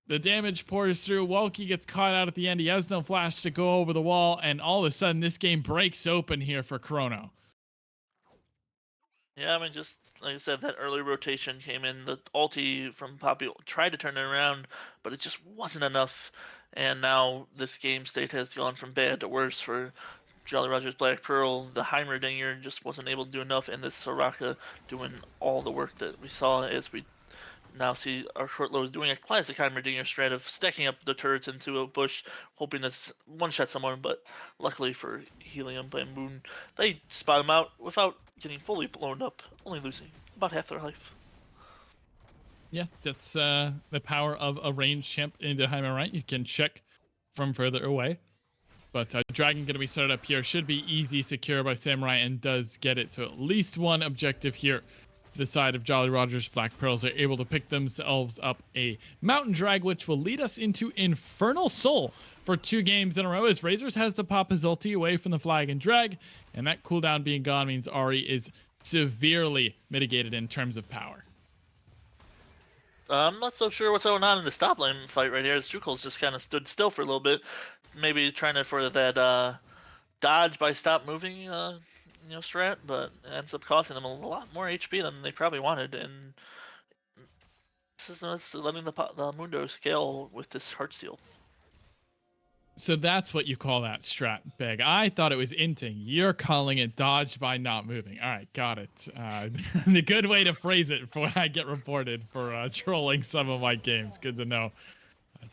the damage pours through. Welky gets caught out at the end. He has no flash to go over the wall, and all of a sudden this game breaks open here for Chrono. Yeah, I mean, just like I said, that early rotation came in. The ulti from Poppy tried to turn it around, but it just wasn't enough. And now this game state has gone from bad to worse for Jolly Roger's Black Pearl. The Heimerdinger just wasn't able to do enough, and this Soraka doing all the work that we saw as we now see our short lows doing a classic Heimerdinger strat of stacking up the turrets into a bush, hoping to one-shot someone, but luckily for Helium and Moon, they spot him out without getting fully blown up, only losing about half their life. Yeah, that's the power of a ranged champ into Heimer, right? You can check from further away. But Dragon going to be started up here. Should be easy, secure by Samurai, and does get it. So at least one objective here. The side of Jolly Roger's Black Pearls are able to pick themselves up a Mountain Drag, which will lead us into Infernal Soul for 2 games in a row, as Razors has to pop his ulti away from the Flag and Drag, and that cooldown being gone means Ahri is severely mitigated in terms of power. I'm not so sure what's going on in the top lane fight right here, as Chukos just kind of stood still for a little bit, maybe trying to for that dodge by stop moving strat, but it ends up costing them a lot more HP than they probably wanted, and this is letting the Mundo scale with this Heartsteel. So that's what you call that strat, Beg. I thought it was inting. You're calling it dodge by not moving. All right, got it. The good way to phrase it for when I get reported for trolling some of my games. Good to know.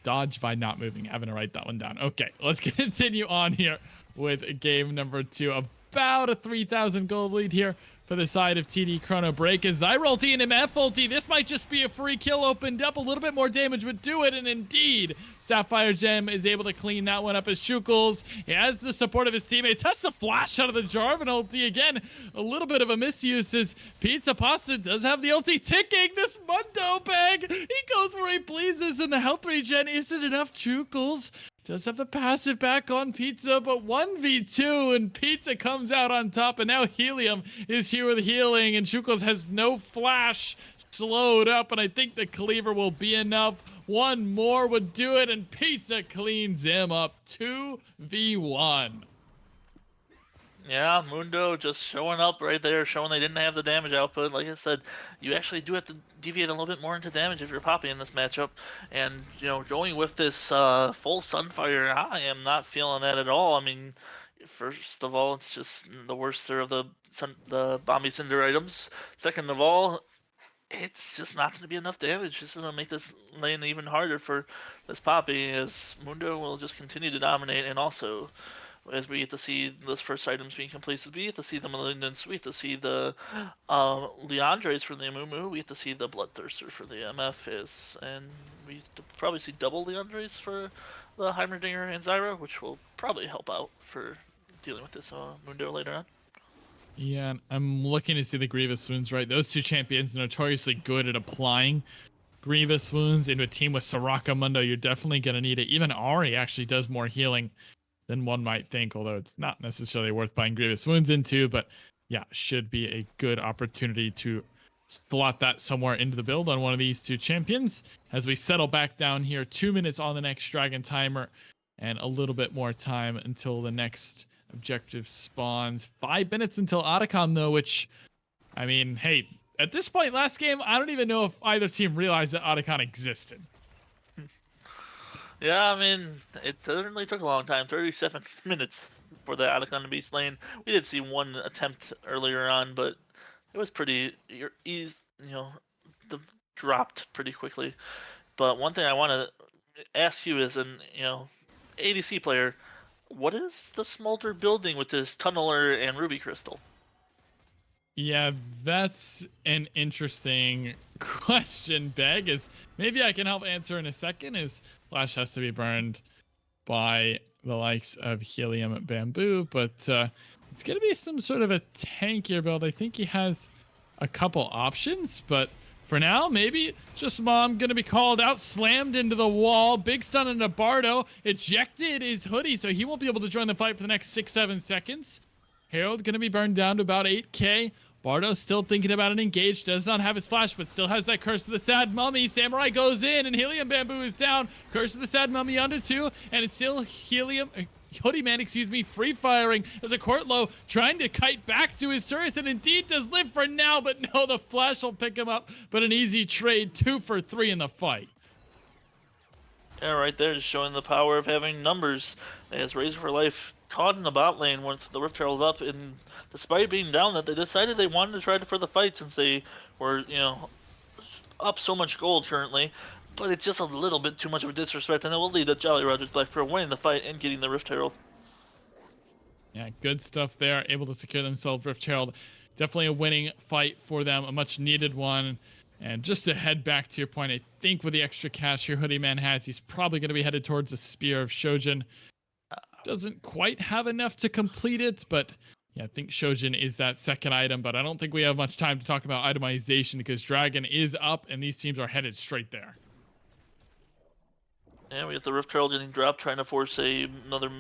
Dodge by not moving. Having to write that one down. Okay, let's continue on here with game number 2. About a 3,000 gold lead here for the side of TD ChronoBreak. As Zyra ulti and MF ulti, this might just be a free kill opened up. A little bit more damage would do it, and indeed, Sapphire Gem is able to clean that one up as Shukels. He has the support of his teammates. Has the flash out of the Jarvan ulti again. A little bit of a misuse as Pizza Pasta does have the ulti ticking. This Mundo bag, he goes where he pleases, and the health regen isn't enough. Shukels does have the passive back on Pizza, but 1v2, and Pizza comes out on top, and now Helium is here with healing, and Chukos has no flash, slowed up, and I think the cleaver will be enough. One more would do it, and Pizza cleans him up. 2v1. Yeah, Mundo just showing up right there, showing they didn't have the damage output. Like I said, you actually do have to deviate a little bit more into damage if you're Poppy in this matchup. And, going with this full Sunfire, I am not feeling that at all. I mean, first of all, it's just the worst of the Bombi Cinder items. Second of all, it's just not going to be enough damage. This is going to make this lane even harder for this Poppy, as Mundo will just continue to dominate, and also as we get to see those first items being completed, we get to see the Malignance, we get to see the Leandres for the Amumu, we get to see the Bloodthirster for the MF, and we get to probably see double Leandres for the Heimerdinger and Zyra, which will probably help out for dealing with this Mundo later on. Yeah, I'm looking to see the Grievous Wounds, right? Those 2 champions are notoriously good at applying Grievous wounds into a team with Soraka Mundo, you're definitely going to need it. Even Ari actually does more healing than one might think, although it's not necessarily worth buying Grievous wounds into. But yeah, should be a good opportunity to slot that somewhere into the build on one of these two champions. As we settle back down here, 2 minutes on the next dragon timer, and a little bit more time until the next objective spawns. 5 minutes until Otacon, though, which, I mean, hey, at this point last game, I don't even know if either team realized that Otacon existed. Yeah, I mean, it certainly took a long time, 37 minutes for the Atacon to be slain. We did see one attempt earlier on, but it was pretty the dropped pretty quickly. But one thing I want to ask you as an ADC player, what is the Smolder building with this Tunneler and Ruby Crystal? Yeah, that's an interesting question, Beg. Is maybe I can help answer in a second. Is Flash has to be burned by the likes of Helium Bamboo, but it's gonna be some sort of a tankier build. I think he has a couple options, but for now, maybe just Mom gonna be called out, slammed into the wall, big stun into Bardo, ejected his hoodie, so he won't be able to join the fight for the next 6-7 seconds. Harold gonna be burned down to about 8k. Bardo still thinking about an engage, does not have his flash, but still has that Curse of the Sad Mummy. Samurai goes in, and Helium Bamboo is down. Curse of the Sad Mummy under 2, and it's still Hoodie Man, free firing as a Courtlow trying to kite back to his turret, and indeed does live for now, but no, the flash will pick him up, but an easy trade, 2 for 3 in the fight. Yeah, right there, just showing the power of having numbers. As Razor for Life caught in the bot lane once the Rift Herald up, and despite being down, that they decided they wanted to try for the fight since they were, up so much gold currently. But it's just a little bit too much of a disrespect, and it will lead to Jolly Rogers Black for winning the fight and getting the Rift Herald. Yeah, good stuff there. Able to secure themselves Rift Herald. Definitely a winning fight for them, a much needed one. And just to head back to your point, I think with the extra cash here Hoodie Man has, he's probably going to be headed towards the Spear of Shojin. Doesn't quite have enough to complete it, but yeah, I think Shojin is that second item, but I don't think we have much time to talk about itemization because Dragon is up and these teams are headed straight there. Yeah, we have the Rift Herald getting dropped, trying to force another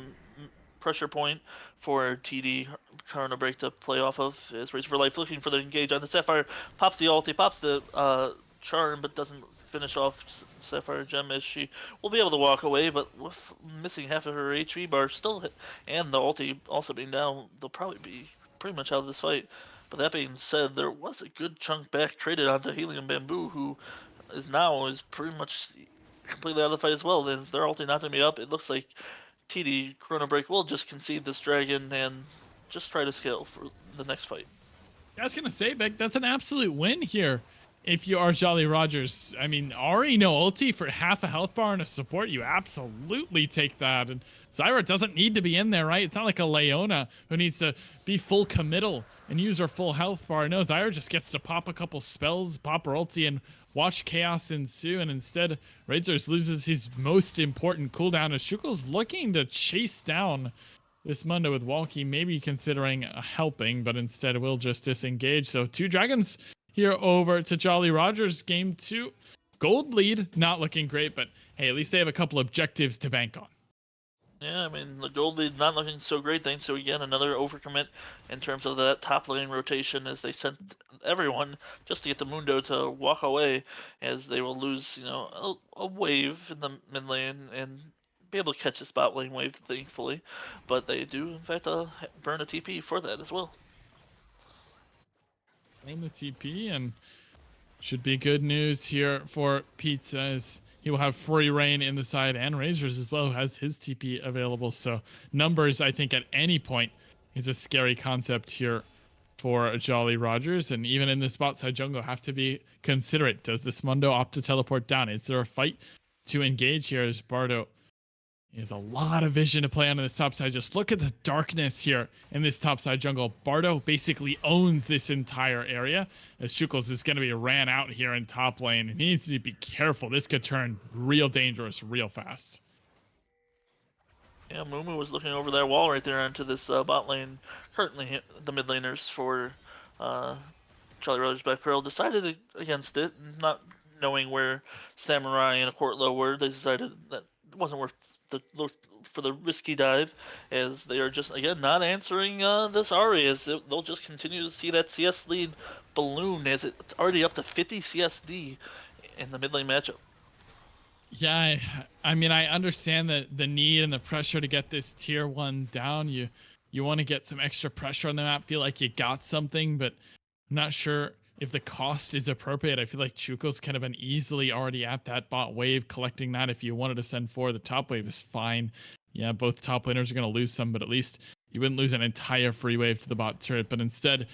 pressure point for TD ChronoBreak to play off of. As Razor for Life looking for the engage on the Sapphire, pops the ulti, pops the charm, but doesn't finish off Sapphire Gem as she will be able to walk away, but with missing half of her HP bar still hit, and the ulti also being down, they'll probably be pretty much out of this fight. But that being said, there was a good chunk back traded onto Helium Bamboo, who is pretty much completely out of the fight as well. As their ulti not going to be up, it looks like TD ChronoBreak will just concede this dragon and just try to scale for the next fight. I was going to say, Beck, that's an absolute win here. If you are Jolly Rogers, I mean, Ari no ulti for half a health bar and a support, you absolutely take that. And Zyra doesn't need to be in there, right? It's not like a Leona who needs to be full committal and use her full health bar. No, Zyra just gets to pop a couple spells, pop her ulti, and watch chaos ensue. And instead, Razors loses his most important cooldown as Shukel's looking to chase down this Mundo with Walkie, maybe considering helping, but instead will just disengage. So 2 dragons here over to Jolly Rogers. Game 2, gold lead, not looking great, but hey, at least they have a couple objectives to bank on. Yeah, I mean, the gold lead not looking so great, thanks to, again, another overcommit in terms of that top lane rotation as they sent everyone just to get the Mundo to walk away, as they will lose, a wave in the mid lane and be able to catch a spot lane wave, thankfully. But they do, in fact, burn a TP for that as well. Claim the TP, and should be good news here for Pizza, as he will have free reign in the side, and Razors as well, who has his TP available. So numbers, I think, at any point is a scary concept here for Jolly Rogers. And even in the spot side jungle, have to be considerate. Does this Mundo opt to teleport down? Is there a fight to engage here as Bardo is a lot of vision to play on this top side? Just look at the darkness here in this top side jungle. Bardo basically owns this entire area, as Shukels is going to be ran out here in top lane, and he needs to be careful. This could turn real dangerous real fast. Yeah, Mumu was looking over that wall right there onto this bot lane. Currently, the mid laners for Jolly Rogers Black Pearl decided against it, not knowing where Samurai and a Courtlow were, they decided that it wasn't worth for the risky dive, as they are just again not answering this Ari, as they'll just continue to see that CS lead balloon, as it's already up to 50 CSD in the mid lane matchup. Yeah, I mean, I understand the need and the pressure to get this tier 1 down. You want to get some extra pressure on the map, feel like you got something, but I'm not sure if the cost is appropriate. I feel like Chuko's kind of been easily already at that bot wave, collecting that. If you wanted to send 4, the top wave is fine. Yeah, both top laners are going to lose some, but at least you wouldn't lose an entire free wave to the bot turret. But instead,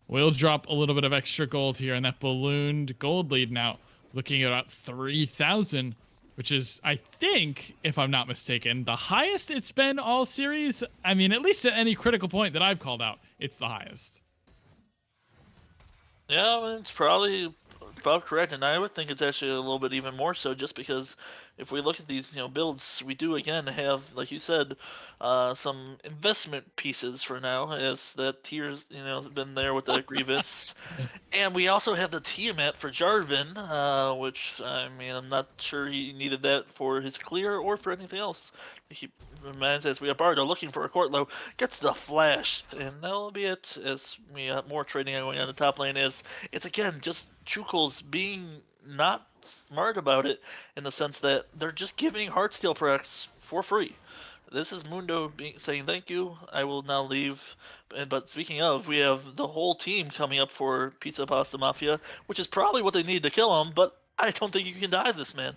we'll drop a little bit of extra gold here, and that ballooned gold lead now looking at about 3,000, which is, I think, if I'm not mistaken, the highest it's been all series. I mean, at least at any critical point that I've called out, it's the highest. Yeah, I mean, it's probably about correct, and I would think it's actually a little bit even more so, just because if we look at these, builds, we do again have, like you said, some investment pieces for now, as that tier's, been there with the Grievous, and we also have the Tiamat for Jarvan, which, I mean, I'm not sure he needed that for his clear or for anything else. He reminds as we are Bardo looking for a Courtlow, gets the flash, and that'll be it, as we have more trading going on the top lane. Is it's again just Chukels being not smart about it, in the sense that they're just giving Heartsteel prex for free. This is Mundo saying thank you, I will now leave. But speaking of, we have the whole team coming up for Pizza Pasta Mafia, which is probably what they need to kill him, but I don't think you can dive this man.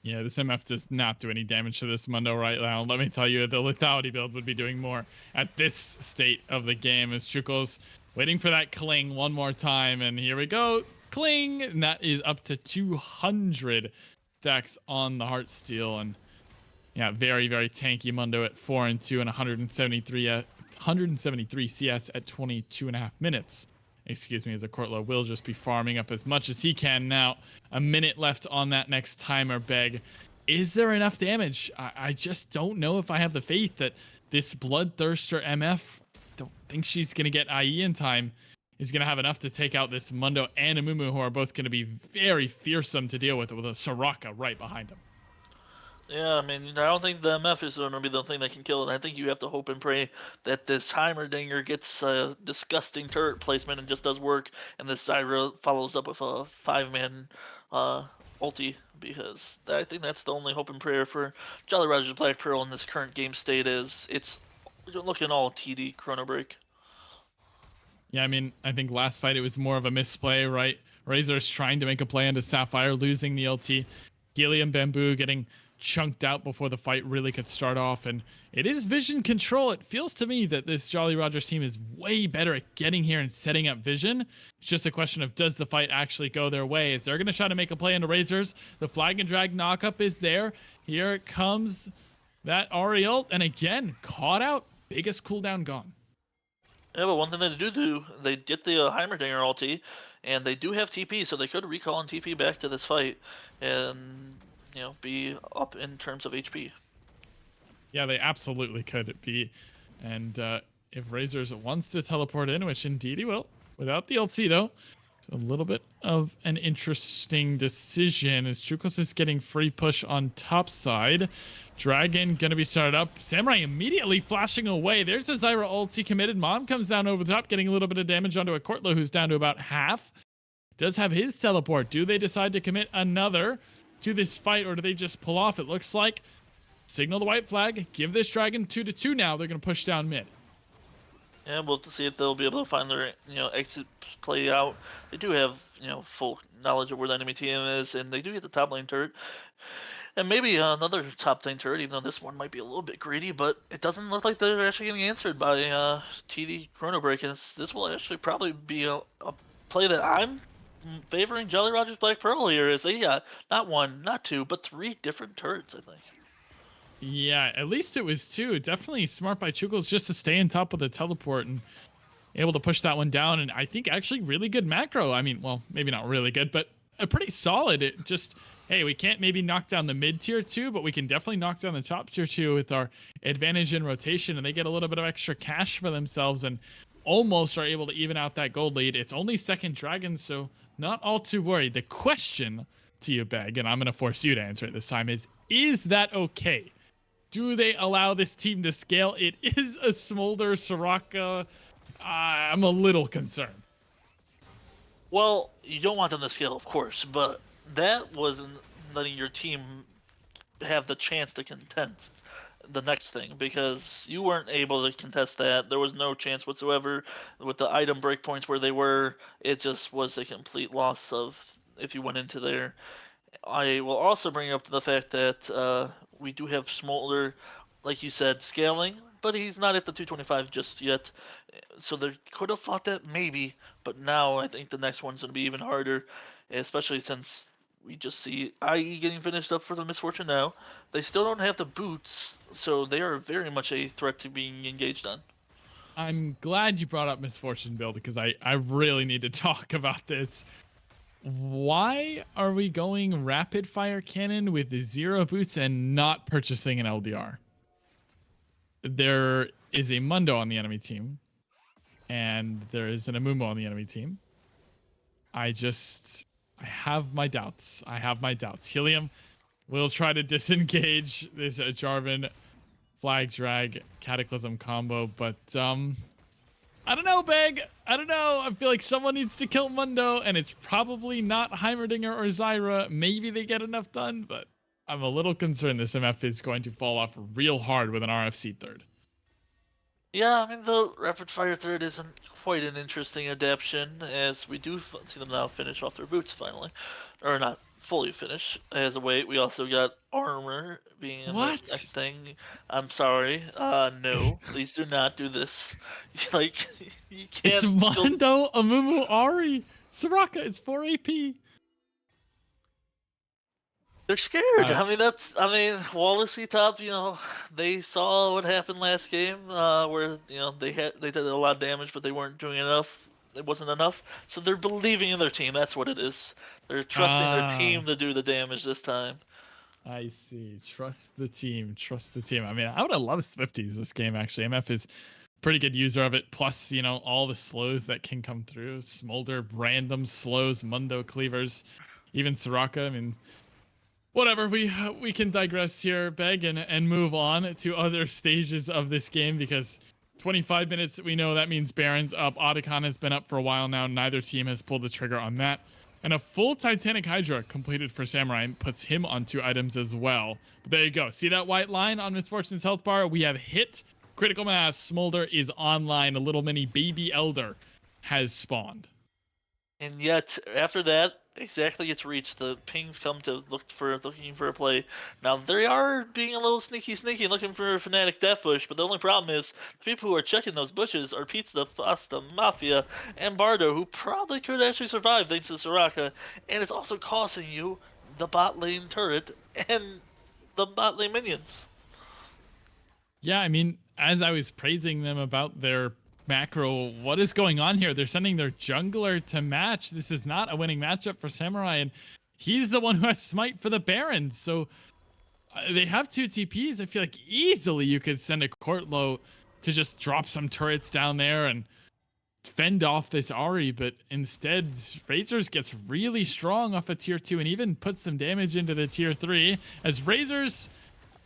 Yeah, this MF does not do any damage to this Mundo right now. Let me tell you, the lethality build would be doing more at this state of the game, as Chuko's waiting for that cling one more time, and here we go. Cling, and that is up to 200 stacks on the Heartsteel, and yeah, very, very tanky Mundo at 4 and 2 and 173 CS at 22.5 minutes. Excuse me, as a Courtlow will just be farming up as much as he can now. A minute left on that next timer beg. Is there enough damage? I just don't know if I have the faith that this Bloodthirster MF, don't think she's going to get IE in time, is going to have enough to take out this Mundo and Amumu, who are both going to be very fearsome to deal with a Soraka right behind him. Yeah, I mean, I don't think the MF is going to be the thing that can kill it. I think you have to hope and pray that this Heimerdinger gets a disgusting turret placement and just does work, and this Zyra follows up with a 5-man ulti, because I think that's the only hope and prayer for Jolly Roger's Black Pearl in this current game state. Is it's looking all TD ChronoBreak. Yeah, I mean, I think last fight it was more of a misplay, right? Razor's trying to make a play into Sapphire, losing the LT. Helium Bamboo getting chunked out before the fight really could start off, and it is vision control. It feels to me that this Jolly Rogers team is way better at getting here and setting up vision. It's just a question of, does the fight actually go their way? Is they're going to try to make a play into Razors. The flag and drag knockup is there. Here it comes, that Ari ult, and again, caught out. Biggest cooldown gone. Yeah, but one thing they do, they get the Heimerdinger ulti, and they do have TP, so they could recall and TP back to this fight, and be up in terms of HP. Yeah, they absolutely could be. And if Razors wants to teleport in, which indeed he will, without the LT though, so a little bit of an interesting decision, as Chukos is getting free push on top side. Dragon gonna be started up. Samurai immediately flashing away. There's a Zyra ulti committed. Mom comes down over the top, getting a little bit of damage onto a Courtlow who's down to about half. Does have his teleport. Do they decide to commit another to this fight, or do they just pull off? It looks like signal the white flag, give this dragon 2-2 now. They're going to push down mid. Yeah, we'll have to see if they'll be able to find their exit play out. They do have full knowledge of where the enemy team is, and they do get the top lane turret. And maybe another top lane turret, even though this one might be a little bit greedy, but it doesn't look like they're actually getting answered by TD ChronoBreak, and this will actually probably be a play that I'm favoring Jolly Roger's Black Pearl here. Is they got not one, not two, but 3 different turrets, I think. Yeah, at least it was 2. Definitely smart by Chukos just to stay on top of the teleport and able to push that one down. And I think actually really good macro. I mean, well, maybe not really good, but a pretty solid. It just, hey, we can't maybe knock down the mid tier 2, but we can definitely knock down the top tier 2 with our advantage in rotation, and they get a little bit of extra cash for themselves and almost are able to even out that gold lead. It's only second dragon, so not all too worried. The question to you, Beg, and I'm going to force you to answer it this time, is that okay? Do they allow this team to scale? It is a Smolder Soraka. I'm a little concerned. Well, you don't want them to scale, of course, but that wasn't letting your team have the chance to contest the next thing, because you weren't able to contest that. There was no chance whatsoever with the item breakpoints where they were. It just was a complete loss of if you went into there. I will also bring up the fact that we do have Smolder, like you said, scaling, but he's not at the 225 just yet. So they could have fought that maybe, but now I think the next one's going to be even harder, especially since we just see IE getting finished up for the Misfortune now. They still don't have the boots, so they are very much a threat to being engaged on. I'm glad you brought up Misfortune build, because I really need to talk about this. Why are we going rapid fire cannon with 0 boots and not purchasing an LDR? There is a Mundo on the enemy team, and there is an Amumu on the enemy team. I have my doubts. Helium will try to disengage this Jarvan flag drag Cataclysm combo, but I don't know, Beg. I don't know. I feel like someone needs to kill Mundo, and it's probably not Heimerdinger or Zyra. Maybe they get enough done, but I'm a little concerned this MF is going to fall off real hard with an RFC third. Yeah, I mean, the rapid fire third isn't quite an interesting adaptation, as we do see them now finish off their boots finally, or not fully finish. As a wait, we also got armor being the next thing. I'm sorry. No, please do not do this. Like, you can't. It's Mondo, Amumu, Ari, Soraka. It's 4 AP. They're scared. I mean, Wallace top. They saw what happened last game, where they did a lot of damage, but they weren't doing enough. It wasn't enough, so they're believing in their team. That's what it is. They're trusting their team to do the damage this time. I see. Trust the team. I mean, I would have loved Swifties this game, actually. MF is a pretty good user of it. Plus, all the slows that can come through. Smolder, random slows, Mundo cleavers, even Soraka. I mean, whatever. We can digress here, Beg, and move on to other stages of this game, because 25 minutes, we know that means Baron's up. Otacon has been up for a while now. Neither team has pulled the trigger on that. And a full Titanic Hydra completed for Samurai puts him on 2 items as well. But there you go. See that white line on Misfortune's health bar? We have hit critical mass. Smolder is online. A little mini baby elder has spawned. And yet, after that, exactly gets reached. The pings come to looking for a play. Now they are being a little sneaky, looking for a Fnatic death bush. But the only problem is the people who are checking those bushes are Pizza, Pasta, Mafia, and Bardo, who probably could actually survive thanks to Soraka. And it's also costing you the bot lane turret and the bot lane minions. Yeah, I mean, as I was praising them about their macro, what is going on here? They're sending their jungler to match. This is not a winning matchup for Samurai, and he's the one who has smite for the Baron. So they have 2 TPs. I feel like easily you could send a Courtlow to just drop some turrets down there and fend off this Ahri, but instead Razors gets really strong off a tier 2 and even puts some damage into the tier 3 as Razors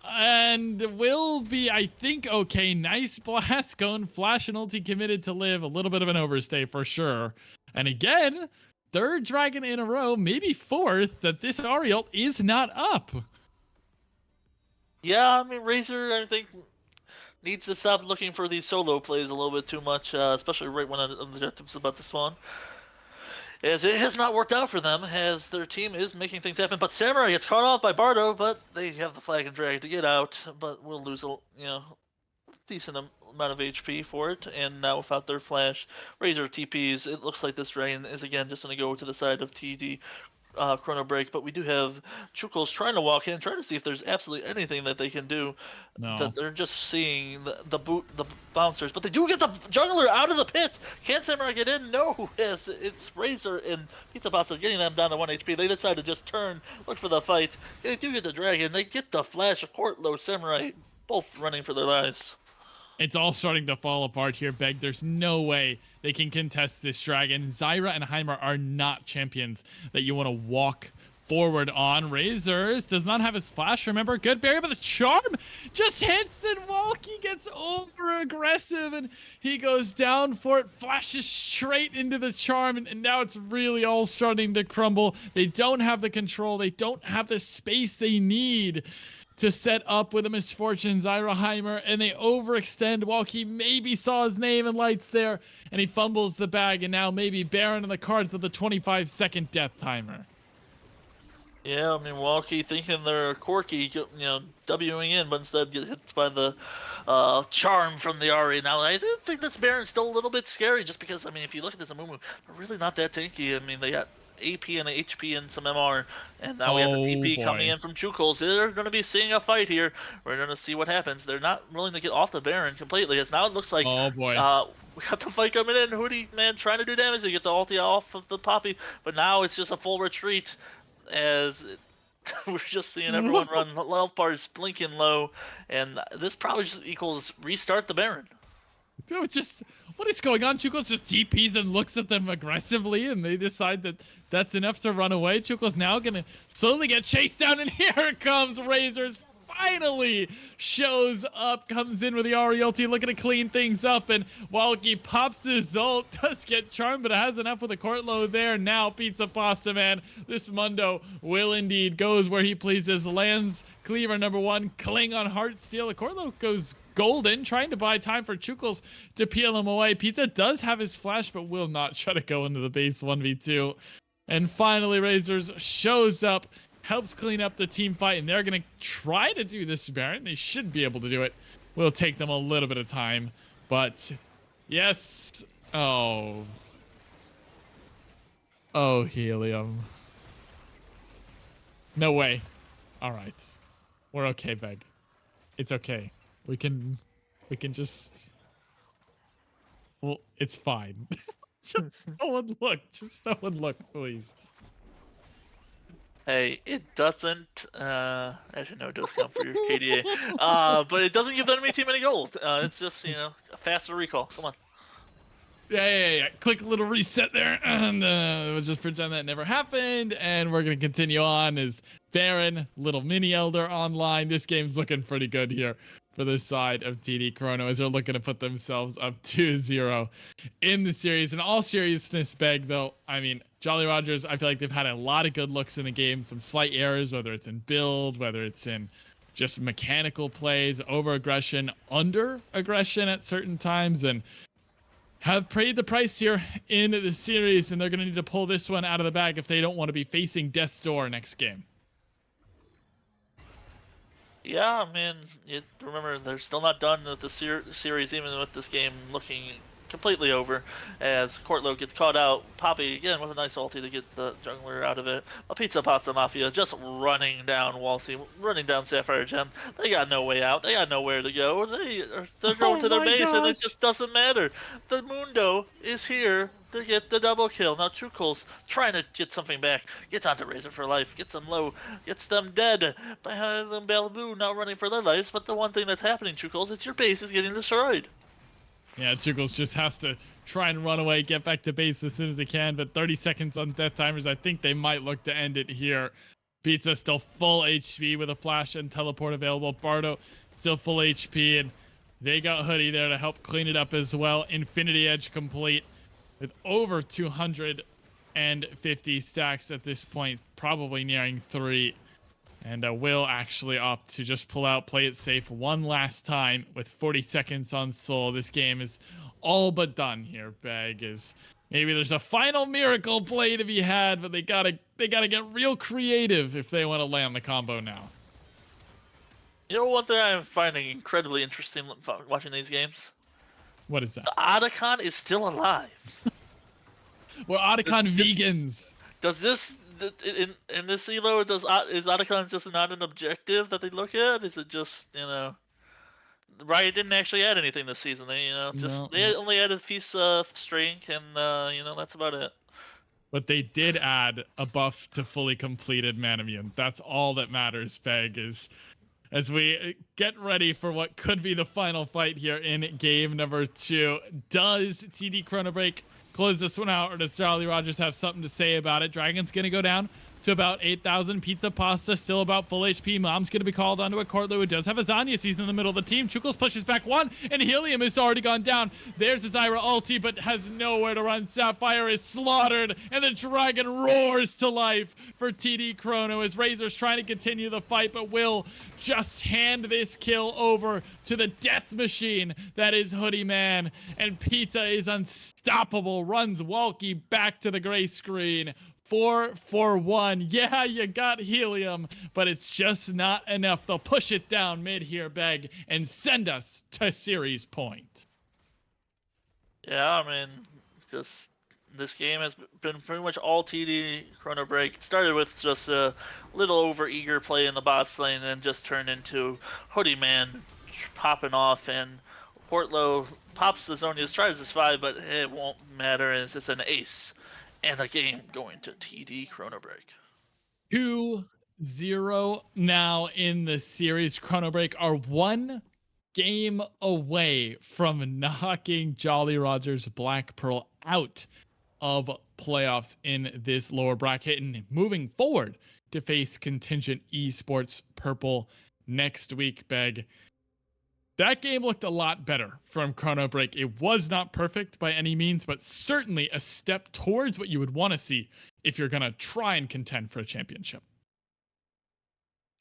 and will be, I think, okay. Nice blast cone, flash and ulti committed to live. A little bit of an overstay for sure. And again, 3rd dragon in a row, maybe 4th, that this Ahri ult is not up. Yeah, I mean, Razor, I think, needs to stop looking for these solo plays a little bit too much, especially right when the objective's about to spawn. As it has not worked out for them, as their team is making things happen. But Samurai gets caught off by Bardo, but they have the flag and drag to get out. But will lose a decent amount of HP for it. And now without their flash, Razor TPs, it looks like this dragon is again just going to go to the side of TD. ChronoBreak, but we do have Chukos trying to walk in, trying to see if there's absolutely anything that they can do. No. That they're just seeing the bouncers, but they do get the jungler out of the pit. Can Samurai get in? No. Yes, it's Razor and Pizza Pasta getting them down to 1 HP. They decide to just turn, look for the fight. They do get the dragon. They get the flash of Courtlow, Samurai, both running for their lives. It's all starting to fall apart here, Beg. There's no way they can contest this dragon. Zyra and Heimer are not champions that you want to walk forward on. Razors does not have his flash, remember? Good barrier, but the charm just hits and Walkie gets over aggressive and he goes down for it, flashes straight into the charm, and now it's really all starting to crumble. They don't have the control, they don't have the space they need to set up with a misfortune Zyra Heimer, and they overextend. Walkie maybe saw his name in lights there, and he fumbles the bag, and now maybe Baron on the cards of the 25-second death timer. Yeah, I mean, Walkie thinking they're quirky, Wing in, but instead get hit by the charm from the Ahri. Now, I do think this Baron's still a little bit scary, just because, I mean, if you look at this Amumu, they're really not that tanky. I mean, they got AP and HP and some MR, and now we have the TP coming in from Chukos. They're going to be seeing a fight here. We're going to see what happens. They're not willing to get off the Baron completely, as now it looks like oh boy. We got the fight coming in. Hootie, man, trying to do damage to get the ulti off of the Poppy, but now it's just a full retreat, as we're just seeing everyone run. Lelpar's blinking low, and this probably just equals restart the Baron. It's just, what is going on? Chukos just TPs and looks at them aggressively, and they decide that that's enough to run away. Chukos now gonna slowly get chased down, and here it comes. Razors finally shows up, comes in with the Ahri ulti, looking to clean things up, and Walkie pops his ult, does get charmed, but it has enough with the court low there. Now Pizza Pasta Man, this Mundo will indeed goes where he pleases, lands Cleaver number 1, cling on Heartsteel. The court low goes golden, trying to buy time for Chukos to peel him away. Pizza does have his flash, but will not try to go into the base 1v2. And finally, Razors shows up, helps clean up the team fight, and they're going to try to do this Baron. They should be able to do it. Will take them a little bit of time, but yes. Oh, Helium. No way. All right. We're okay, Beg. It's okay. We can just, well, it's fine. Just no one look. Just no one look, please. Hey, it doesn't, actually no, it does count for your KDA, but it doesn't give the enemy team any gold. It's just, a faster recall. Come on. Yeah. Quick little reset there, and we'll just pretend that never happened, and we're gonna continue on as Baron, little mini Elder online. This game's looking pretty good here for the side of TD Chrono, as they're looking to put themselves up 2-0 in the series. In all seriousness, Beg, though, I mean, Jolly Rogers, I feel like they've had a lot of good looks in the game, some slight errors, whether it's in build, whether it's in just mechanical plays, over-aggression, under-aggression at certain times, and have paid the price here in the series, and they're going to need to pull this one out of the bag if they don't want to be facing Death's Door next game. Yeah, I mean, remember, they're still not done with the series, even with this game looking completely over, as Courtlow gets caught out. Poppy, again, with a nice ulti to get the jungler out of it. A Pizza Pasta Mafia just running down Walsey, running down Sapphire Gem. They got no way out. They got nowhere to go. They're going to their base, and it just doesn't matter. The Mundo is here to get the double kill. Now Chukos trying to get something back. Gets onto Razor for life. Gets them low. Gets them dead. Behind them, Bellevue now running for their lives. But the one thing that's happening, Chukos, is your base is getting destroyed. Yeah, Chukos just has to try and run away, get back to base as soon as he can, but 30 seconds on death timers. I think they might look to end it here. Pizza still full HP with a flash and teleport available. Bardo still full HP, and they got Hoodie there to help clean it up as well. Infinity Edge complete with over 250 stacks at this point, probably nearing 3. And will actually opt to just pull out, play it safe one last time with 40 seconds on Soul. This game is all but done here. Bag is, maybe there's a final miracle play to be had, but they gotta get real creative if they want to land the combo now. You know one thing I'm finding incredibly interesting watching these games? What is that? The Otacon is still alive. We're Otacon vegans. Does this in this elo is Otacon just not an objective that they look at? Is it just Riot didn't actually add anything this season? They they only added Feast of Strength, and that's about it. But they did add a buff to fully completed Manamune. That's all that matters, Peg, is as we get ready for what could be the final fight here in game number 2. Does TD ChronoBreak close this one out, or does Jolly Rogers have something to say about it? Dragon's going to go down to about 8,000. Pizza Pasta still about full HP. Mom's going to be called onto a Courtlu who does have a Zanya season in the middle of the team. Chukles pushes back one, and Helium has already gone down. There's a Zyra ulti, but has nowhere to run. Sapphire is slaughtered, and the Dragon roars to life for TD Chrono as Razor's trying to continue the fight, but will just hand this kill over to the death machine that is Hoodie Man. And Pizza is unstoppable, runs Walkie back to the gray screen. 4-for-1. Yeah, you got Helium, but it's just not enough. They'll push it down mid here, Beg, and send us to series point. Yeah, I mean, just this game has been pretty much all TD ChronoBreak. It started with just a little over-eager play in the bots lane, and then just turned into Hoodie Man popping off, and Portlow pops the Zhonya's, tries to survive, but it won't matter as it's an ace. And the game going to TD ChronoBreak. 2-0 now in the series. ChronoBreak are 1 game away from knocking Jolly Rogers Black Pearl out of playoffs in this lower bracket and moving forward to face Contingent Esports Purple next week, Beg. That game looked a lot better from ChronoBreak. It was not perfect by any means, but certainly a step towards what you would want to see if you're going to try and contend for a championship.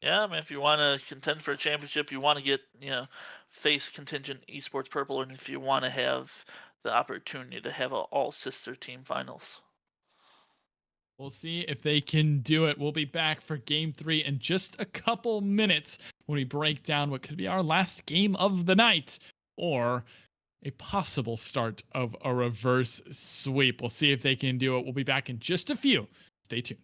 Yeah, I mean, if you want to contend for a championship, you want to get, face Contingent Esports Purple, and if you want to have the opportunity to have an all-sister team finals. We'll see if they can do it. We'll be back for game 3 in just a couple minutes when we break down what could be our last game of the night, or a possible start of a reverse sweep. We'll see if they can do it. We'll be back in just a few. Stay tuned.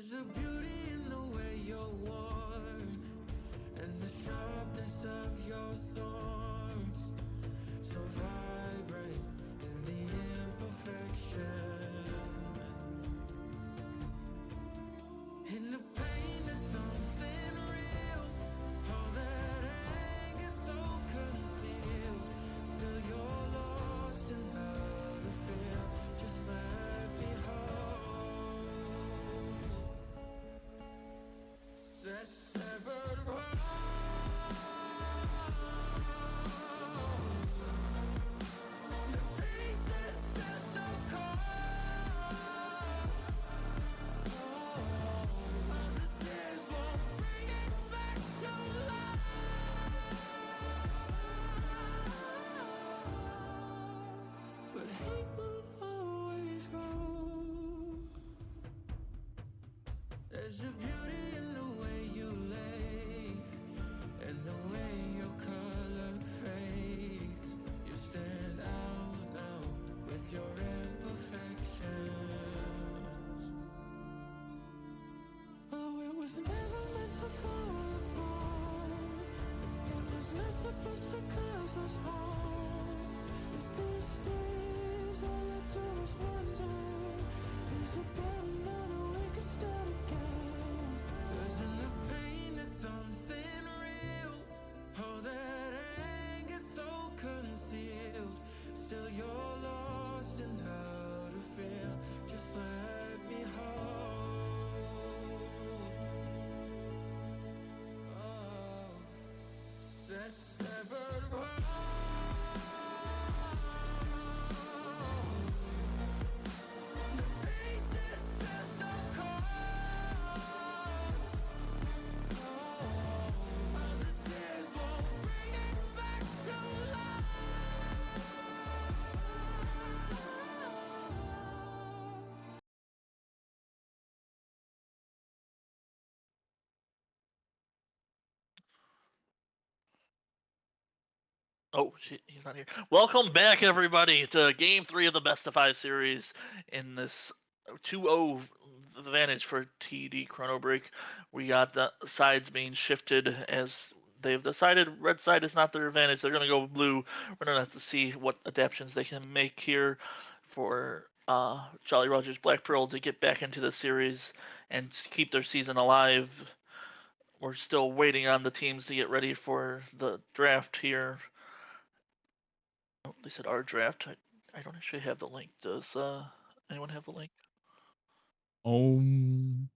There's a beauty in the way you're worn, and the sharpness of your thorns. So vibrate in the imperfections. In the pain, there's something real. All that anger so concealed. Still you're lost in how to feel. Just let me hold that severed heart. The pieces feel so cold. All the tears won't bring it back to life. But hate will always grow. There's a beauty in the way you lay, and the way your color fades. You stand out now with your imperfections. Oh, it was never meant to fall apart. It was not supposed to cause us harm. But these days, all I do is wonder, is about another we could start again. 'Cause in the pain, there's something real. All that anger so concealed. Still you're lost in how to feel. Just let me hold. Oh, that severed heart. The pieces feel so cold. All the tears won't bring it back to life. Oh, he's not here. Welcome back, everybody, to Game 3 of the Best of 5 series in this 2-0 advantage for TD ChronoBreak. We got the sides being shifted as they've decided red side is not their advantage. They're going to go blue. We're going to have to see what adaptations they can make here for Jolly Rogers Black Pearl to get back into the series and keep their season alive. We're still waiting on the teams to get ready for the draft here. Oh, they said our draft. I don't actually have the link. Does anyone have the link? Om.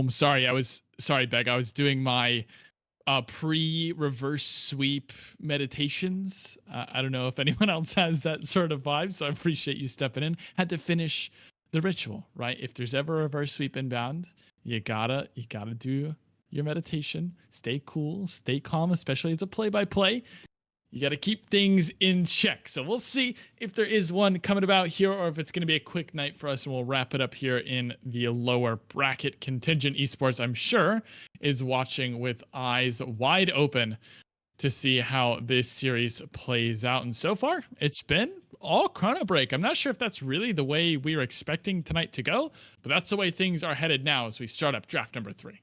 Sorry, Beg. I was doing my pre-reverse sweep meditations. I don't know if anyone else has that sort of vibe, so I appreciate you stepping in. Had to finish the ritual, right? If there's ever a reverse sweep inbound, you gotta do your meditation. Stay cool, stay calm, especially as a play-by-play. You got to keep things in check. So we'll see if there is one coming about here or if it's going to be a quick night for us, and we'll wrap it up here in the lower bracket. Contingent Esports, I'm sure, is watching with eyes wide open to see how this series plays out. And so far, it's been all ChronoBreak. I'm not sure if that's really the way we were expecting tonight to go, but that's the way things are headed now as we start up draft number 3.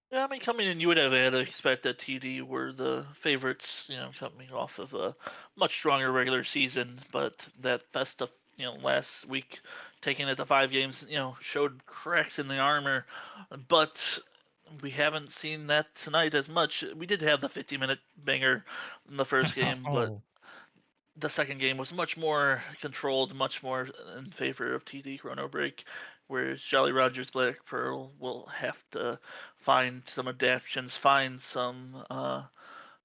Yeah, I mean, coming in, you would have had to expect that TD were the favorites, coming off of a much stronger regular season. But that best of, last week, taking it to 5 games, showed cracks in the armor. But we haven't seen that tonight as much. We did have the 50-minute banger in the first game, but the second game was much more controlled, much more in favor of TD ChronoBreak, whereas Jolly Rogers Black Pearl will have to find some adaptations, find some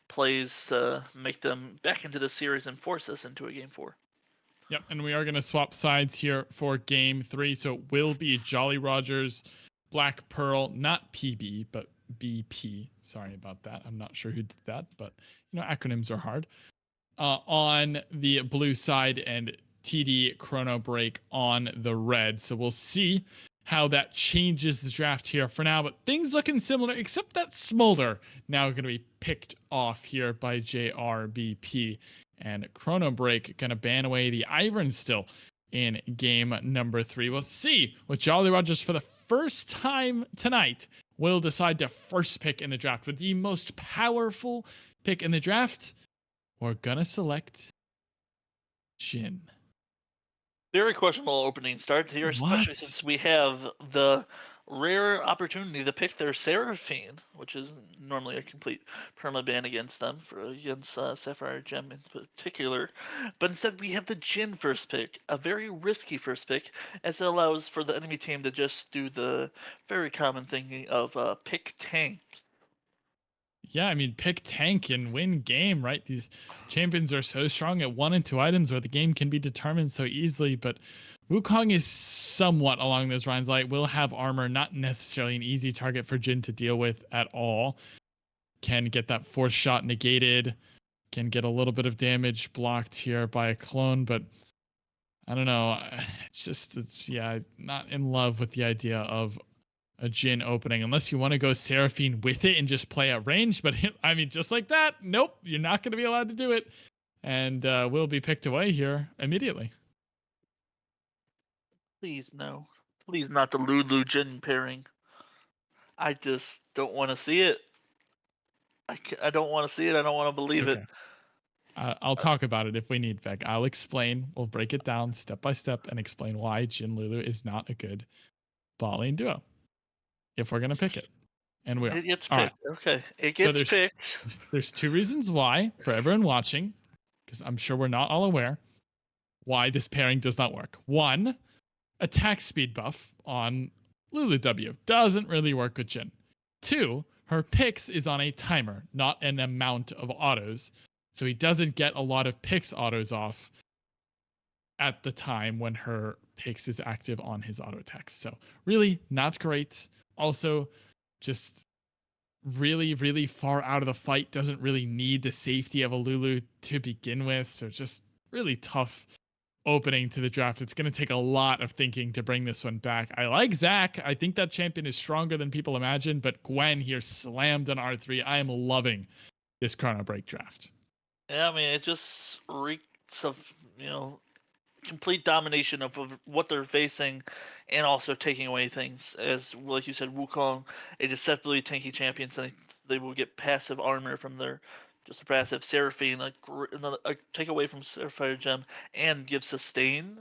plays to make them back into the series and force us into a game 4. Yep, and we are going to swap sides here for game 3. So it will be Jolly Rogers Black Pearl, not PB, but BP. Sorry about that. I'm not sure who did that, but acronyms are hard. On the blue side, and TD ChronoBreak on the red. So we'll see how that changes the draft here for now, but things looking similar, except that Smolder now going to be picked off here by JRBP, and ChronoBreak going to ban away the Ivern still in game number 3. We'll see what Jolly Rogers, for the first time tonight, will decide to first pick in the draft. With the most powerful pick in the draft, we're gonna select Jhin. Very questionable opening start here, especially What? since we have the rare opportunity to pick their Seraphine, which is normally a complete permaban against them, against Sapphire Gem in particular. But instead, we have the Jhin first pick, a very risky first pick, as it allows for the enemy team to just do the very common thing of pick tank. Yeah, I mean, pick tank and win game, right? These champions are so strong at 1 and 2 items where the game can be determined so easily, but Wukong is somewhat along those lines. Like, will have armor, not necessarily an easy target for Jhin to deal with at all. Can get that force shot negated, can get a little bit of damage blocked here by a clone, but I don't know. Yeah, not in love with the idea of a Jhin opening unless you want to go Seraphine with it and just play at range. But I mean, just like that, nope, you're not going to be allowed to do it, and will be picked away here immediately. Please, no. Please, not the Lulu Jhin pairing. I just don't want to see it. I don't want to see it. I don't want to It's believe it. okay. I'll talk about it if we need, Veg. I'll explain. We'll break it down step by step and explain why Jhin Lulu is not a good bot lane duo if we're gonna pick it, and we are. It gets All right. picked. Okay, it So gets picked. there's 2 reasons why for everyone watching, because I'm sure we're not all aware why this pairing does not work. 1, attack speed buff on Lulu W doesn't really work with Jhin. 2, her picks is on a timer, not an amount of autos, so he doesn't get a lot of picks autos off at the time when her picks is active on his auto attacks. So really not great. Also, just really, really far out of the fight, doesn't really need the safety of a Lulu to begin with. So just really tough opening to the draft. It's going to take a lot of thinking to bring this one back. I like Zach. I think that champion is stronger than people imagine, but Gwen here slammed on R3. I am loving this ChronoBreak draft. Yeah, I mean, it just reeks of, complete domination of what they're facing, and also taking away things. As like you said, Wukong, a deceptively tanky champion, so they will get passive armor from their just a passive Seraphine, a take away from Sapphire Gem, and give sustain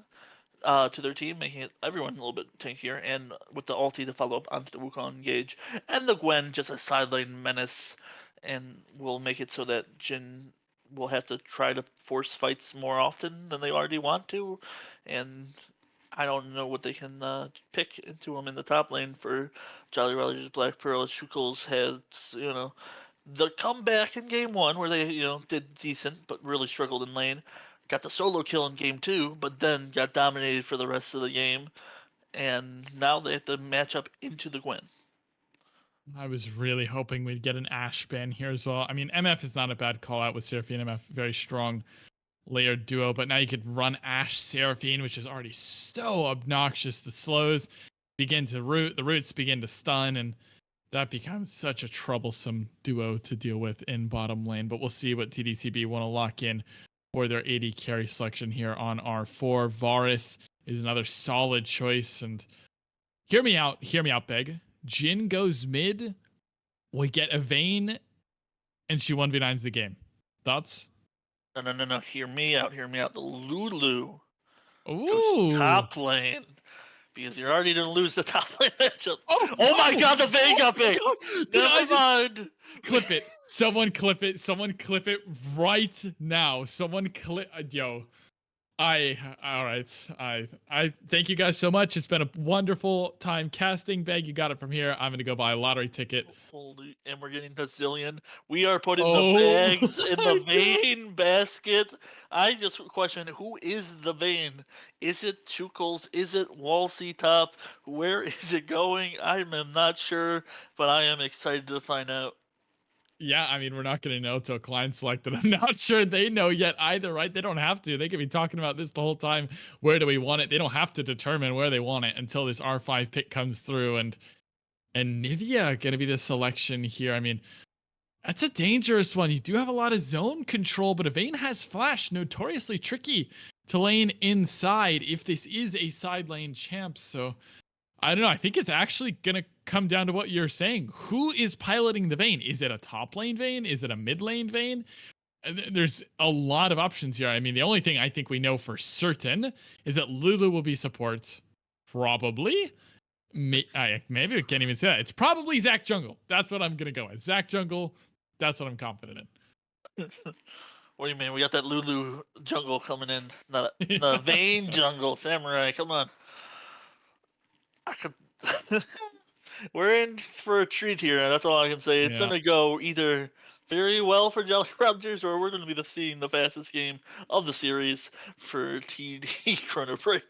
to their team, making everyone a little bit tankier. And with the ulti to follow up onto the Wukong engage, and the Gwen just a sideline menace, and will make it so that Jhin will have to try to force fights more often than they already want to, and I don't know what they can pick into them in the top lane for Jolly Rogers, Black Pearl. Shukels had, the comeback in game 1 where they, did decent but really struggled in lane. Got the solo kill in game 2, but then got dominated for the rest of the game, and now they have to match up into the Gwen. I was really hoping we'd get an Ashe ban here as well. I mean, MF is not a bad call out with Seraphine. MF, very strong layered duo, but now you could run Ashe Seraphine, which is already so obnoxious. The slows begin to root, the roots begin to stun, and that becomes such a troublesome duo to deal with in bottom lane. But we'll see what TDCB want to lock in for their AD carry selection here on R4. Varus is another solid choice, and hear me out, Beg. Jhin goes mid, we get a Vayne, and she 1v9s the game. Thoughts? No. Hear me out. The Lulu goes Ooh. top lane. Because you're already going to lose the top lane matchup. Oh my god, the Vayne got picked! Never mind! Clip it. Someone clip it. Someone clip it right now. Someone clip. Yo. All right. I thank you guys so much. It's been a wonderful time casting. Beg, you got it from here. I'm going to go buy a lottery ticket. Holy, and we're getting a zillion. We are putting Oh the bags in my the Vayne basket. I just question, who is the Vayne? Is it Chukels? Is it Walsey Top? Where is it going? I am not sure, but I am excited to find out. Yeah, I mean, we're not going to know till client selected. I'm not sure they know yet either, right? They don't have to. They could be talking about this the whole time. Where do we want it? They don't have to determine where they want it until this R5 pick comes through. And Nivea going to be the selection here. I mean, that's a dangerous one. You do have a lot of zone control, but Vayne has flash, notoriously tricky to lane inside if this is a side lane champ. So I don't know. I think it's actually going to come down to what you're saying. Who is piloting the Vayne? Is it a top lane Vayne? Is it a mid lane Vayne? There's a lot of options here. I mean, the only thing I think we know for certain is that Lulu will be support. Probably. Maybe we can't even say that. It's probably Zach Jungle. That's what I'm going to go with. Zach Jungle. That's what I'm confident in. What do you mean? We got that Lulu jungle coming in. Not the Vayne jungle. Samurai, come on. I could. We're in for a treat here. That's all I can say. It's Yeah. gonna go either very well for Jolly Rogers, or we're gonna be seeing the fastest game of the series for TD ChronoBreak.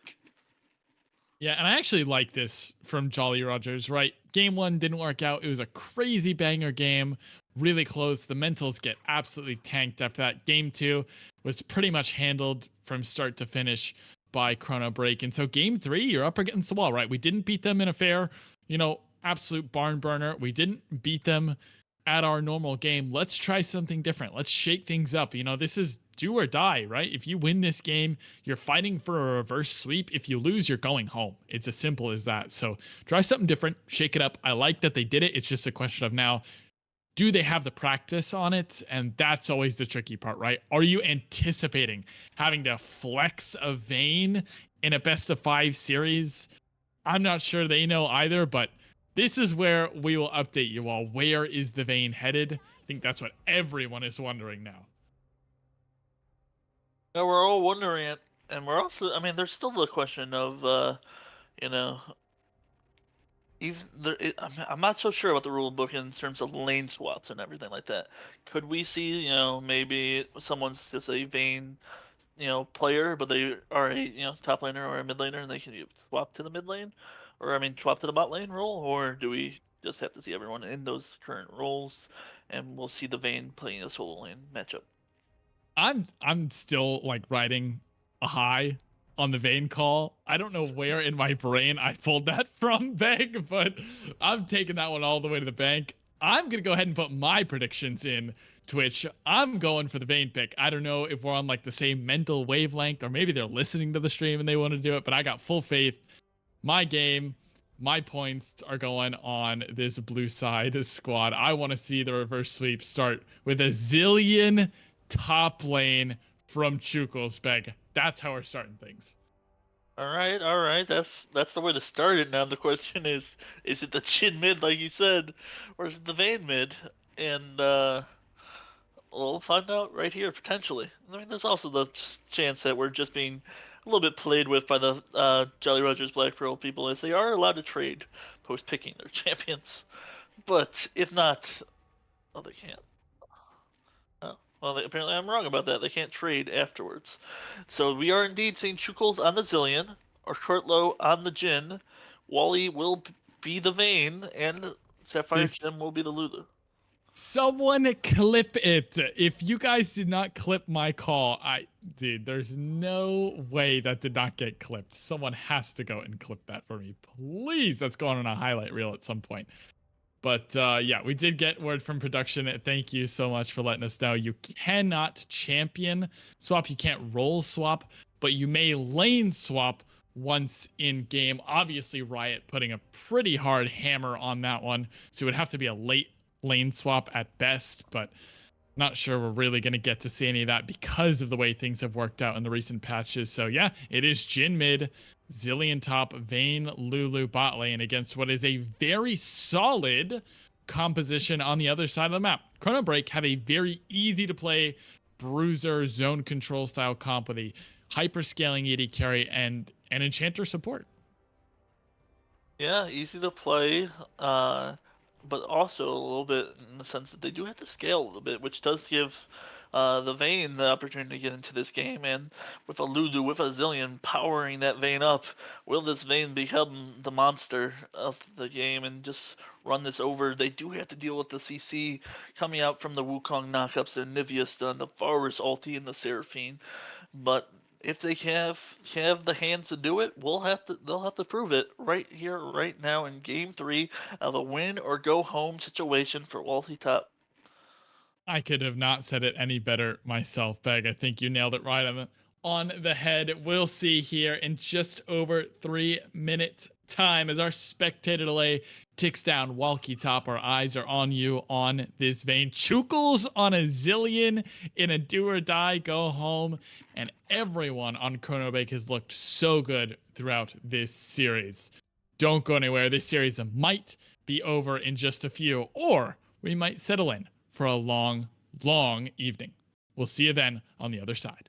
Yeah, and I actually like this from Jolly Rogers, right? Game 1 didn't work out. It was a crazy banger game, really close. The mentals get absolutely tanked after that. Game 2 was pretty much handled from start to finish by ChronoBreak. And so game 3, you're up against the wall, right? We didn't beat them in a fair, absolute barn burner. We didn't beat them at our normal game. Let's try something different. Let's shake things up. This is do or die, right? If you win this game, you're fighting for a reverse sweep. If you lose, you're going home. It's as simple as that. So try something different, shake it up. I like that they did it. It's just a question of now, do they have the practice on it? And that's always the tricky part, right? Are you anticipating having to flex a Vayne in a best of 5 series? I'm not sure they know either, but this is where we will update you all. Where is the Vayne headed? I think that's what everyone is wondering now. No, we're all wondering it, and we're also. I mean, there's still the question of, you know, even there. I'm not so sure about the rule book in terms of lane swaps and everything like that. Could we see, maybe someone's just a Vayne, player, but they are a top laner or a mid laner, and they can swap to the mid lane, or I mean swap to the bot lane role, or do we just have to see everyone in those current roles, and we'll see the Vayne playing a solo lane matchup? I'm still like riding a high on the Vayne call. I don't know where in my brain I pulled that from, Beg, but I'm taking that one all the way to the bank. I'm gonna go ahead and put my predictions in Twitch. I'm going for the Vayne pick. I don't know if we're on like the same mental wavelength, or maybe they're listening to the stream and they want to do it, but I got full faith. My game, my points are going on this blue side squad. I want to see the reverse sweep start with a zillion top lane from Chukwulsbeg. That's how we're starting things. All right. That's the way to start it. Now the question is it the Chin mid like you said, or is it the Vayne mid? And we'll find out right here potentially. I mean, there's also the chance that we're just being a little bit played with by the Jolly Rogers Black Pearl people, as they are allowed to trade post picking their champions. But if not, oh, they can't. Oh, well, apparently I'm wrong about that. They can't trade afterwards. So we are indeed seeing Chukels on the Zillion, or Kurtlow on the Jin. Wally will be the Vayne, and Sapphire Gem will be the Lulu. Someone clip it. If you guys did not clip my call, dude, there's no way that did not get clipped. Someone has to go and clip that for me. Please, that's going on a highlight reel at some point. But yeah, we did get word from production. Thank you so much for letting us know. You cannot champion swap. You can't role swap, but you may lane swap once in game. Obviously, Riot putting a pretty hard hammer on that one. So it would have to be a late lane swap at best, but not sure we're really going to get to see any of that because of the way things have worked out in the recent patches. So yeah, it is Jin mid, Zillion top, Vayne, Lulu bot lane against what is a very solid composition on the other side of the map. ChronoBreak have a very easy to play bruiser zone control style comp with a hyper scaling AD carry and an enchanter support. Yeah, easy to play, but also a little bit in the sense that they do have to scale a little bit, which does give the Vayne the opportunity to get into this game. And with a Lulu, with a Zillion powering that Vayne up, will this Vayne become the monster of the game and just run this over? They do have to deal with the CC coming out from the Wukong knockups and Nivea stun, the Varus ulti, and the Seraphine, but if they have the hands to do it, they'll have to prove it right here, right now in game 3 of a win or go home situation for Walty Top. I could have not said it any better myself, Beg. I think you nailed it right on the head. We'll see here in just over 3 minutes time as our spectator delay ticks down. Walkie top, our eyes are on you on this vein. Chukels on a zillion in a do or die go home, and everyone on ChronoBreak has looked so good throughout this series. Don't go anywhere. This series might be over in just a few, or we might settle in for a long, long evening. We'll see you then on the other side.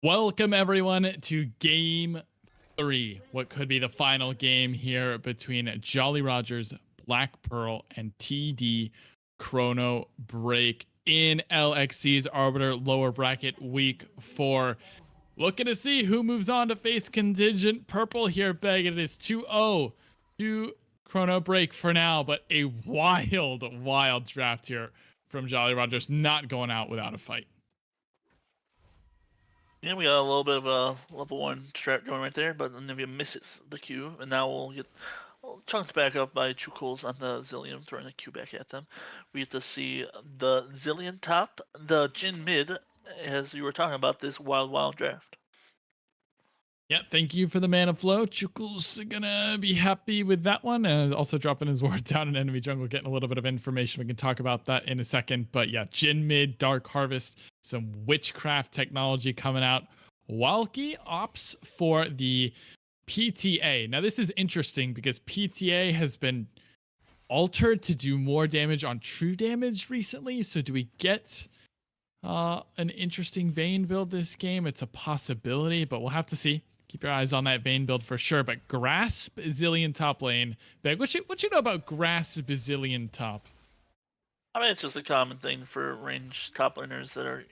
Welcome everyone to game 3. What could be the final game here between Jolly Rogers, Black Pearl, and TD ChronoBreak in LXC's Arbiter lower bracket week 4. looking to see who moves on to face contingent purple here, Beg. It is 2-0 to ChronoBreak for now, but a wild draft here from Jolly Rogers, not going out without a fight. Yeah, we got a little bit of a level 1 strat going right there, but Nivea misses the Q, and now we'll get chunked back up by Chukles on the Zillion, throwing the Q back at them. We get to see the Zillion top, the Jin mid, as you were talking about this wild draft. Yeah, thank you for the mana flow. Chukle's gonna be happy with that one. Also dropping his ward down in enemy jungle, getting a little bit of information. We can talk about that in a second. But yeah, Jin mid, Dark Harvest, some witchcraft technology coming out. Walkie opts for the PTA. Now this is interesting because PTA has been altered to do more damage on true damage recently. So do we get an interesting Vayne build this game? It's a possibility, but we'll have to see. Keep your eyes on that Vayne build for sure. But Grasp Bazillion top lane. Beg, what you know about Grasp Bazillion top? I mean, it's just a common thing for range top laners that are,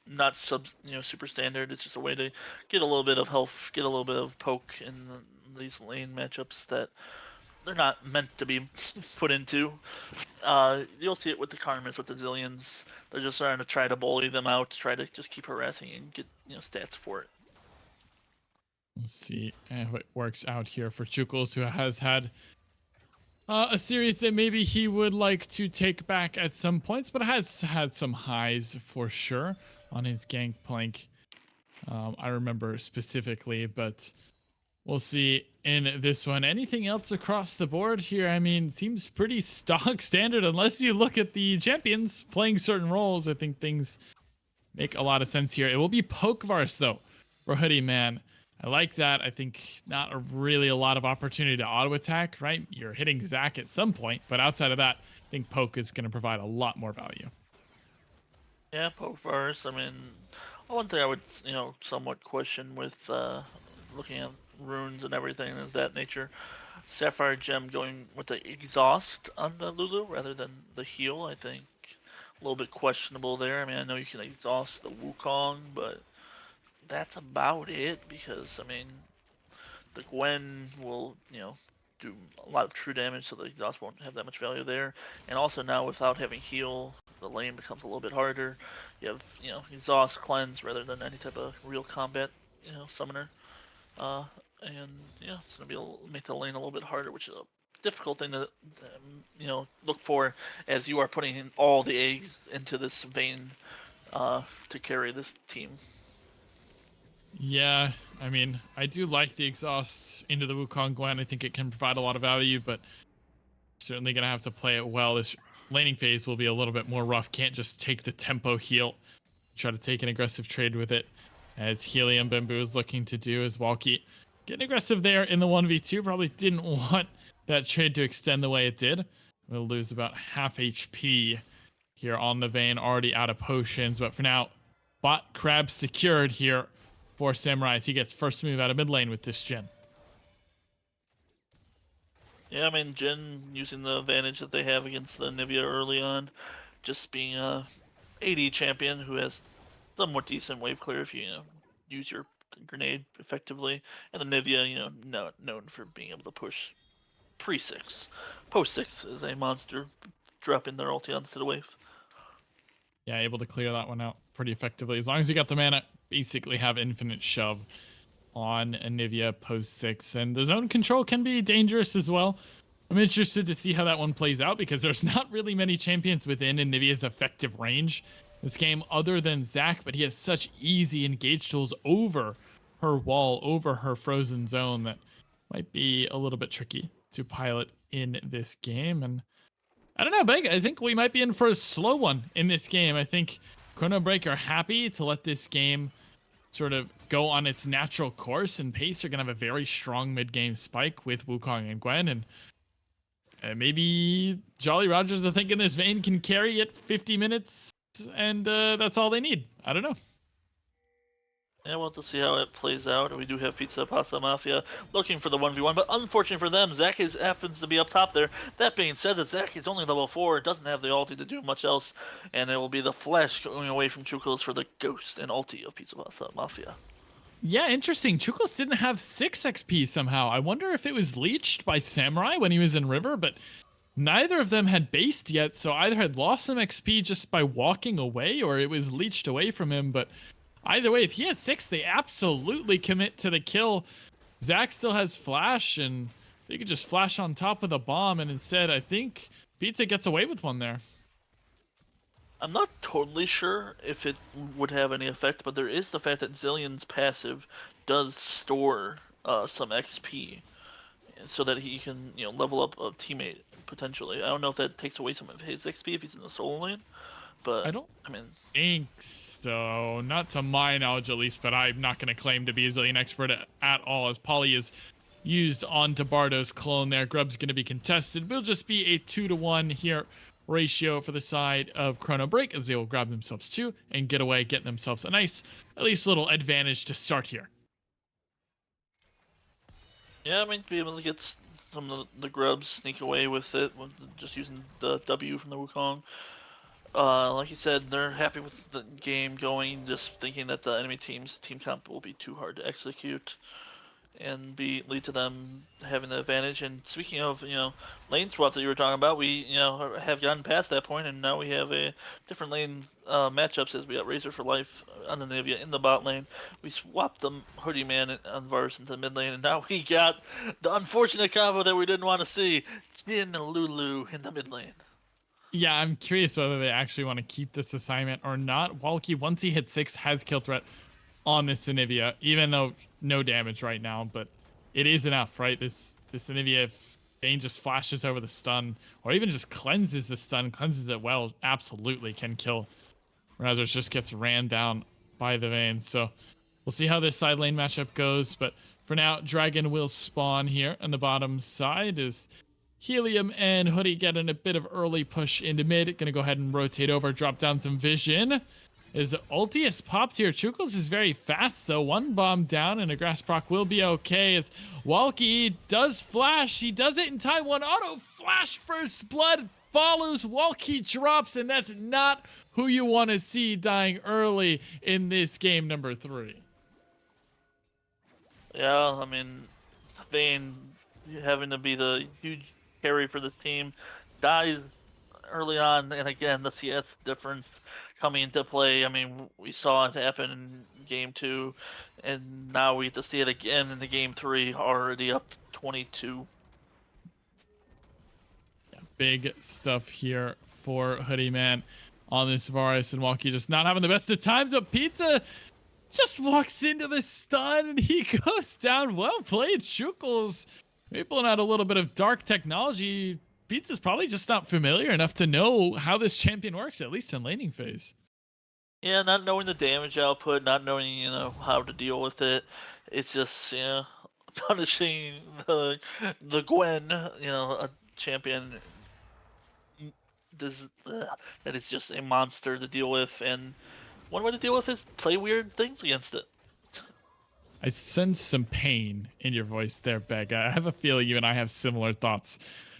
not super standard. It's just a way to get a little bit of health, get a little bit of poke in these lane matchups that they're not meant to be put into. You'll see it with the Karmas, with the Zillions. They're just trying to try to bully them out, try to just keep harassing and get stats for it. We'll see how it works out here for Chukles, who has had a series that maybe he would like to take back at some points, but has had some highs for sure on his Gangplank. I remember specifically, but we'll see in this one. Anything else across the board here? I mean, seems pretty stock standard unless you look at the champions playing certain roles. I think things make a lot of sense here. It will be Pokevars, though, for Hoodie Man. I like that. I think not really a lot of opportunity to auto attack, right? You're hitting Zac at some point, but outside of that, I think Poke is going to provide a lot more value. Yeah, Pokevars. I mean, one thing I would, somewhat question with looking at runes and everything is that nature. Sapphire Gem going with the exhaust on the Lulu rather than the heal, I think a little bit questionable there. I mean, I know you can exhaust the Wukong, but that's about it, because I mean the Gwen will do a lot of true damage, so the exhaust won't have that much value there. And also now without having heal, the lane becomes a little bit harder. You have exhaust, cleanse rather than any type of real combat summoner, and it's gonna make the lane a little bit harder, which is a difficult thing to look for as you are putting in all the eggs into this Vayne to carry this team. Yeah, I mean, I do like the exhaust into the Wukong Gwen. I think it can provide a lot of value, but certainly going to have to play it well. This laning phase will be a little bit more rough. Can't just take the tempo heal. Try to take an aggressive trade with it, as Helium Bamboo is looking to do, as Walkie getting aggressive there in the 1v2. Probably didn't want that trade to extend the way it did. We'll lose about half HP here on the Vayne, already out of potions, but for now, bot crab secured here for Samurai as he gets first move out of mid lane with this Jhin. Yeah, I mean, Jhin using the advantage that they have against the Nivea early on, just being a AD champion who has somewhat decent wave clear if you use your grenade effectively, and the Nivea, not known for being able to push pre-6. Post-6 is a monster, dropping their ulti onto the wave. Yeah, able to clear that one out pretty effectively. As long as you got the mana, basically have infinite shove on Nivea post-6. And the zone control can be dangerous as well. I'm interested to see how that one plays out, because there's not really many champions within Nivea's effective range this game other than Zac, but he has such easy engage tools over her wall, over her frozen zone, that might be a little bit tricky to pilot in this game. And I don't know, Beg, I think we might be in for a slow one in this game. I think ChronoBreak are happy to let this game sort of go on its natural course, and Pace are going to have a very strong mid-game spike with Wukong and Gwen, and maybe Jolly Rogers are thinking this Vayne can carry it 50 minutes, and that's all they need. I don't know. Yeah, we'll have to see how it plays out. We do have Pizza Pasta Mafia looking for the 1v1, but unfortunately for them, Zac happens to be up top there. That being said, that Zac is only level 4, doesn't have the ulti to do much else, and it will be the Flash going away from Chukles for the Ghost and ulti of Pizza Pasta Mafia. Yeah, interesting. Chukos didn't have 6 XP somehow. I wonder if it was leached by Samurai when he was in River, but neither of them had based yet, so either had lost some XP just by walking away, or it was leached away from him. But either way, if he had 6, they absolutely commit to the kill. Zach still has flash, and they could just flash on top of the bomb, and instead, I think Pizza gets away with one there. I'm not totally sure if it would have any effect, but there is the fact that Zillion's passive does store some XP, so that he can level up a teammate potentially. I don't know if that takes away some of his XP if he's in the solo lane, but I mean, think so. Not to my knowledge, at least, but I'm not going to claim to be a Zillion expert at all, as Polly is used onto Bardo's clone there. Grub's going to be contested. Will just be a 2-to-1 here ratio for the side of ChronoBreak, as they will grab themselves 2 and get away, getting themselves a nice, at least little advantage to start here. yeah, I mean, be able to get some of the grubs, sneak away with it, with just using the W from the Wukong. Like you said, they're happy with the game going, just thinking that the enemy team's team comp will be too hard to execute and lead to them having the advantage. And speaking of lane swaps that you were talking about, we have gotten past that point, and now we have a different lane matchups, as we got Razor for life on the Nivea in the bot lane. We swapped the Hoodie Man on Varus into the mid lane, and now we got the unfortunate combo that we didn't want to see, Jin and Lulu in the mid lane. Yeah, I'm curious whether they actually want to keep this assignment or not. Walkie, once he hits 6, has kill threat on this Anivia, even though no damage right now, but it is enough, right? This Anivia, if Bane just flashes over the stun, or even just cleanses the stun, cleanses it well, absolutely can kill. Razor just gets ran down by the Vayne. So we'll see how this side lane matchup goes, but for now, Dragon will spawn here on the bottom side as Helium and Hoodie getting a bit of early push into mid. Gonna go ahead and rotate over, drop down some vision. His ulti is popped here. Chukos is very fast though. 1 bomb down and a grass proc will be okay as Walkie does flash. He does it in time. 1 auto flash, first blood follows. Walkie drops, and that's not who you want to see dying early in this game number 3. Yeah, I mean, Vayne having to be the huge carry for this team dies early on, and again, the CS difference coming into play. I mean, we saw it happen in game 2, and now we have to see it again in the game 3, already up 22. Yeah, big stuff here for Hoodie Man on this Varus, and Walkie just not having the best of times, but Pizza just walks into the stun and he goes down. Well played, Chukos. Maybe pulling out a little bit of dark technology. Pizza's probably just not familiar enough to know how this champion works, at least in laning phase. Yeah, not knowing the damage output, not knowing, how to deal with it. It's just, punishing the Gwen, a champion that is just a monster to deal with, and one way to deal with is play weird things against it. I sense some pain in your voice there, Beg. I have a feeling you and I have similar thoughts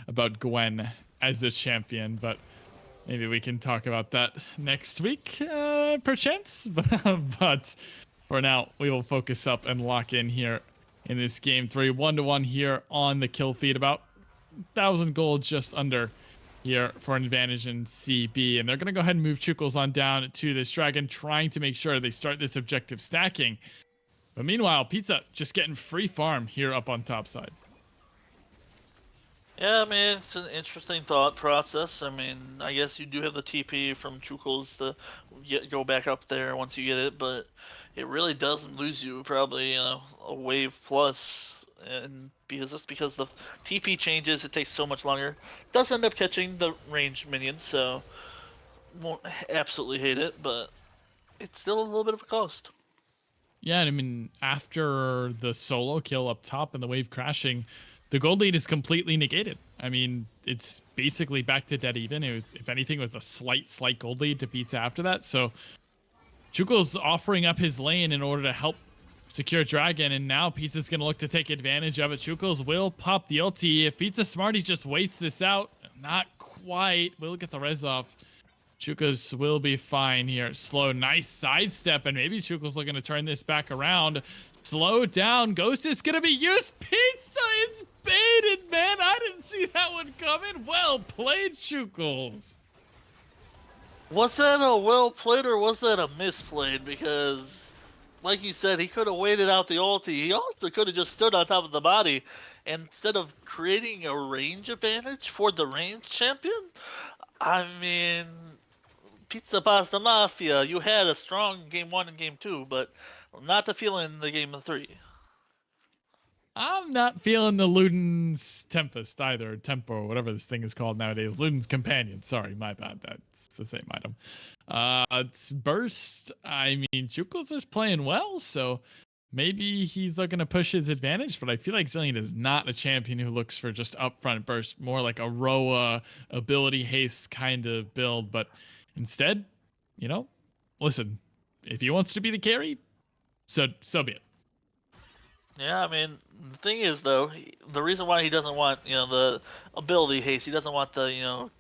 about Gwen as a champion, but maybe we can talk about that next week, perchance. But for now, we will focus up and lock in here in this game 3. 1-to-1 here on the kill feed. About 1,000 gold just under here for an advantage in CB. And they're going to go ahead and move Chukos on down to this Dragon, trying to make sure they start this objective stacking. But meanwhile, Pizza just getting free farm here up on top side. Yeah, I mean, it's an interesting thought process. I mean, I guess you do have the TP from Chukos to go back up there once you get it, but it really doesn't lose you probably a wave plus, and because the TP changes, it takes so much longer. It does end up catching the ranged minions, so won't absolutely hate it, but it's still a little bit of a cost. Yeah, I mean, after the solo kill up top and the wave crashing, the gold lead is completely negated. I mean, it's basically back to dead even. It was, if anything, it was a slight gold lead to Pizza after that. So Chukos offering up his lane in order to help secure Dragon, and now Pizza's going to look to take advantage of it. Chukos will pop the ulti. If Pizza smart, he just waits this out. Not quite. Will get the res off. Chukos will be fine here. Slow, nice sidestep, and maybe Chukos looking to turn this back around. Slow down. Ghost is going to be used. Pizza is baited, man. I didn't see that one coming. Well played, Chukles. Was that a well played or was that a misplayed? Because, like you said, he could have waited out the ulti. He also could have just stood on top of the body. Instead of creating a range advantage for the range champion, I mean, Pizza Pasta Mafia, you had a strong game 1 and game 2, but not to feel in the game 3. I'm not feeling the Luden's Tempest either, Tempo, whatever this thing is called nowadays. Luden's Companion. Sorry, my bad. That's the same item. It's Burst. I mean, Chukles is playing well, so maybe he's looking to push his advantage, but I feel like Zillion is not a champion who looks for just upfront burst, more like a Roa ability haste kind of build. But instead, listen, if he wants to be the carry, so be it. Yeah, I mean, the thing is, though, the reason why he doesn't want, the ability haste, he doesn't want the,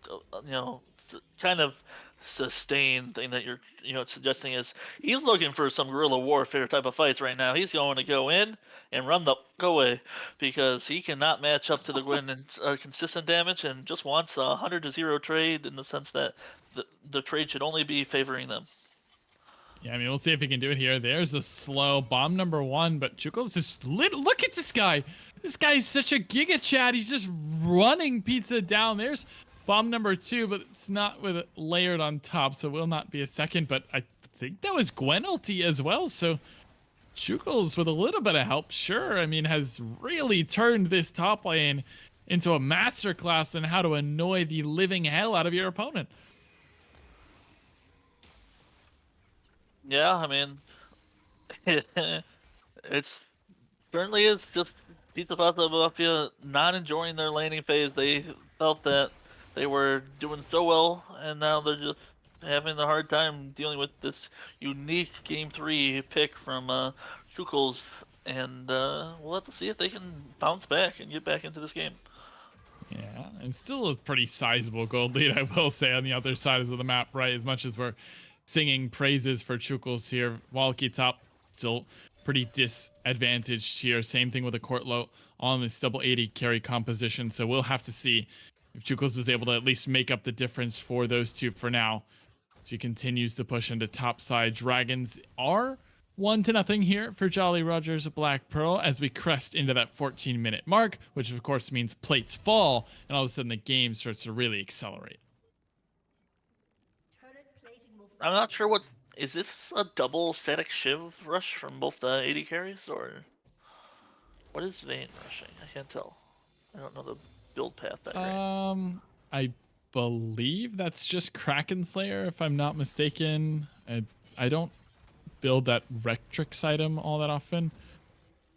kind of sustain thing that you're, suggesting is he's looking for some guerrilla warfare type of fights right now. He's going to go in and run the away because he cannot match up to the Gwen and consistent damage and just wants a 100-0 trade in the sense that the trade should only be favoring them. Yeah, I mean, we'll see if he can do it here. There's a slow bomb number 1, but Chukles just look at this guy. This guy is such a giga chat. He's just running pizza down. There's bomb number 2, but it's not with it layered on top, so it will not be a second. But I think that was Gwen ulti as well. So Chukles, with a little bit of help, sure, I mean, has really turned this top lane into a masterclass in how to annoy the living hell out of your opponent. Yeah, I mean, it certainly is just Pizza Pasta Mafia not enjoying their laning phase. They felt that they were doing so well, and now they're just having a hard time dealing with this unique Game 3 pick from Chukles, and we'll have to see if they can bounce back and get back into this game. Yeah, and still a pretty sizable gold lead, I will say, on the other side of the map, right? As much as we're singing praises for Chukles here, Walkie top still pretty disadvantaged here. Same thing with a Courtlow on this double 80 carry composition. So we'll have to see if Chukles is able to at least make up the difference for those two for now. So he continues to push into top side. Dragons are 1-0 here for Jolly Rogers Black Pearl as we crest into that 14-minute mark, which of course means plates fall, and all of a sudden the game starts to really accelerate. I'm not sure what is this a double static shiv rush from both the AD carries, or what is Vayne rushing? I can't tell. I don't know the build path that great. I believe that's just Kraken Slayer, if I'm not mistaken. I don't build that Rectrix item all that often,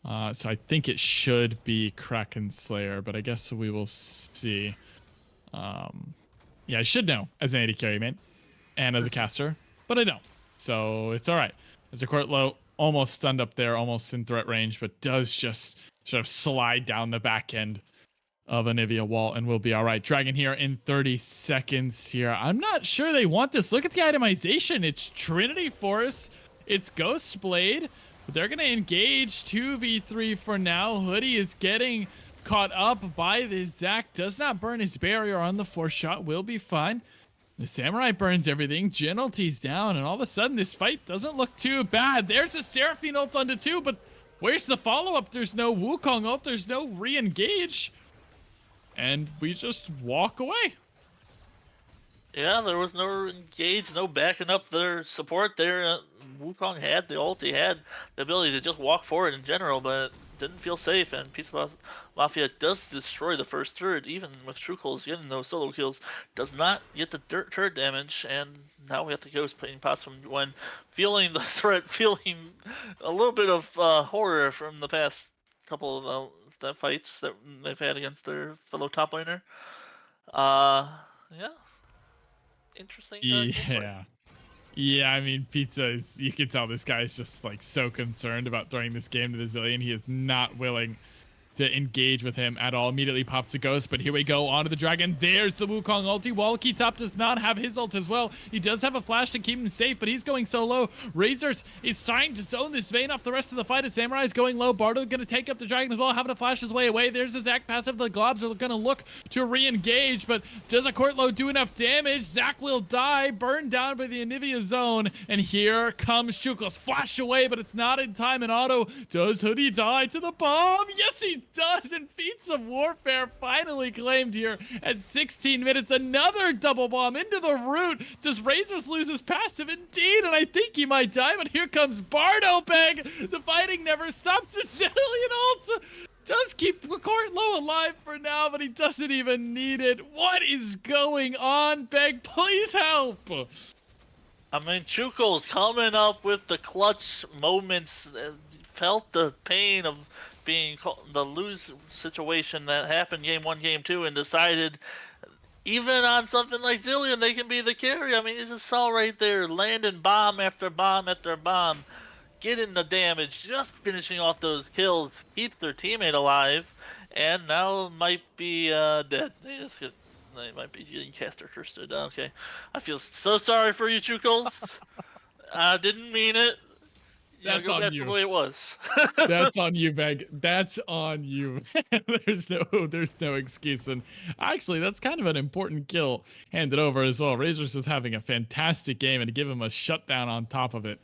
so I think it should be Kraken Slayer, but I guess we will see. Yeah, I should know as an AD carry main and as a caster, but I don't, so it's all right. As a Courtlow, almost stunned up there, almost in threat range, but does just sort of slide down the back end of a Nivea wall and we'll be all right. Dragon here in 30 seconds here. I'm not sure they want this. Look at the itemization. It's Trinity Force. It's Ghost Blade. But they're going to engage 2v3 for now. Hoodie is getting caught up by this. Zac does not burn his barrier on the 4-shot. Will be fine. The Samurai burns everything. Jhin ulti's down. And all of a sudden, this fight doesn't look too bad. There's a Seraphine ult onto 2. But where's the follow-up? There's no Wukong ult. There's no re-engage. And we just walk away. Yeah, there was no engage, no backing up their support there. Wukong had the ult, he had the ability to just walk forward in general, but didn't feel safe. And Pizza Mafia does destroy the first third, even with Chukles getting those solo kills. Does not get the turret damage, and now we have to Ghost playing pass from when feeling the threat, feeling a little bit of horror from the past couple of the fights that they've had against their fellow top laner. Yeah. Interesting. Yeah, I mean, Pizza is, you can tell this guy is just like so concerned about throwing this game to the Zillion. He is not willing to engage with him at all. Immediately pops the ghost, but here we go onto the dragon. There's the Wukong ulti. Walkie Top does not have his ult as well. He does have a flash to keep him safe, but he's going so low. Razors is trying to zone this Vayne off the rest of the fight as Samurai is going low. Bardo gonna take up the dragon as well, having to flash his way away. There's the Zac passive. The globs are gonna look to re-engage, but does a Courtlow do enough damage? Zac will die, burned down by the Anivia zone, and here comes Chukos. Flash away, but it's not in time, and Auto, does Hoodie die to the bomb? Yes, he does, and Feats of Warfare finally claimed here at 16 minutes. Another double bomb into the root. Does Razors lose his passive? Indeed, and I think he might die, but here comes Bardo, Beg. The fighting never stops. The Zillion ult does keep Courtlow alive for now, but he doesn't even need it. What is going on, Beg? Please help. I mean, Chuko's coming up with the clutch moments. Felt the pain of being the lose situation that happened game 1, game 2, and decided even on something like Zillion, they can be the carry. I mean, you just saw right there, landing bomb after bomb after bomb, getting the damage, just finishing off those kills, keeps their teammate alive, and now might be dead. They might be getting caster cursed. Okay, I feel so sorry for you, Chukos. I didn't mean it. That's on you. The way it was. That's on you, Meg. That's on you. There's no excuse. And actually, that's kind of an important kill handed over as well. Razors is having a fantastic game, and to give him a shutdown on top of it,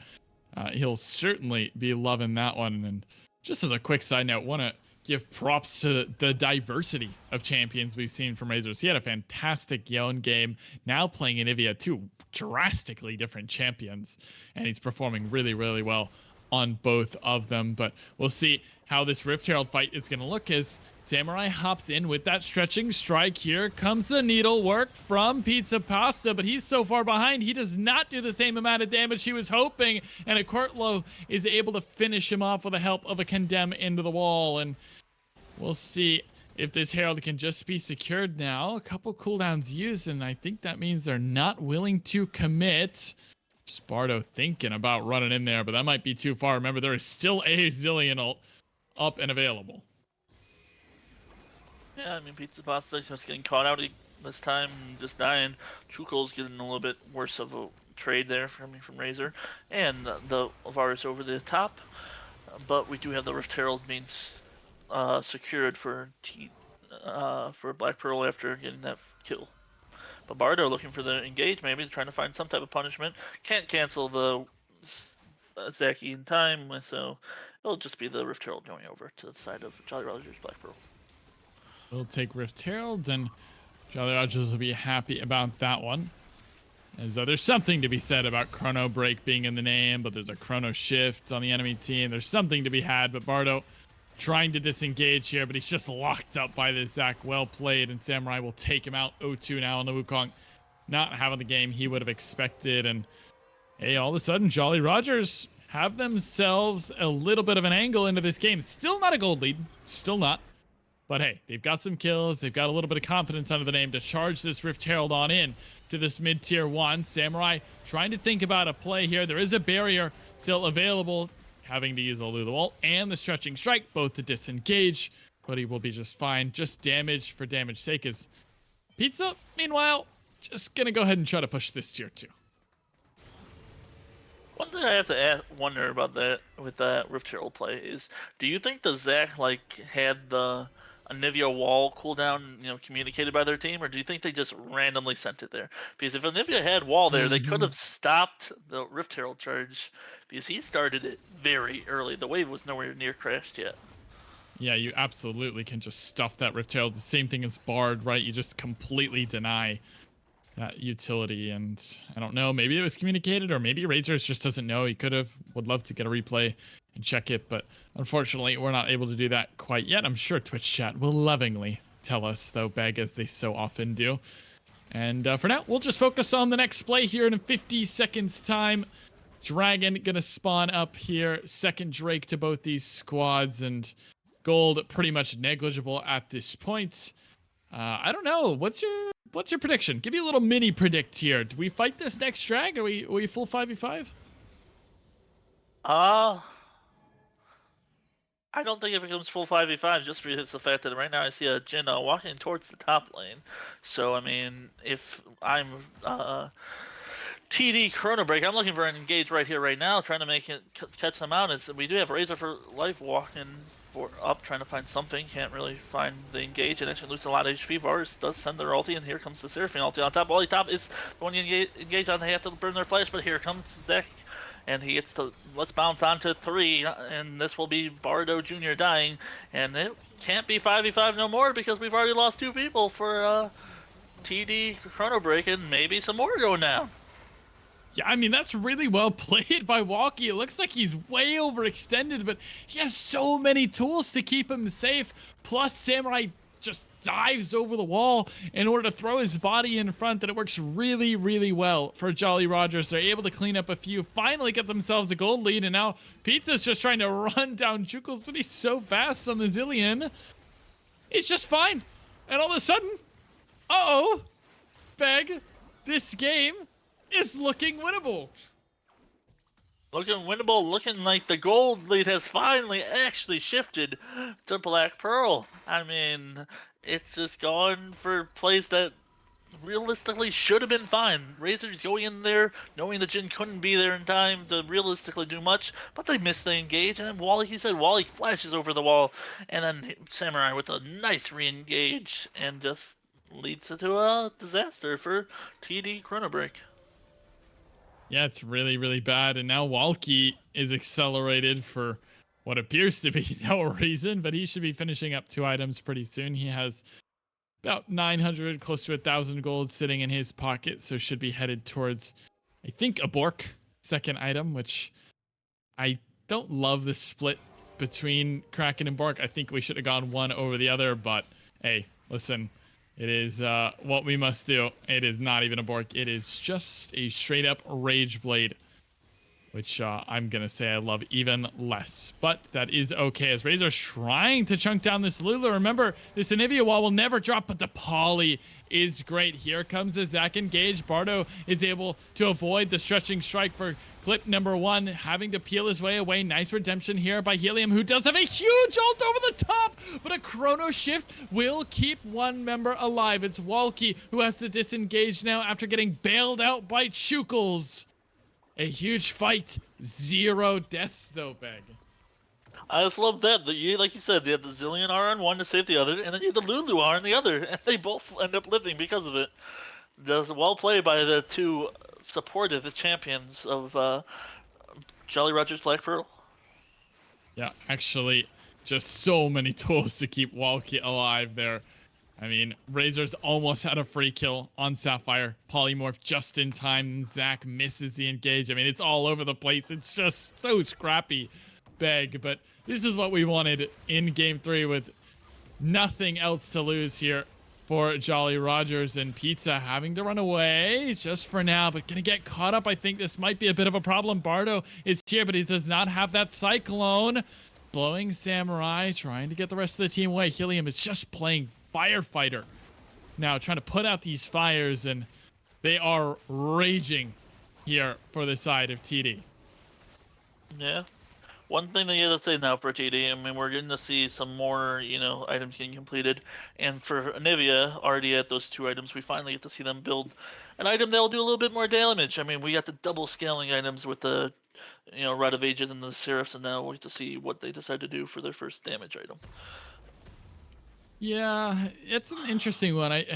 he'll certainly be loving that one. And just as a quick side note, want to give props to the diversity of champions we've seen from Razors. He had a fantastic Yone game, now playing Anivia, two drastically different champions, and he's performing really, really well on both of them. But we'll see how this Rift Herald fight is going to look as Samurai hops in with that stretching strike. Here comes the needle work from Pizza Pasta, but he's so far behind, he does not do the same amount of damage he was hoping, and a Courtlow is able to finish him off with the help of a Condemn into the wall. And we'll see if this Herald can just be secured now. A couple cooldowns used, and I think that means they're not willing to commit. Bardo thinking about running in there, but that might be too far. Remember, there is still a Zillion ult up and available. Yeah, I mean, Pizza Pasta just getting caught out this time, just dying. Chuko's getting a little bit worse of a trade there from Razor, and the Varus over the top. But we do have the Rift Herald means secured for Black Pearl after getting that kill. But Bardo looking for the engage, maybe trying to find some type of punishment. Can't cancel the Zaki in time, so it'll just be the Rift Herald going over to the side of Jolly Rogers Black Pearl. We'll take Rift Herald, and Jolly Rogers will be happy about that one. As there's something to be said about ChronoBreak being in the name, but there's a Chrono Shift on the enemy team. There's something to be had, but Bardo trying to disengage here, but he's just locked up by this Zac. Well played, and Samurai will take him out. 0-2 now on the Wukong. Not having the game he would have expected, and hey, all of a sudden, Jolly Rogers have themselves a little bit of an angle into this game. Still not a gold lead. Still not. But hey, they've got some kills. They've got a little bit of confidence under the name to charge this Rift Herald on in to this mid-tier 1. Samurai trying to think about a play here. There is a barrier still available, having to use the Lulu ult and the stretching strike, both to disengage, but he will be just fine. Just damage for damage sake is Pizza, meanwhile, just gonna go ahead and try to push this tier 2. One thing I have to wonder about that with that Rift Herald play is, do you think the Zac had the Anivia wall cooldown, communicated by their team, or do you think they just randomly sent it there? Because if Anivia had wall there, they could have stopped the Rift Herald charge, because he started it very early. The wave was nowhere near crashed yet. Yeah, you absolutely can just stuff that Rift Herald. The same thing as Bard, right? You just completely deny that utility, and I don't know, maybe it was communicated, or maybe Razors just doesn't know. He would love to get a replay and check it, but unfortunately we're not able to do that quite yet. I'm sure Twitch chat will lovingly tell us, though, Beg, as they so often do. And for now, we'll just focus on the next play here in 50 seconds time. Dragon gonna spawn up here, second Drake to both these squads, and gold pretty much negligible at this point. I don't know, what's your prediction? Give me a little mini predict here. Do we fight this next drag? Are we full 5v5? I don't think it becomes full 5v5 just because the fact that right now I see a Jin walking towards the top lane. So, I mean, if I'm TD ChronoBreak, I'm looking for an engage right here, right now, trying to make it catch them out. We do have Razor for Life walking up, trying to find something. Can't really find the engage, and actually lose a lot of HP. Varus does send their ulti, and here comes the Seraphine ulti on top. Ulti top is the one you engage on. They have to burn their flash, but here comes Zach. And he gets to, let's bounce on to 3, and this will be Bardo Jr. dying, and it can't be 5v5 no more because we've already lost 2 people for TD ChronoBreak, and maybe some more going down. Yeah, I mean, that's really well played by Walkie. It looks like he's way overextended, but he has so many tools to keep him safe. Plus, Samurai just dives over the wall in order to throw his body in front, and it works really, really well for Jolly Rogers. They're able to clean up a few, finally get themselves a gold lead, and now Pizza's just trying to run down Jukels, but he's so fast on the Zillion. He's just fine. And all of a sudden, uh-oh, Beg, this game is looking winnable. Looking winnable, looking like the gold lead has finally actually shifted to Black Pearl. I mean, it's just gone for plays that realistically should have been fine. Razor's going in there knowing the Jin couldn't be there in time to realistically do much, but they missed the engage, and then Wally, he said Wally flashes over the wall, and then Samurai with a nice re-engage, and just leads to a disaster for TD ChronoBreak. Yeah, it's really, really bad. And now Walkie is accelerated for what appears to be no reason, but he should be finishing up 2 items pretty soon. He has about 900, close to 1,000 gold sitting in his pocket, so should be headed towards, I think, a Bork second item, which I don't love the split between Kraken and Bork. I think we should have gone one over the other, but hey, listen. It is what we must do. It is not even a Bork. It is just a straight up Rage Blade, which I'm going to say I love even less. But that is okay, as Razor's trying to chunk down this Lulu. Remember, this Anivia wall will never drop, but the Poly is great. Here comes the Zac engage. Bardo is able to avoid the stretching strike for clip number 1, having to peel his way away. Nice redemption here by Helium, who does have a huge ult over the top, but a chrono shift will keep one member alive. It's Walkie who has to disengage now after getting bailed out by Chukels. A huge fight. 0 deaths, though, Beg. I just love that. Like you said, they have the Zillion R on one to save the other, and then you have the Lulu R on the other, and they both end up living because of it. Just well played by the 2 supportive champions of Jolly Rogers Black Pearl. Yeah, actually, just so many tools to keep Walkie alive there. I mean, Razor's almost had a free kill on Sapphire. Polymorph just in time. Zac misses the engage. I mean, it's all over the place. It's just so scrappy, Beg. But this is what we wanted in Game 3 with nothing else to lose here for Jolly Rogers, and Pizza having to run away just for now, but gonna get caught up. I think this might be a bit of a problem. Bardo is here, but he does not have that Cyclone. Blowing Samurai, trying to get the rest of the team away. Helium is just playing firefighter now, trying to put out these fires, and they are raging here for the side of TD. Yeah. One thing that you have to say now for TD, I mean, we're getting to see some more, items getting completed. And for Anivia, already at those 2 items, we finally get to see them build an item that will do a little bit more damage. I mean, we got the double scaling items with the, Rite of Ages and the Seraphs, and now we get to see what they decide to do for their first damage item. Yeah, it's an interesting one. I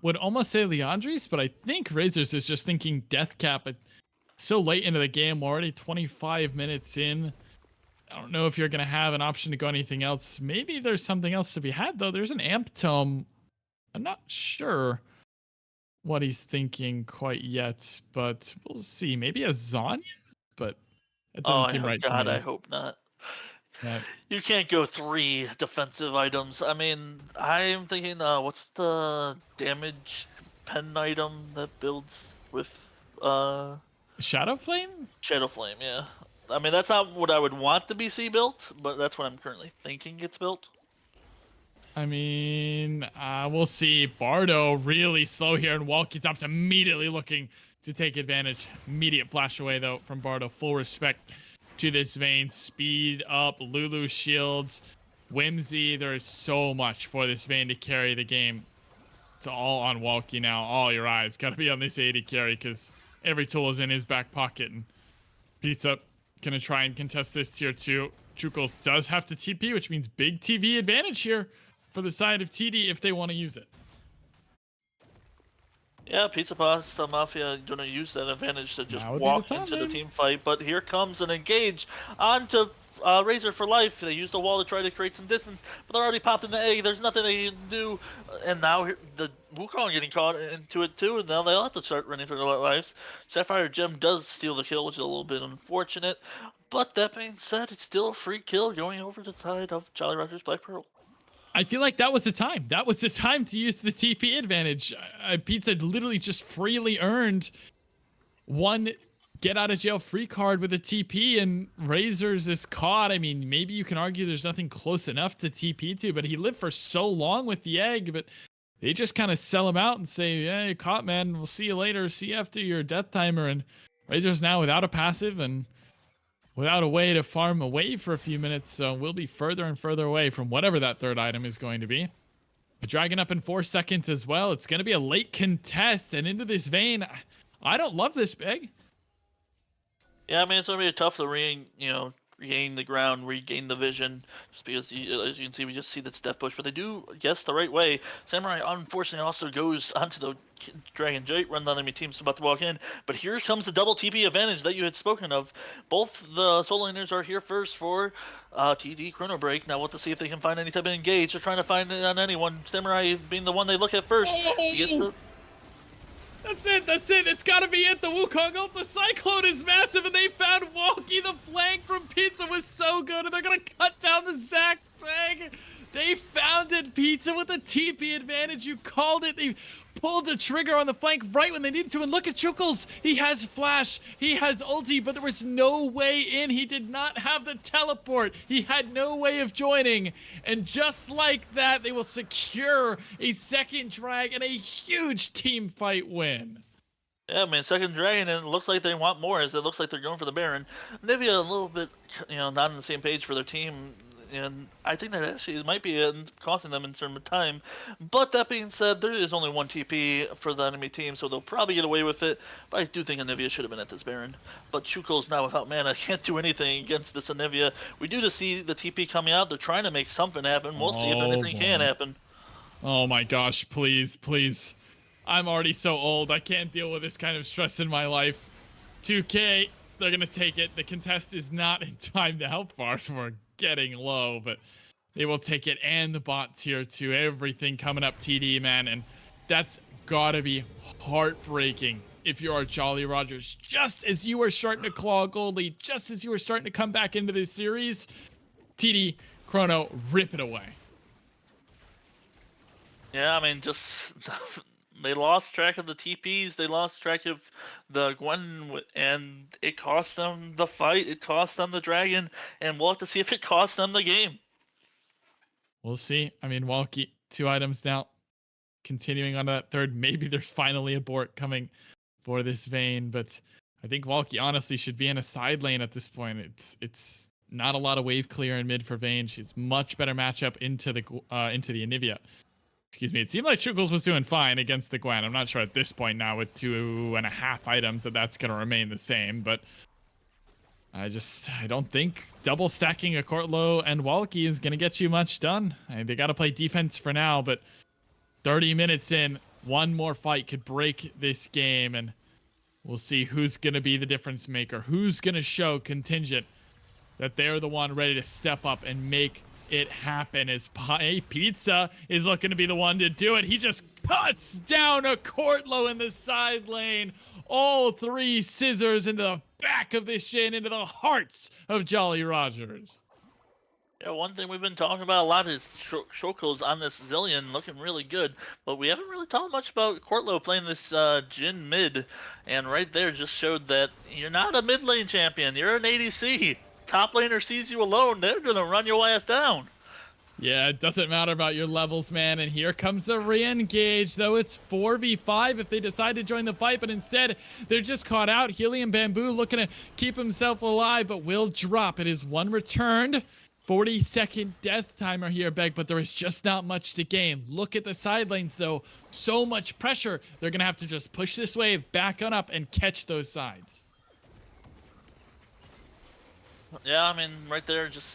would almost say Leandri's, but I think Razors is just thinking Death Cap. So late into the game, already 25 minutes in. I don't know if you're going to have an option to go anything else. Maybe there's something else to be had, though. There's an Amp Tome. I'm not sure what he's thinking quite yet, but we'll see. Maybe a Zanya, but it doesn't seem right to me. I hope not. Yeah. You can't go 3 defensive items. I mean, I'm thinking, what's the damage pen item that builds with Shadow Flame? Shadow Flame, yeah. I mean, that's not what I would want to be built, but that's what I'm currently thinking gets built. I mean, we'll see. Bardo really slow here, and Walkie Top's immediately looking to take advantage. Immediate flash away, though, from Bardo. Full respect to this Vayne. Speed up, Lulu shields, Whimsy. There is so much for this Vayne to carry the game. It's all on Walkie now. All your eyes gotta be on this AD carry because every tool is in his back pocket. And Pizza gonna try and contest this tier 2. Chukles does have to TP, which means big TV advantage here for the side of TD if they want to use it. Yeah, Pizza Pasta Mafia gonna use that advantage to just Now would be walk the time, into the baby. team fight, but here comes an engage onto Razor for life. They used the wall to try to create some distance, but they're already popped in the egg. There's nothing they can do, and now the Wukong getting caught into it too, and now they'll have to start running for their lives. Sapphire Gem does steal the kill, which is a little bit unfortunate, but that being said, it's still a free kill going over the side of Jolly Roger's Black Pearl. I feel like that was the time. That was the time to use the TP advantage. Pizza literally just freely earned one get out of jail free card with a TP, and Razors is caught. I mean, maybe you can argue there's nothing close enough to TP to, but he lived for so long with the egg, but they just kind of sell him out and say, yeah, you're caught, man. We'll see you later. See you after your death timer. And Razors now without a passive and without a way to farm away for a few minutes, so we'll be further and further away from whatever that third item is going to be. A dragon up in 4 seconds as well. It's going to be a late contest, and into this Vayne, I don't love this big. Yeah, I mean, it's going to be tough to regain the ground, regain the vision, just because, as you can see, we just see that step push, but they do guess the right way. Samurai, unfortunately, also goes onto the Dragon Jade run. The enemy team's about to walk in, but here comes the double TP advantage that you had spoken of. Both the solo laners are here first for TD ChronoBreak. Now we'll have to see if they can find any type of engage. They're trying to find it on anyone. Samurai being the one they look at first. That's it. It's gotta be it. The Wukong ult, the Cyclone is massive, and they found Walkie. The flank from Pizza was so good, and they're gonna cut down the Zac Bag. They found it, Pizza, with a TP advantage. You called it. They pulled the trigger on the flank right when they needed to. And look at Chukles. He has flash. He has ulti, but there was no way in. He did not have the teleport. He had no way of joining. And just like that, they will secure a second drag and a huge team fight win. Yeah, man, second dragon, and it looks like they want more, as it looks like they're going for the Baron. Nivea a little bit, not on the same page for their team, and I think that actually might be costing them in terms of time. But that being said, there is only one TP for the enemy team, so they'll probably get away with it. But I do think Anivia should have been at this Baron. But Chuko's now without mana, can't do anything against this Anivia. We do just see the TP coming out. They're trying to make something happen. We'll see if anything can happen. Oh my gosh, please, please. I'm already so old. I can't deal with this kind of stress in my life. 2K, they're going to take it. The contest is not in time to help Vars. We're getting low, but they will take it. And the bot tier 2, everything coming up TD, man. And that's got to be heartbreaking if you are Jolly Rogers. Just as you were starting to claw Goldie, just as you were starting to come back into this series, TD, Chrono, rip it away. Yeah, I mean, just... They lost track of the TPs, they lost track of the Gwen, and it cost them the fight, it cost them the dragon, and we'll have to see if it cost them the game. We'll see. I mean, Walkie, 2 items now. Continuing on to that third, maybe there's finally a Bork coming for this Vayne, but I think Walkie honestly should be in a side lane at this point. It's not a lot of wave clear in mid for Vayne. She's much better matchup into the Anivia. Excuse me, it seemed like Chukles was doing fine against the Gwen. I'm not sure at this point now with 2.5 items that's going to remain the same, but I don't think double stacking a Courtlow and Walkie is going to get you much done. They got to play defense for now, but 30 minutes in, one more fight could break this game, and we'll see who's going to be the difference maker. Who's going to show Contingent that they're the one ready to step up and make it happen, as Pizza is looking to be the one to do it. He just cuts down a Courtlow in the side lane. All 3 scissors into the back of this shin, into the hearts of Jolly Rogers. Yeah, one thing we've been talking about a lot is Shoko's on this Zillion looking really good, but we haven't really talked much about Courtlow playing this Jhin mid, and right there just showed that you're not a mid lane champion, you're an ADC. Top laner sees you alone, they're gonna run your ass down. Yeah, it doesn't matter about your levels, man. And here comes the re-engage, though it's 4v5 if they decide to join the fight, but instead they're just caught out. Helium Bamboo looking to keep himself alive, but will drop. It is one returned. 40-second death timer here, Beg, but there is just not much to gain. Look at the side lanes, though. So much pressure. They're going to have to just push this wave back on up and catch those sides. Yeah, I mean, right there, just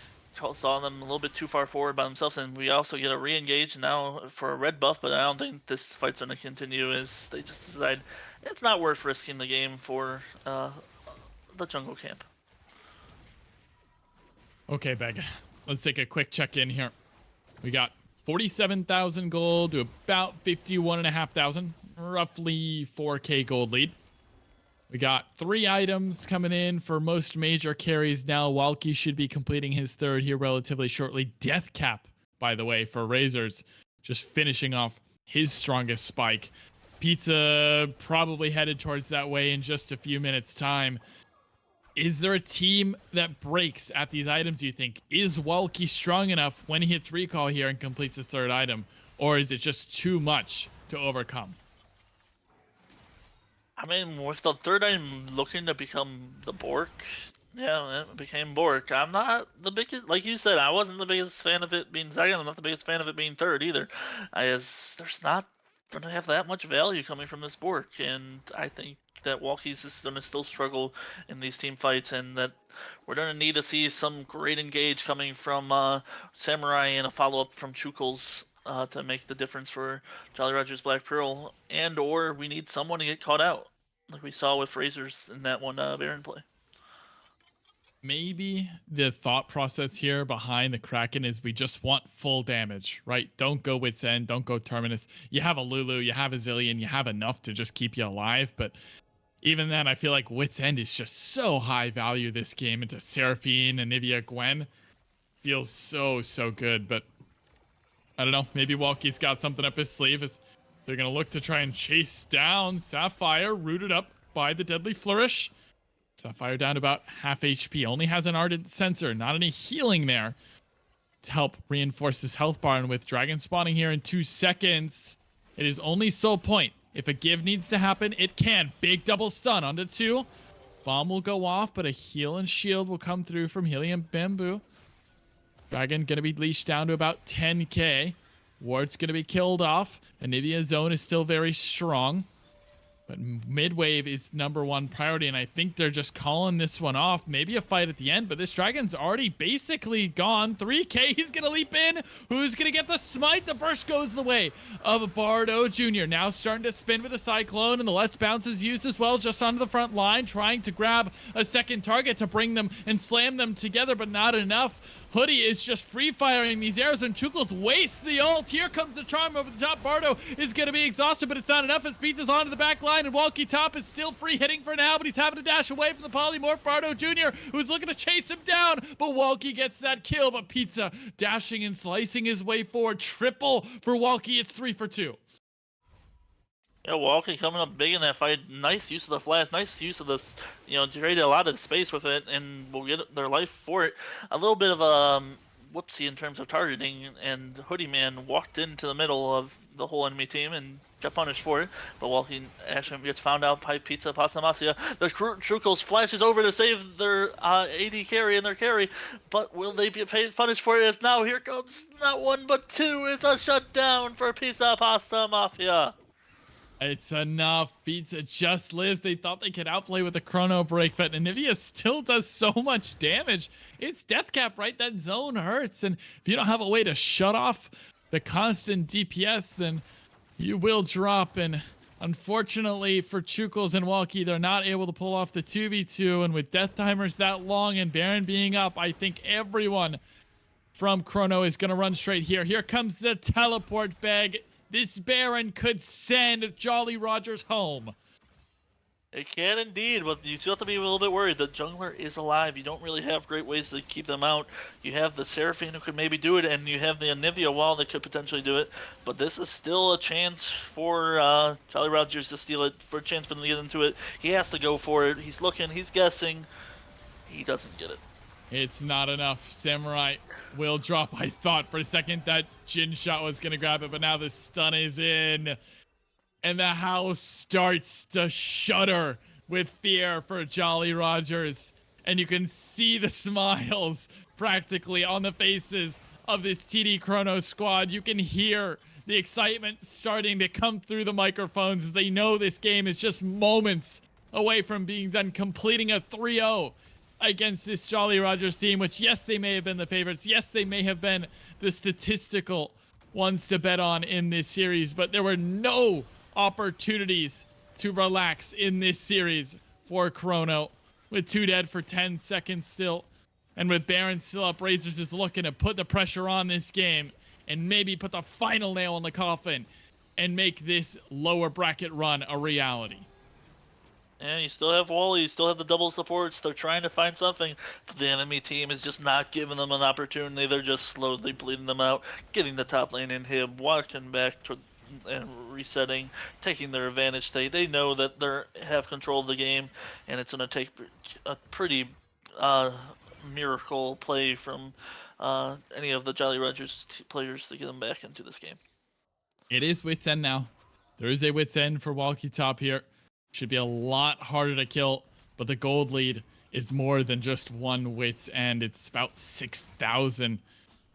saw them a little bit too far forward by themselves, and we also get a re-engage now for a red buff, but I don't think this fight's going to continue as they just decide it's not worth risking the game for the jungle camp. Okay, Beg. Let's take a quick check-in here. We got 47,000 gold to about 51,500, roughly 4K gold lead. We got 3 items coming in for most major carries now. Walkie should be completing his 3rd here relatively shortly. Death Cap, by the way, for Razors, just finishing off his strongest spike. Pizza probably headed towards that way in just a few minutes' time. Is there a team that breaks at these items, you think? Is Walkie strong enough when he hits recall here and completes his 3rd item? Or is it just too much to overcome? I mean, with the 3rd item looking to become the Bork, yeah, it became Bork. I'm not the biggest, like you said, I wasn't the biggest fan of it being 2nd. I'm not the biggest fan of it being 3rd either. There's not going to have that much value coming from this Bork, and I think that Walkie's is going to still struggle in these team fights, and that we're going to need to see some great engage coming from Samurai and a follow-up from Chukels to make the difference for Jolly Roger's Black Pearl, and or we need someone to get caught out, like we saw with Razors in that one Baron play. Maybe the thought process here behind the Kraken is we just want full damage, right? Don't go Wit's End, don't go Terminus. You have a Lulu, you have a Zillion, you have enough to just keep you alive, but even then, I feel like Wit's End is just so high value this game into Seraphine, Anivia, Gwen. Feels so good, but I don't know. Maybe Walkie's got something up his sleeve as they're going to look to try and chase down Sapphire, rooted up by the Deadly Flourish. Sapphire down about half HP. Only has an Ardent Sensor. Not any healing there to help reinforce his health bar. And with Dragon spawning here in 2 seconds, it is only Soul Point. If a give needs to happen, it can. Big double stun onto 2. Bomb will go off, but a heal and shield will come through from Helium Bamboo. Dragon going to be leashed down to about 10k. Ward's going to be killed off. Anivia's zone is still very strong. But mid-wave is #1 priority, and I think they're just calling this one off. Maybe a fight at the end, but this Dragon's already basically gone. 3k, he's going to leap in. Who's going to get the smite? The burst goes the way of Bardo Jr. Now starting to spin with a Cyclone, and the Let's Bounce is used as well just onto the front line, trying to grab a second target to bring them and slam them together, but not enough. Hoodie is just free-firing these arrows, and Chukels wastes the ult. Here comes the charm over the top. Bardo is going to be exhausted, but it's not enough as Pizza's onto the back line, and Walkie Top is still free hitting for now, but he's having to dash away from the polymorph Bardo Jr., who's looking to chase him down, but Walkie gets that kill, but Pizza dashing and slicing his way forward. Triple for Walkie. It's 3 for 2. Yeah, Walkie coming up big in that fight. Nice use of the flash. Nice use of this. Traded a lot of space with it, and will get their life for it. A little bit of a whoopsie in terms of targeting, and Hoodie Man walked into the middle of the whole enemy team and got punished for it. But Walkie actually gets found out by Pizza Pasta Masia. The Chukels flashes over to save their AD carry and their carry, but will they be punished for it? As now here comes not 1 but 2. It's a shutdown for Pizza Pasta Mafia. It's enough. Pizza just lives. They thought they could outplay with a chrono break, but Anivia still does so much damage. It's death cap, right? That zone hurts, and if you don't have a way to shut off the constant DPS, then you will drop. And unfortunately for Chukels and Walkie, they're not able to pull off the 2v2, and with death timers that long and Baron being up, I think everyone from Chrono is going to run straight here. Here comes the teleport bag. This Baron could send Jolly Rogers home. It can indeed, but you still have to be a little bit worried. The jungler is alive. You don't really have great ways to keep them out. You have the Seraphine who could maybe do it, and you have the Anivia wall that could potentially do it. But this is still a chance for Jolly Rogers to steal it, for a chance for them to get into it. He has to go for it. He's looking, he's guessing. He doesn't get it. It's not enough. Samurai will drop. I thought for a second that Jin shot was going to grab it, but now the stun is in. And the house starts to shudder with fear for Jolly Rogers. And you can see the smiles practically on the faces of this TD Chrono squad. You can hear the excitement starting to come through the microphones as they know this game is just moments away from being done, completing a 3-0 against this Jolly Rogers team, which, yes, they may have been the favorites. Yes, they may have been the statistical ones to bet on in this series, but there were no opportunities to relax in this series for Chrono. With 2 dead for 10 seconds still, and with Baron still up, Razors is looking to put the pressure on this game and maybe put the final nail in the coffin and make this lower bracket run a reality. And you still have Wally, you still have the double supports. They're trying to find something, but the enemy team is just not giving them an opportunity. They're just slowly bleeding them out, getting the top lane inhib, walking back to and resetting, taking their advantage. They know that they have control of the game, and it's going to take a pretty miracle play from any of the Jolly Rogers players to get them back into this game. It is Wits End now. There is a Wits End for Walkie Top here. Should be a lot harder to kill, but the gold lead is more than just one Wits End. It's about 6,000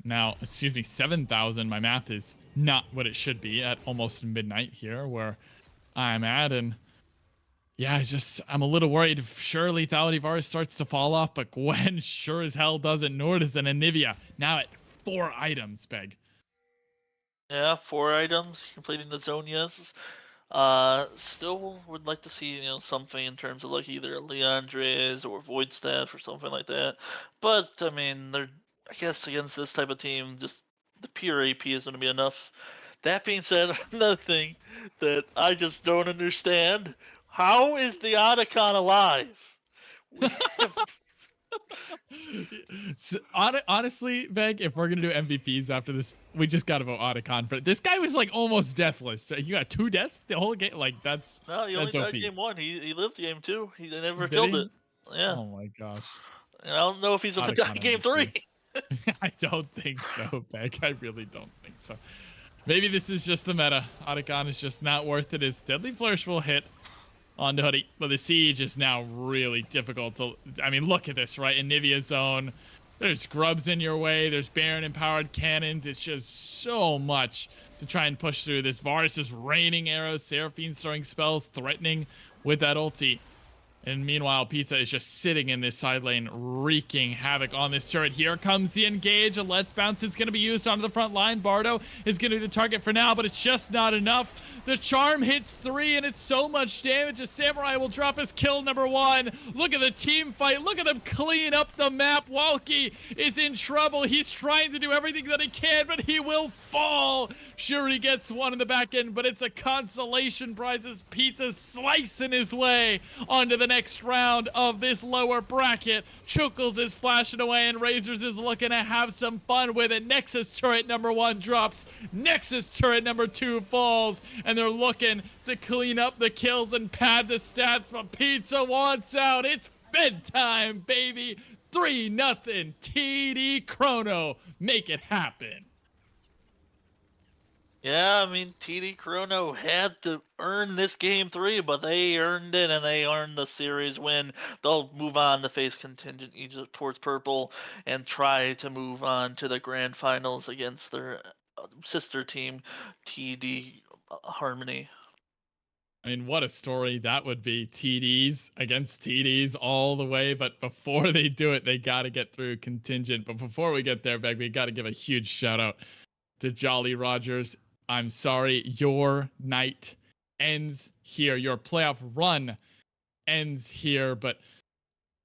now. Excuse me, 7,000. My math is not what it should be at almost midnight here where I'm at. And yeah, I'm a little worried. Surely Lethality Varus starts to fall off, but Gwen sure as hell doesn't, nor does an Anivia. Now at 4 items, Beg. Yeah, 4 items, completing the zone, yes. Still would like to see, something in terms of like either Leandres or Void Staff or something like that. But I mean, I guess against this type of team, just the pure AP is going to be enough. That being said, another thing that I just don't understand: how is the Otacon alive? We have So, honestly, Veg, if we're gonna do MVPs after this, we just gotta vote Otacon. But this guy was like almost deathless. You got 2 deaths the whole game. Like that's no, he only that's OP. died game 1. He lived game 2. He never Did killed he? it. Yeah, Oh my gosh. and I don't know if he's gonna die Otacon game MVP. 3. I don't think so, Beck. I really don't think so. Maybe this is just the meta. Otacon is just not worth it. His Deadly Flourish will hit on the hoodie, but the siege is now really difficult to. I mean, look at this, right? Anivia zone. There's grubs in your way. There's Baron empowered cannons. It's just so much to try and push through. This Varus is raining arrows. Seraphine's throwing spells, threatening with that ulti. And meanwhile, Pizza is just sitting in this side lane, wreaking havoc on this turret. Here comes the engage. A Let's Bounce is going to be used onto the front line. Bardo is going to be the target for now, but it's just not enough. The charm hits 3, and it's so much damage. A Samurai will drop his kill number 1. Look at the team fight. Look at them clean up the map. Walkie is in trouble. He's trying to do everything that he can, but he will fall. Sure, he gets 1 in the back end, but it's a consolation prize as Pizza's slicing his way onto the next round of this lower bracket. Chukles is flashing away, and Razors is looking to have some fun with it. Nexus turret number 1 drops. Nexus turret number 2 falls, and they're looking to clean up the kills and pad the stats, but Pizza wants out. It's bedtime, baby. 3-0 TD Chrono. Make it happen. Yeah, I mean, TD Chrono had to earn this game 3, but they earned it, and they earned the series win. They'll move on to face Contingent Egypt towards Purple and try to move on to the grand finals against their sister team, TD Harmony. I mean, what a story that would be. TDs against TDs all the way. But before they do it, they got to get through Contingent. But before we get there, Beck, we got to give a huge shout out to Jolly Rogers. I'm sorry, your night ends here. Your playoff run ends here, but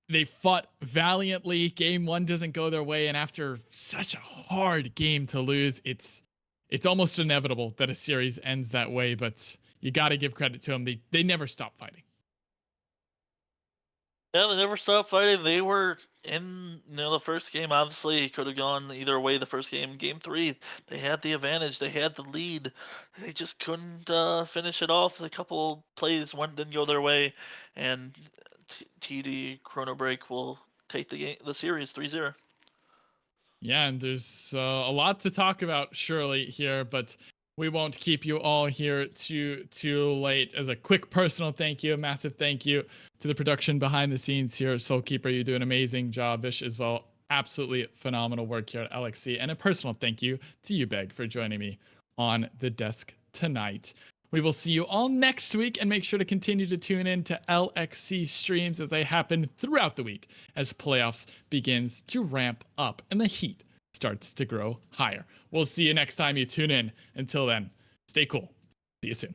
they fought valiantly. Game 1 doesn't go their way, and after such a hard game to lose, it's almost inevitable that a series ends that way, but you got to give credit to them. They never stop fighting. Yeah, they never stopped fighting. They were in, the first game. Obviously, it could have gone either way. The first game, game 3, they had the advantage. They had the lead. They just couldn't finish it off. A couple plays didn't go their way, and TD ChronoBreak will take the series 3-0. Yeah, and there's a lot to talk about surely here, but we won't keep you all here too late. As a quick personal thank you, a massive thank you to the production behind the scenes here. Soulkeeper, you do an amazing job. Vish as well. Absolutely phenomenal work here at LXC. And a personal thank you to you, Beg, for joining me on the desk tonight. We will see you all next week, and make sure to continue to tune in to LXC streams as they happen throughout the week as playoffs begins to ramp up and the heat starts to grow higher. We'll see you next time you tune in. Until then, stay cool. See you soon.